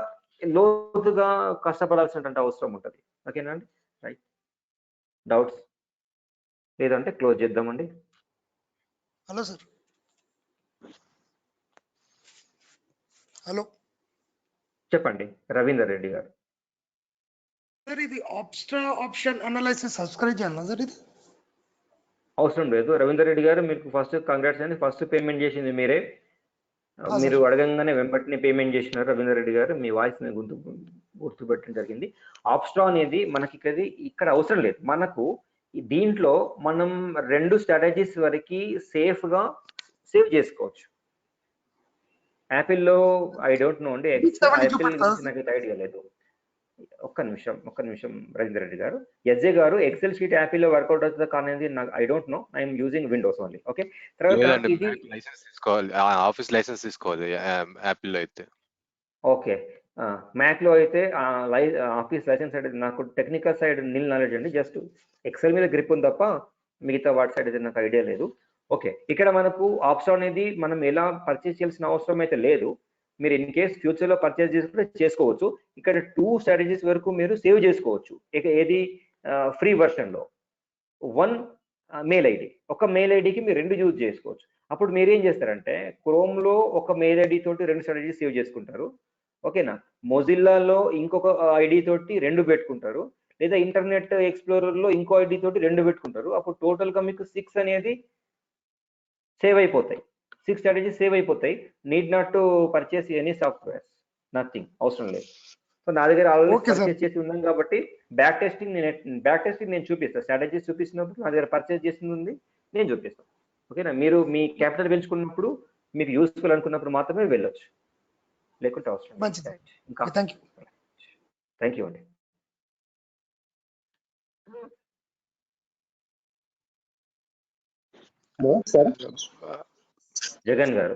లోతుగా కష్టపడాల్సినటువంటి అవసరం ఉంటుంది. ఓకేనా అండి? రైట్. డౌట్స్ లేదంటే క్లోజ్ చేద్దామండి. Hello sir. హలో చెప్పండి రవీందర్ రెడ్డి గారు. సార్ ఇది ఆప్షన్ అనాలైసిస్ సబ్స్క్రైబ్ చేయాలా సార్? ఇది అవసరం లేదు రవీందర్ రెడ్డి గారు. మీకు ఫస్ట్ కంగ్రాట్స్ అండి. ఫస్ట్ పేమెంట్ చేసింది మీరే. మీరు అడగంగానే వెంబటిని పేమెంట్ చేసినారు రవీందర్ రెడ్డి గారు. మీ వాయిస్ గుర్తుపెట్టడం జరిగింది. ఆప్స్ట్రా అనేది మనకి ఇక్కడ అవసరం లేదు. మనకు దీంట్లో మనం 2 స్ట్రాటజీస్ వరకు సేఫ్గా సేవ్ చేసుకోవచ్చు. యాపిల్లో ఐ డోంట్ నో అండి. యాపిల్ గురించి నాకు ఐడియా లేదు. ఒక్క నిమిషం రవీందర్ రెడ్డి గారు. ఎస్జే గారు ఎక్సెల్ షీట్ యాపిల్లో వర్కౌట్ అవుతుందా కానీ నాకు I don't know. I'm using Windows only. Okay. తర్వాత ఇది ఆఫీస్ లైసెన్స్ తీసుకోవాలి యాపిల్లో అయితే. ఓకే. మ్యాక్ లో అయితే ఆఫీస్ లైసెన్స్ అయితే నాకు టెక్నికల్ సైడ్ నిల్ నాలెడ్జ్ అండి. జస్ట్ ఎక్సెల్ మీద గ్రిప్ ఉంది తప్ప మిగతా వాటి సైడ్ అయితే నాకు ఐడియా లేదు. ఓకే. ఇక్కడ మనకు ఆప్షన్ అనేది మనం ఎలా పర్చేస్ చేయాల్సిన అవసరం అయితే లేదు. మీరు ఇన్ కేస్ ఫ్యూచర్ లో పర్చేస్ చేసుకుంటే చేసుకోవచ్చు. ఇక్కడ 2 స్ట్రాటజీస్ వరకు మీరు సేవ్ చేసుకోవచ్చు. ఇక ఏది ఫ్రీ వర్షన్ లో 1 మెయిల్ ఐడి, ఒక మెయిల్ ఐడికి మీరు 2 యూజ్ చేసుకోవచ్చు. అప్పుడు మీరు ఏం చేస్తారంటే క్రోమ్ లో ఒక మెయిల్ ఐడి తోటి 2 స్ట్రాటజీస్ సేవ్ చేసుకుంటారు. ఓకేనా? మొజిల్లాలో ఇంకొక ఐడి తోటి 2 పెట్టుకుంటారు. లేదా ఇంటర్నెట్ ఎక్స్ప్లోరర్ లో ఇంకో ఐడి తోటి 2 పెట్టుకుంటారు. అప్పుడు టోటల్ గా మీకు 6 అనేది సేవ్ అయిపోతాయి. 6 స్ట్రాటజీస్ సేవ్ అయిపోతాయి. Need not to purchase any software, nothing, అవసరం లేదు. సో నా దగ్గర ఆల్రెడీ పర్చేస్ చేసి ఉన్నాం కాబట్టి బ్యాక్ టెస్టింగ్ నేను చూపిస్తాను. స్ట్రాటజీస్ చూపిస్తున్నప్పుడు నా దగ్గర పర్చేస్ చేసింది ఉంది, నేను చూపిస్తాను. ఓకేనా? మీరు మీ క్యాపిటల్ పెంచుకున్నప్పుడు మీకు యూస్ఫుల్ అనుకున్నప్పుడు మాత్రమే వెళ్ళొచ్చు, లేకుంటే అవసరం. ఇంకా థ్యాంక్ యూ అండి. Hello sir. జగన్ గారు.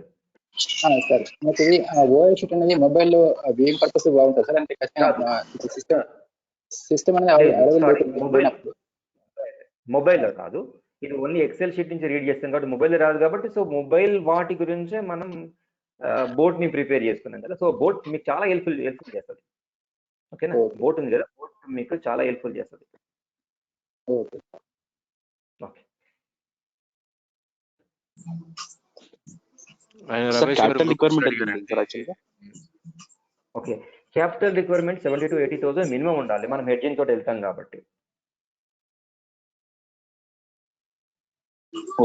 సార్ నాకు ఓఐ షీట్ అనేది మొబైల్లో వ్యూయింగ్ పర్పస్ బాగుంటుంది సార్. అంటే ఖచ్చితంగా సిస్టమ్ అనేది మొబైల్లో కాదు, ఇది ఓన్లీ ఎక్సెల్ షీట్ నుంచి రీడ్ చేస్తాం కాబట్టి మొబైల్ రాదు కాబట్టి. సో మొబైల్ వాటి గురించే మనం బోట్ ని ప్రిపేర్ చేసుకున్నాం కదా. సో బోట్ మీకు చాలా హెల్ప్ఫుల్ చేస్తుంది. ఓకేనా? బోట్ ఉంది కదా, బోట్ మీకు చాలా హెల్ప్ఫుల్ చేస్తుంది. Okay. Okay. Capital requirement 70 to 80,000 minimum ఉండాలి. మనం హెడ్జింగ్ తోటి వెళ్తాం కాబట్టి.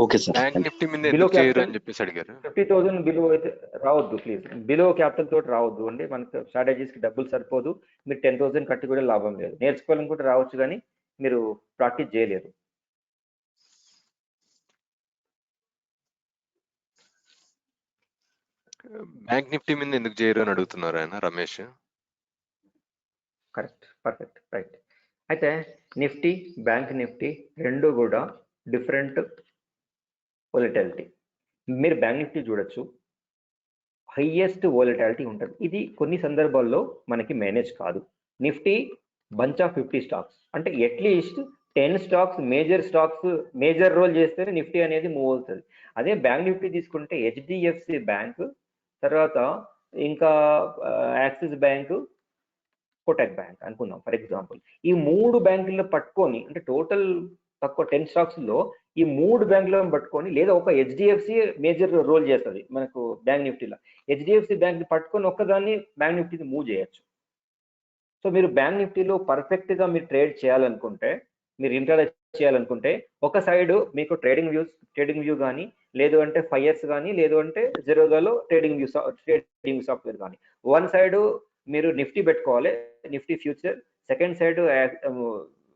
Okay sir. బ్యాంక్ నిఫ్టీ మీద ఎందుకు చేయరు అని చెప్పేసి అడిగారు. 50,000 బిలో అయితే రావద్దు ప్లీజ్. బిలో క్యాపిటల్ తోటి రావద్దు అండి. మనకు స్ట్రాటజీస్ కి డబ్బులు సరిపోదు. మీరు 10,000 కట్టి కూడా లాభం లేదు. నేర్చుకోవాలనుకుంటే రావచ్చు కానీ మీరు ప్రాక్టీస్ చేయలేరు. బ్యాంక్ నిఫ్టీ మీద ఎందుకు చేయరు అని అడుగుతున్నారు ఆయన రమేష్. Correct, perfect, right. అయితే నిఫ్టీ, బ్యాంక్ నిఫ్టీ రెండు కూడా డిఫరెంట్ వోలటాలిటీ. మీరు బ్యాంక్ నిఫ్టీ చూడొచ్చు, హైయెస్ట్ వోలటాలిటీ ఉంటుంది. ఇది కొన్ని సందర్భాల్లో మనకి మేనేజ్ కాదు. నిఫ్టీ బంచ్ ఆఫ్ 50 స్టాక్స్, అంటే అట్లీస్ట్ 10 స్టాక్స్ మేజర్ రోల్ చేస్తేనే నిఫ్టీ అనేది మూవ్ అవుతుంది. అదే బ్యాంక్ నిఫ్టీ తీసుకుంటే హెచ్డిఎఫ్సి బ్యాంక్, తర్వాత ఇంకా యాక్సిస్ బ్యాంకు, కోటక్ బ్యాంక్ అనుకుందాం ఫర్ ఎగ్జాంపుల్. ఈ 3 బ్యాంకుల్లో పట్టుకొని, అంటే టోటల్ తక్కువ 10 స్టాక్స్ లో ఈ 3 బ్యాంకులను పట్టుకొని, లేదా ఒక హెచ్డిఎఫ్సి మేజర్ రోల్ చేస్తుంది మనకు బ్యాంక్ నిఫ్టీలో. హెచ్డిఎఫ్సి బ్యాంక్ పట్టుకొని ఒక్కదాన్ని బ్యాంక్ నిఫ్టీని మూవ్ చేయొచ్చు. సో మీరు బ్యాంక్ నిఫ్టీలో పర్ఫెక్ట్ గా మీరు ట్రేడ్ చేయాలనుకుంటే, మీరు ఇంట్రాడే చేయాలనుకుంటే, ఒక సైడ్ మీకు ట్రేడింగ్ వ్యూ కానీ, లేదు అంటే ఫైర్స్ కానీ, లేదు అంటే జెరోదాలో ట్రేడింగ్ సాఫ్ట్వేర్ కానీ, వన్ సైడ్ మీరు నిఫ్టీ పెట్టుకోవాలి, నిఫ్టీ ఫ్యూచర్. సెకండ్ సైడ్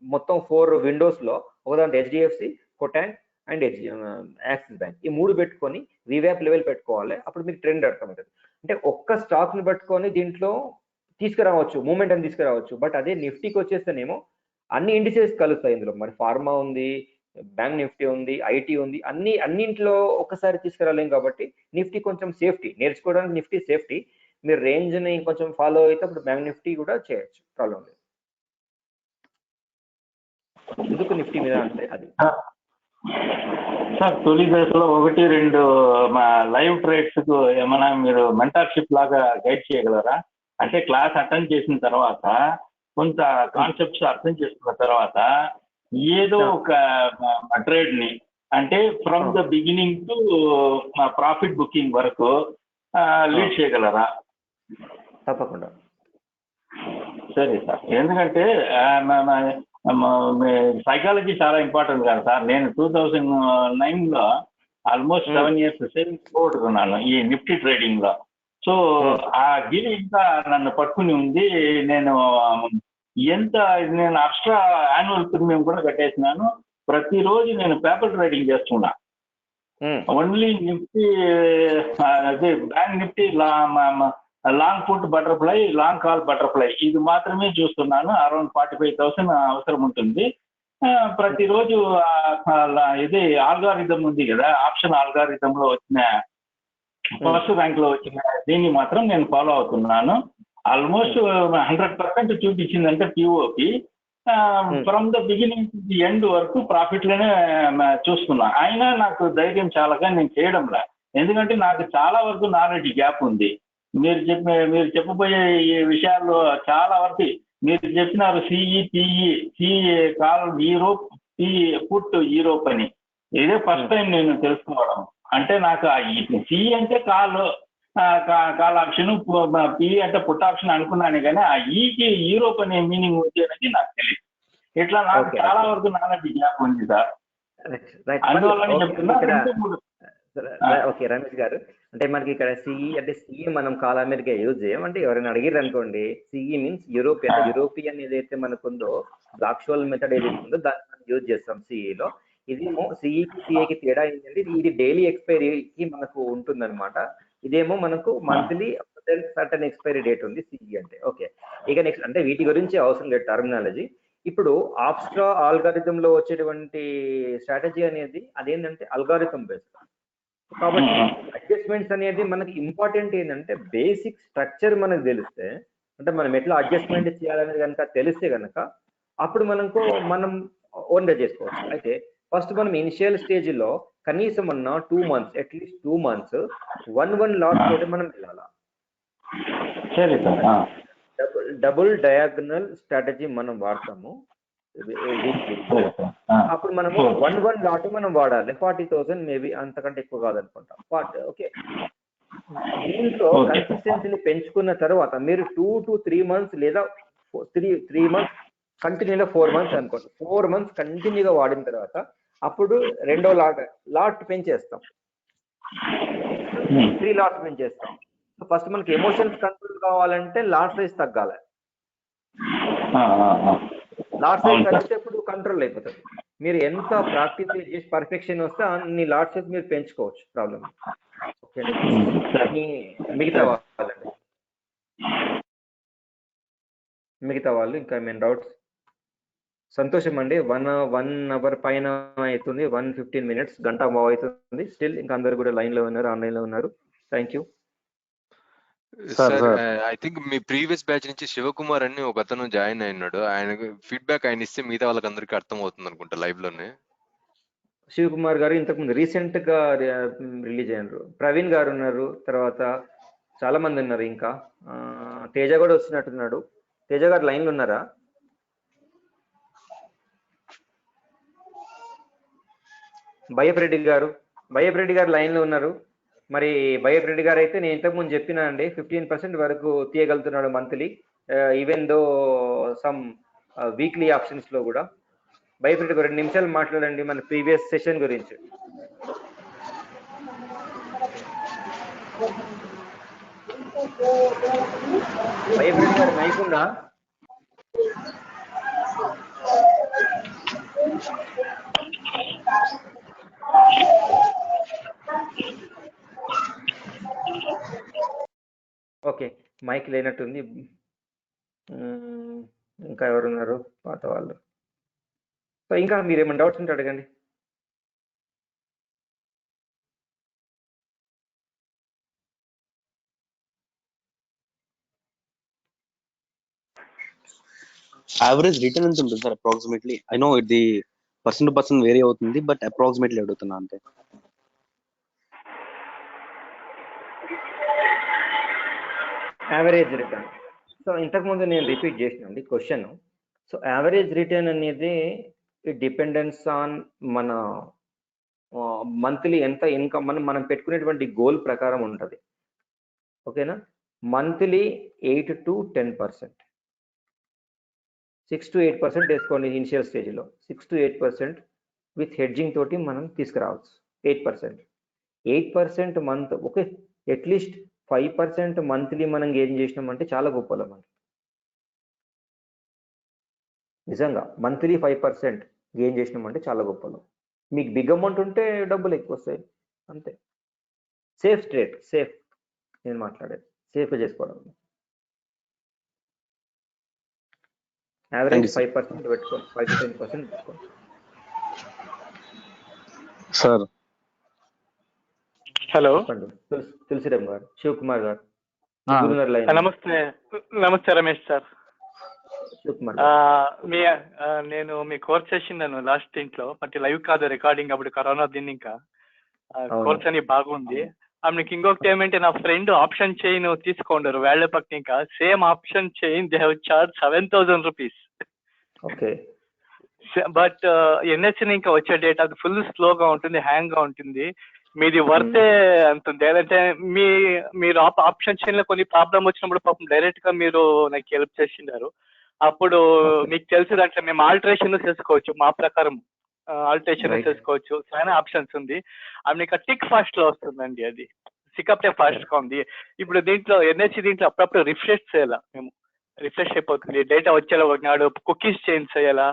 మొత్తం 4 విండోస్ లో ఒకదాంట్లో HDFC, Kotak and axis bank, ఈ 3 పెట్టుకొని వివ్యాప్ లెవెల్ పెట్టుకోవాలి. అప్పుడు మీకు ట్రెండ్ అర్థమవుతుంది. అంటే ఒక్క స్టాక్ ని పట్టుకొని దీంట్లో తీసుకురావచ్చు, మూమెంట్ అని తీసుకురావచ్చు. బట్ అదే నిఫ్టీకి వచ్చేస్తేనేమో అన్ని ఇండిసెస్ కలుస్తాయి ఇందులో. మరి ఫార్మా ఉంది, బ్యాంక్ నిఫ్టీ ఉంది, ఐటీ ఉంది, అన్నింటిలో ఒకసారి తీసుకురాలేం కాబట్టి నిఫ్టీ కొంచెం సేఫ్టీ, నేర్చుకోవడానికి నిఫ్టీ సేఫ్టీ. మీరు రేంజ్ని కొంచెం ఫాలో అయితే అప్పుడు బ్యాంక్ నిఫ్టీ కూడా చేయొచ్చు, ప్రాబ్లం లేదు. ఎందుకు నిఫ్టీ మీద అంటే అది సార్ తొలి దశలో 1-2 మా లైవ్ ట్రేడ్స్ కు ఏమైనా మీరు మెంటర్షిప్ లాగా గైడ్ చేయగలరా? అంటే క్లాస్ అటెండ్ చేసిన తర్వాత కొంత కాన్సెప్ట్స్ అర్థం చేసుకున్న తర్వాత ఏదో ఒక ట్రేడ్ ని అంటే from the beginning to profit booking వరకు లీడ్ చేయగలరా? తప్పకుండా. సరే సార్, ఎందుకంటే సైకాలజీ చాలా ఇంపార్టెంట్ కదా సార్. నేను 2009లో ఆల్మోస్ట్ 7 years సేవింగ్స్ పోగొట్టుకున్నాను ఈ నిఫ్టీ ట్రేడింగ్ లో. సో ఆ గిరి ఇంకా నన్ను పట్టుకుని ఉంది. నేను ఎక్స్ట్రా యాన్యువల్ ప్రీమియం కూడా కట్టేసినాను. ప్రతిరోజు నేను పేపర్ ట్రేడింగ్ చేస్తున్నా. ఓన్లీ నిఫ్టీ అదే bank Nifty long put butterfly, long call butterfly ఇది మాత్రమే చూస్తున్నాను. అరౌండ్ 45,000 అవసరం ఉంటుంది. ప్రతిరోజు ఇది ఆల్గారిథం ఉంది కదా, ఆప్షన్ ఆల్గారిథం లో వచ్చిన ఫస్ట్ ర్యాంక్ లో వచ్చిన దీన్ని మాత్రం నేను ఫాలో అవుతున్నాను. ఆల్మోస్ట్ 100% చూపించిందంటే POP from the beginning to the end వరకు ప్రాఫిట్ లోనే చూస్తున్నా. అయినా నాకు ధైర్యం చాలాగా నేను చేయడంలా, ఎందుకంటే నాకు చాలా వరకు నాలెడ్జ్ గ్యాప్ ఉంది. మీరు చెప్పబోయే ఈ విషయాల్లో చాలా వరకు మీరు చెప్పినారు. CE, PE, CE call Europe, PE put Europe అని. ఇదే ఫస్ట్ టైం నేను తెలుసుకోవడం. అంటే నాకు సిఈ అంటే కాల్ ఆప్షన్, పిఈ అంటే పుట్ ఆప్షన్ అనుకున్నాను, కానీ ఆ ఈకి యూరోప్ అనే మీనింగ్ ఉంది అనేది నాకు తెలియదు. ఇట్లా నాకు చాలా వరకు నాలెడ్జ్ గ్యాప్ ఉంది సార్. అందువల్ల చెప్తున్నా. ఓకే రమేష్ గారు, అంటే మనకి ఇక్కడ సిఈ అంటే సిఈ మనం కాల్ అమెరికా యూజ్ చేయం. అంటే ఎవరైనా అడిగారు అనుకోండి, సిఈ మీన్స్ యూరోపియన్ ఏదైతే మనకుందో బ్లాక్-షోల్ మెథడ్ ఏదైతే ఉందో దాన్ని మనం యూజ్ చేస్తాం సిఈలో. ఇదేమో సిఈకి సిఏకి తేడా ఏంటంటే ఇది డైలీ ఎక్స్పైరీకి మనకు ఉంటుందన్నమాట. ఇదేమో మనకు మంత్లీ సర్టన్ ఎక్స్పైరీ డేట్ ఉంది సిఈ అంటే. ఓకే, ఇక నెక్స్ట్ అంటే వీటి గురించి అవసరం లేదు టర్మినాలజీ. ఇప్పుడు ఆప్స్ట్రా ఆల్గారిథంలో వచ్చేటువంటి స్ట్రాటజీ అనేది అదేంటంటే అల్గారిథం బేస్డ్ కాబట్టి అడ్జస్ట్మెంట్స్ అనేది మనకి ఇంపార్టెంట్ ఏంటంటే బేసిక్ స్ట్రక్చర్ మనకు తెలిస్తే, అంటే మనం ఎట్లా అడ్జస్ట్మెంట్ చేయాలనేది కనుక తెలిస్తే కనుక అప్పుడు మనం ఓన్గా చేసుకోవచ్చు. అయితే ఫస్ట్ మనం ఇనిషియల్ స్టేజ్లో కనీసం 2 months అట్లీస్ట్ 2 months 1 లాట్ తోటి మనం వెళ్ళాలి. డబుల్ డయాగనల్ స్ట్రాటజీ మనం వాడతాము అప్పుడు మనము 1 లాట్ మనం వాడాలి. 40,000 మేబీ, అంతకంటే ఎక్కువ కాదనుకుంటా. ఓకే, దీంట్లో కన్సిస్టెన్సీని పెంచుకున్న తర్వాత మీరు 2 to 3 months లేదా 3 months కంటిన్యూగా 4 months అనుకోండి. 4 months కంటిన్యూగా వాడిన తర్వాత అప్పుడు రెండో లాట్ పెంచేస్తాం, 3 లాట్స్ పెంచేస్తాం. సో ఫస్ట్ మనకి ఎమోషన్స్ కంట్రోల్ కావాలంటే లాట్ సైజ్ తగ్గాలి. లాట్ సైజ్ తగ్గితే ఇప్పుడు కంట్రోల్ అయిపోతుంది. మీరు ఎంత ప్రాక్టీస్ చేసి పర్ఫెక్షన్ వస్తే అన్ని లాట్ సైజ్ మీరు పెంచుకోవచ్చు, ప్రాబ్లం. ఓకే, మిగతా వాళ్ళు ఇంకా ఏమైనా డౌట్స్? సంతోషం అండి. 1 hour పైన అవుతుంది, 1:15 minutes, గంట అవుతుంది. స్టిల్ ఇంకా అందరు కూడా లైన్ లో ఉన్నారు, ఆన్లైన్ లో ఉన్నారు. Thank you sir. I think me previous batch నుంచి శివకుమార్ అని ఒక అతను జాయిన్ అయినాడు. ఆయన ఫీడ్బ్యాక్ ఆయన ఇస్తే మిగతా వాళ్ళకి అందరికీ అర్థం అవుతుంది అనుకుంటా లైవ్ లోనే. శివకుమార్ గారు ఇంతకుముందు రీసెంట్ గా రిలీజ్ అయినారు. ప్రవీణ్ గారు ఉన్నారు, తర్వాత చాలా మంది ఉన్నారు. ఇంకా తేజ కూడా వస్తున్నట్టున్నాడు. తేజ గారు లైన్ లో ఉన్నారా? బయ్యప్రెడ్డి గారు లైన్ లో ఉన్నారు. మరి బయ్యప్రెడ్డి గారు అయితే నేను ఇంతకుముందు చెప్పినా అండి, 15% వరకు తీయగలుగుతున్నాడు monthly, even though some weekly options లో కూడా. బయ్యప్రెడ్డి గారు 2 నిమిషాలు మాట్లాడండి మన ప్రీవియస్ సెషన్ గురించి. బయ్యప్రెడ్డి గారు మైక్ ఉందా? ఓకే, మైక్ లేనట్టుంది. ఇంకా ఎవరున్నారు పాత వాళ్ళు? సో ఇంకా మీరు ఏమైనా డౌట్స్ ఉంటే అడగండి. యావరేజ్ రిటర్న్ ఎంత ఉంటుంది సార్ అప్రాక్సిమేట్లీ? ఐ నో ఇది పర్సన్ టు పర్సన్ వేరీ అవుతుంది, బట్ అప్రాక్సిమేట్లీ అడుగుతున్నా అంతే. Average return. సో ఇంతకుముందు నేను రిపీట్ చేసినండి క్వశ్చన్. సో యావరేజ్ రిటర్న్ అనేది ఇట్ డిపెండెన్స్ ఆన్ మన మంత్లీ ఎంత ఇన్కమ్ మనం పెట్టుకునేటువంటి గోల్ ప్రకారం ఉంటుంది. ఓకేనా? మంత్లీ 8 to 10%, 6 to 8% వేసుకోండి ఇనిషియల్ స్టేజ్లో. 6 to 8% విత్ హెడ్జింగ్ తోటి మనం తీసుకురావచ్చు. 8% మంత్. ఓకే, అట్లీస్ట్ 5% మంత్లీ మనం గెయిన్ చేసినామంటే చాలా గొప్పలో మనకి. నిజంగా మంత్లీ 5% గెయిన్ చేసినామంటే చాలా గొప్పలో. మీకు బిగ్ అమౌంట్ ఉంటే డబ్బులు ఎక్కువ వస్తాయి అంతే. సేఫ్ ట్రేడ్, సేఫ్ నేను మాట్లాడేది సేఫ్గా చేసుకోవడం. యావరేజ్ 5% పెట్టుకోండి, 5 to 10% పెట్టుకోండి. సార్ హలో, తులసిరామ్ గారు, శివకుమార్ గారు. నమస్తే రమేష్ సార్. శివకుమార్ నేను మీ కోర్స్ చేసినాను లాస్ట్ దీంట్లో, బట్ లైవ్ కాదు రికార్డింగ్, అప్పుడు కరోనా దీన్ని ఇంకా కోర్స్ అని బాగుంది. మీకు ఇంకొకటి ఏమంటే నా ఫ్రెండ్ ఆప్షన్ చైన్ తీసుకోండారు వేళ్ల పక్క, ఇంకా same option chain they have charge 7,000 rupees. Okay, but NSC ఇంకా వచ్చే డేటా అది ఫుల్ స్లోగా ఉంటుంది, హ్యాంగ్ గా ఉంటుంది. మీది వర్తే అంటుంది. లేదంటే మీరు ఆప్షన్ చైన్ లో కొన్ని ప్రాబ్లం వచ్చినప్పుడు పాపం డైరెక్ట్ గా మీరు నాకు హెల్ప్ చేసిండారు. అప్పుడు మీకు తెలిసి దాంట్లో మేము ఆల్టరేషన్ చేసుకోవచ్చు, మా ప్రకారం ఆల్టరేషన్ చేసుకోవచ్చు. చాలా ఆప్షన్స్ ఉంది. అది మీకు టిక్ ఫాస్ట్ లో వస్తుందండి, అది సికప్ ఫాస్ట్ గా ఉంది. ఇప్పుడు దీంట్లో ఎన్హెచ్సి దీంట్లో అప్పుడప్పుడు రిఫ్రెష్ చేయాలా, మేము రిఫ్రెష్ అయిపోతుంది, డేటా వచ్చేలా ఒకనాడు కుకీస్ చేంజ్ చేయాలా.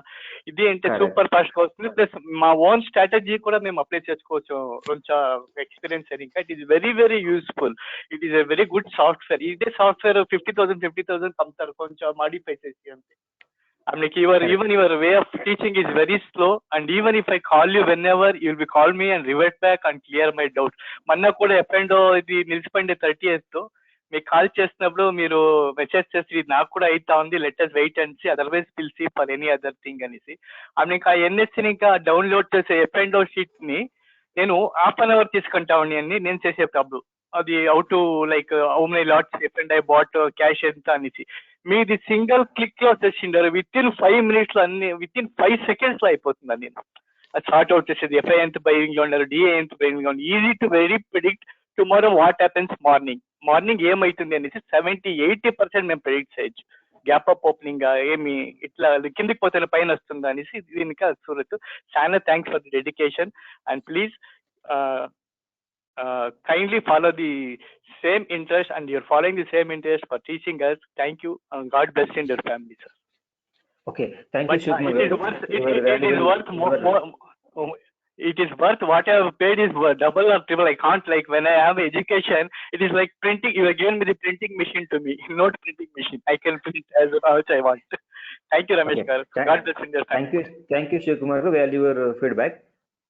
ఇది అంటే సూపర్ ఫాస్ట్ గా వస్తుంది. ప్లస్ మా ఓన్ స్ట్రాటజీ కూడా మేము అప్లై చేసుకోవచ్చు. కొంచెం ఎక్స్పీరియన్స్ అని ఇంకా it is very very useful. It is a very good software. ఇదే సాఫ్ట్వేర్ 50,000 అమ్ముతారు, కొంచెం మాడిఫై చేసి అంతే. I'm like, even your way of teaching is very slow, and even if I call you whenever, you'll be call me and revert back and clear my doubts. Manna kuda ఎప్పుడో ఇది నిలిచిపోయింది 30th. మీకు call చేసినప్పుడు మీరు message చేసి ఇది నాకు కూడా అయితా ఉంది, let us wait and see, otherwise will see for any other thing అనేసి. ఇంకా ఎన్ఎస్సిని ఇంకా డౌన్లోడ్ చేసే ఎఫ్ఎండో షీట్ ని నేను హాఫ్ అన్ అవర్ తీసుకుంటా అని నేను చేసే ప్రాబ్లం. అది how to like how many LADS F and I bought cash ఎంత అనేసి. మీది సింగిల్ క్లిక్ లో వచ్చేసిండారు, విత్ ఇన్ 5 minutes లో అన్ని, విత్ ఇన్ 5 seconds లో అయిపోతుంది అన్ని. అది సార్ట్ అవుట్ చేసేది. ఎఫ్ఐ ఎంత బయింగ్ లో ఉన్నారు, డిఏ ఎంత బయింగ్ లో ఉన్నారు. Easy to very predict tomorrow what happens morning ఏమైతుంది అనేసి 70-80% మేము ప్రిడిక్ట్ చేయొచ్చు. గ్యాప్ అప్ ఓపెనింగ్ ఏమి ఇట్లా కిందికి పోతే పైన వస్తుందా అనేసి దీనికి సూరత్. చాలా thanks for the dedication and please kindly follow the same interest, and you're following the same interest for teaching us. Thank you, and God bless in your family, sir. Okay, thank you, Shubham. It is worth what I have paid is double or triple. I can't, like, when I have education, it is like printing. You have given me the printing machine to me, not printing machine. I can print as much I want. Thank you, Ramesh garu. God bless in your family. Thank you, Shubham. Value your feedback.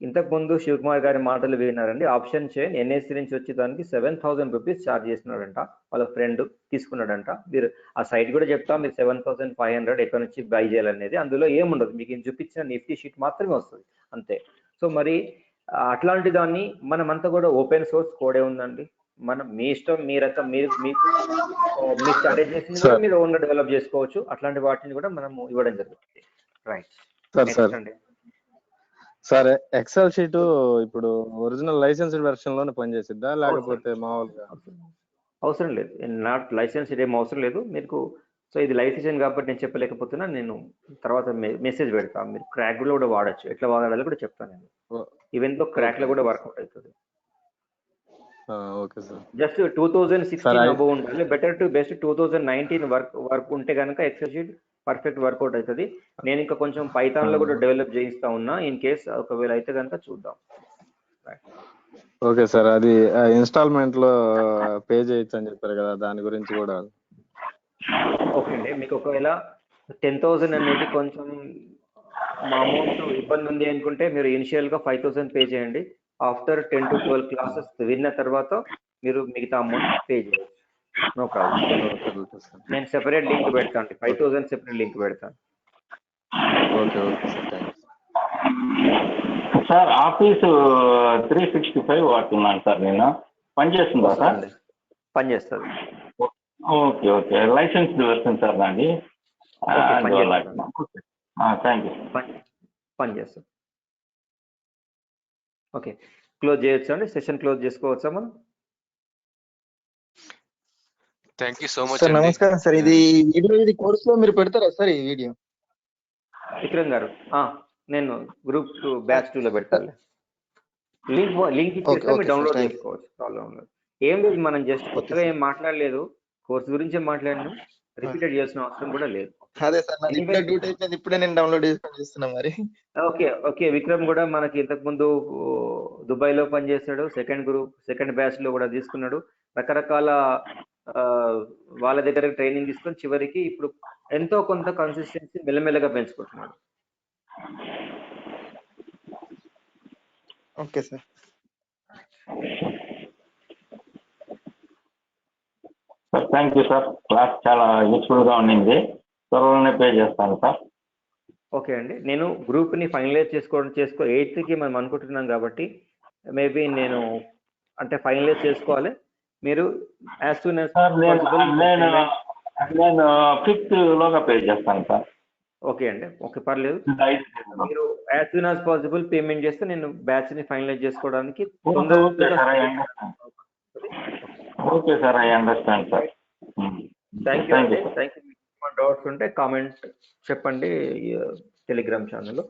ఇంతకు ముందు శివకుమార్ గారి మాటలు విన్నారండి. Option chain NSC నుంచి వచ్చేదానికి 7,000 rupees charge చేస్తున్నాడంట, వాళ్ళ friend తీసుకున్నాడంట. మీరు ఆ సైట్ కూడా చెప్తా, మీరు 7,500 ఎక్కడ నుంచి బై చేయాలనేది. అందులో ఏముండదు, మీకు చూపించిన నిఫ్టీ షీట్ మాత్రమే వస్తుంది అంతే. సో మరి అట్లాంటి దాన్ని మనమంతా కూడా ఓపెన్ సోర్స్ కోడే ఉందండి. మనం మీ ఇష్టం, మీ స్ట్రాటజీస్ కూడా మీరు ఓన్గా డెవలప్ చేసుకోవచ్చు. అట్లాంటి వాటిని కూడా మనం ఇవ్వడం జరుగుతుంది. రైట్ సార్, ఎక్సెల్ షీట్ ఇప్పుడు ఒరిజినల్ లైసెన్స్డ్ వెర్షన్ లోనే పనిచేసిద్దా, లేకపోతే మామూలుగా? అవసరం లేదు, నాట్ లైసెన్స్డ్ ఏం అవసరం లేదు మీకు. సో ఇది లైసెన్స్ కాబట్టి నేను చెప్పలేకపోతున్నా, నేను తర్వాత మెసేజ్ పెడతాను. మీరు క్రాక్ లో కూడా వాడచ్చు, ఎట్లా వాడాలో కూడా చెప్తాను నేను. ఈవెన్ తో క్రాక్ లో కూడా వర్కౌట్ అవుతుంది. Okay sir. జస్ట్ 2016 అబౌవ్ ఉండాలి. బెటర్ టు బెస్ట్ 2019 వర్క్ ఉంటే కనుక ఎక్సెల్ షీట్ పర్ఫెక్ట్ వర్కౌట్ అవుతుంది. నేను ఇంకా కొంచెం పైథాన్ లో కూడా డెవలప్ చేయిస్తా ఉన్నా, ఇన్ కేస్ ఒకవేళ అయితే కనుక చూద్దాం. ఓకే సార్, అది ఇన్స్టాల్మెంట్ లో పే చేయొచ్చు అని చెప్పారు కదా, దాని గురించి కూడా. ఓకే అండి, మీకు ఒకవేళ 10,000 అనేది కొంచెం మా అమౌంట్ ఇబ్బంది ఉంది అనుకుంటే మీరు ఇనిషియల్గా 5,000 పే చేయండి. ఆఫ్టర్ 10 to 12 క్లాసెస్ విన్న తర్వాత మీరు మిగతా అమౌంట్ పే చేయవచ్చు. No problem. నేను సెపరేట్ లింక్ పెడతాను, 5,000 సెపరేట్ లింక్ పెడతాను. Okay okay sir, thanks. Sir office 365 వాడుతున్నాను సార్ నేను. పనిచేస్తుందా సార్? పనిచేస్తుంది. Okay okay, license version sir నాది. Thank you. పనిచేస్తుంది. ఓకే, క్లోజ్ చేయొచ్చు అండి, సెషన్ క్లోజ్ చేసుకోవచ్చా మనం? Thank you so much sir అండి. నమస్కారం సార్. ఇది వీడియో ఇది కోర్స్ లో మీరు పెడతారా సార్ ఈ వీడియో? విక్రమ్ గారు, నేను గ్రూప్ 2 బ్యాచ్ 2 లో పెడతాను. లింక్ ఇచ్చేస్తే మీరు డౌన్లోడ్ చేసుకోవచ్చు, ప్రాబ్లం లేదు. ఏం లేదు, మనం జస్ట్ కొత్తగా ఏం మాట్లాడలేదు, కోర్స్ గురించే మాట్లాడినాం, రిపీటెడ్ చేయాల్సిన అవసరం కూడా లేదు. అదే సార్, నాది ఇప్పుడే డ్యూటీ అయిపోయింది, ఇప్పుడే నేను డౌన్లోడ్ చేసుకొని చూస్తున్నా మరి. ఓకే ఓకే, విక్రమ్ కూడా మనకి ఇంతకు ముందు దుబాయ్ లో పనిచేస్తాడు, సెకండ్ బ్యాచ్ లో కూడా తీసుకున్నాడు. రకరకాల వాళ్ళ దగ్గర ట్రైనింగ్ తీసుకొని చివరికి ఇప్పుడు ఎంతో కొంత కన్సిస్టెన్సీ మెల్లమెల్లగా పెంచుకుంటున్నాడు. Okay sir. Thank you sir, class చాలా యూస్ఫుల్ గా ఉండింది. త్వరలోనే పే చేస్తాను సార్. ఓకే అండి, నేను గ్రూప్ ని ఫైనలైజ్ చేసుకో 8th కి మనం అనుకుంటున్నాం కాబట్టి మేబీ నేను అంటే ఫైనలైజ్ చేసుకోవాలి. మీరు యాజ్ సూన్ యాజ్ పాసిబుల్ నేను 5th లోగా పే చేస్తాను సార్. ఓకే అండి, ఓకే పర్లేదు. మీరు as soon as possible payment చేస్తే నేను బ్యాచ్ ని ఫైనలైజ్ చేసుకోవడానికి okay sir, I understand sir. Thank you అండి, థ్యాంక్ యూ. డౌట్స్ ఉంటే కామెంట్ చెప్పండి టెలిగ్రామ్ ఛానల్లో.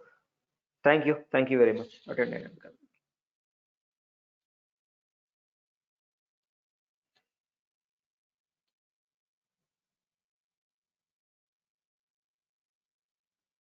Thank you very much attend అయినందుకు.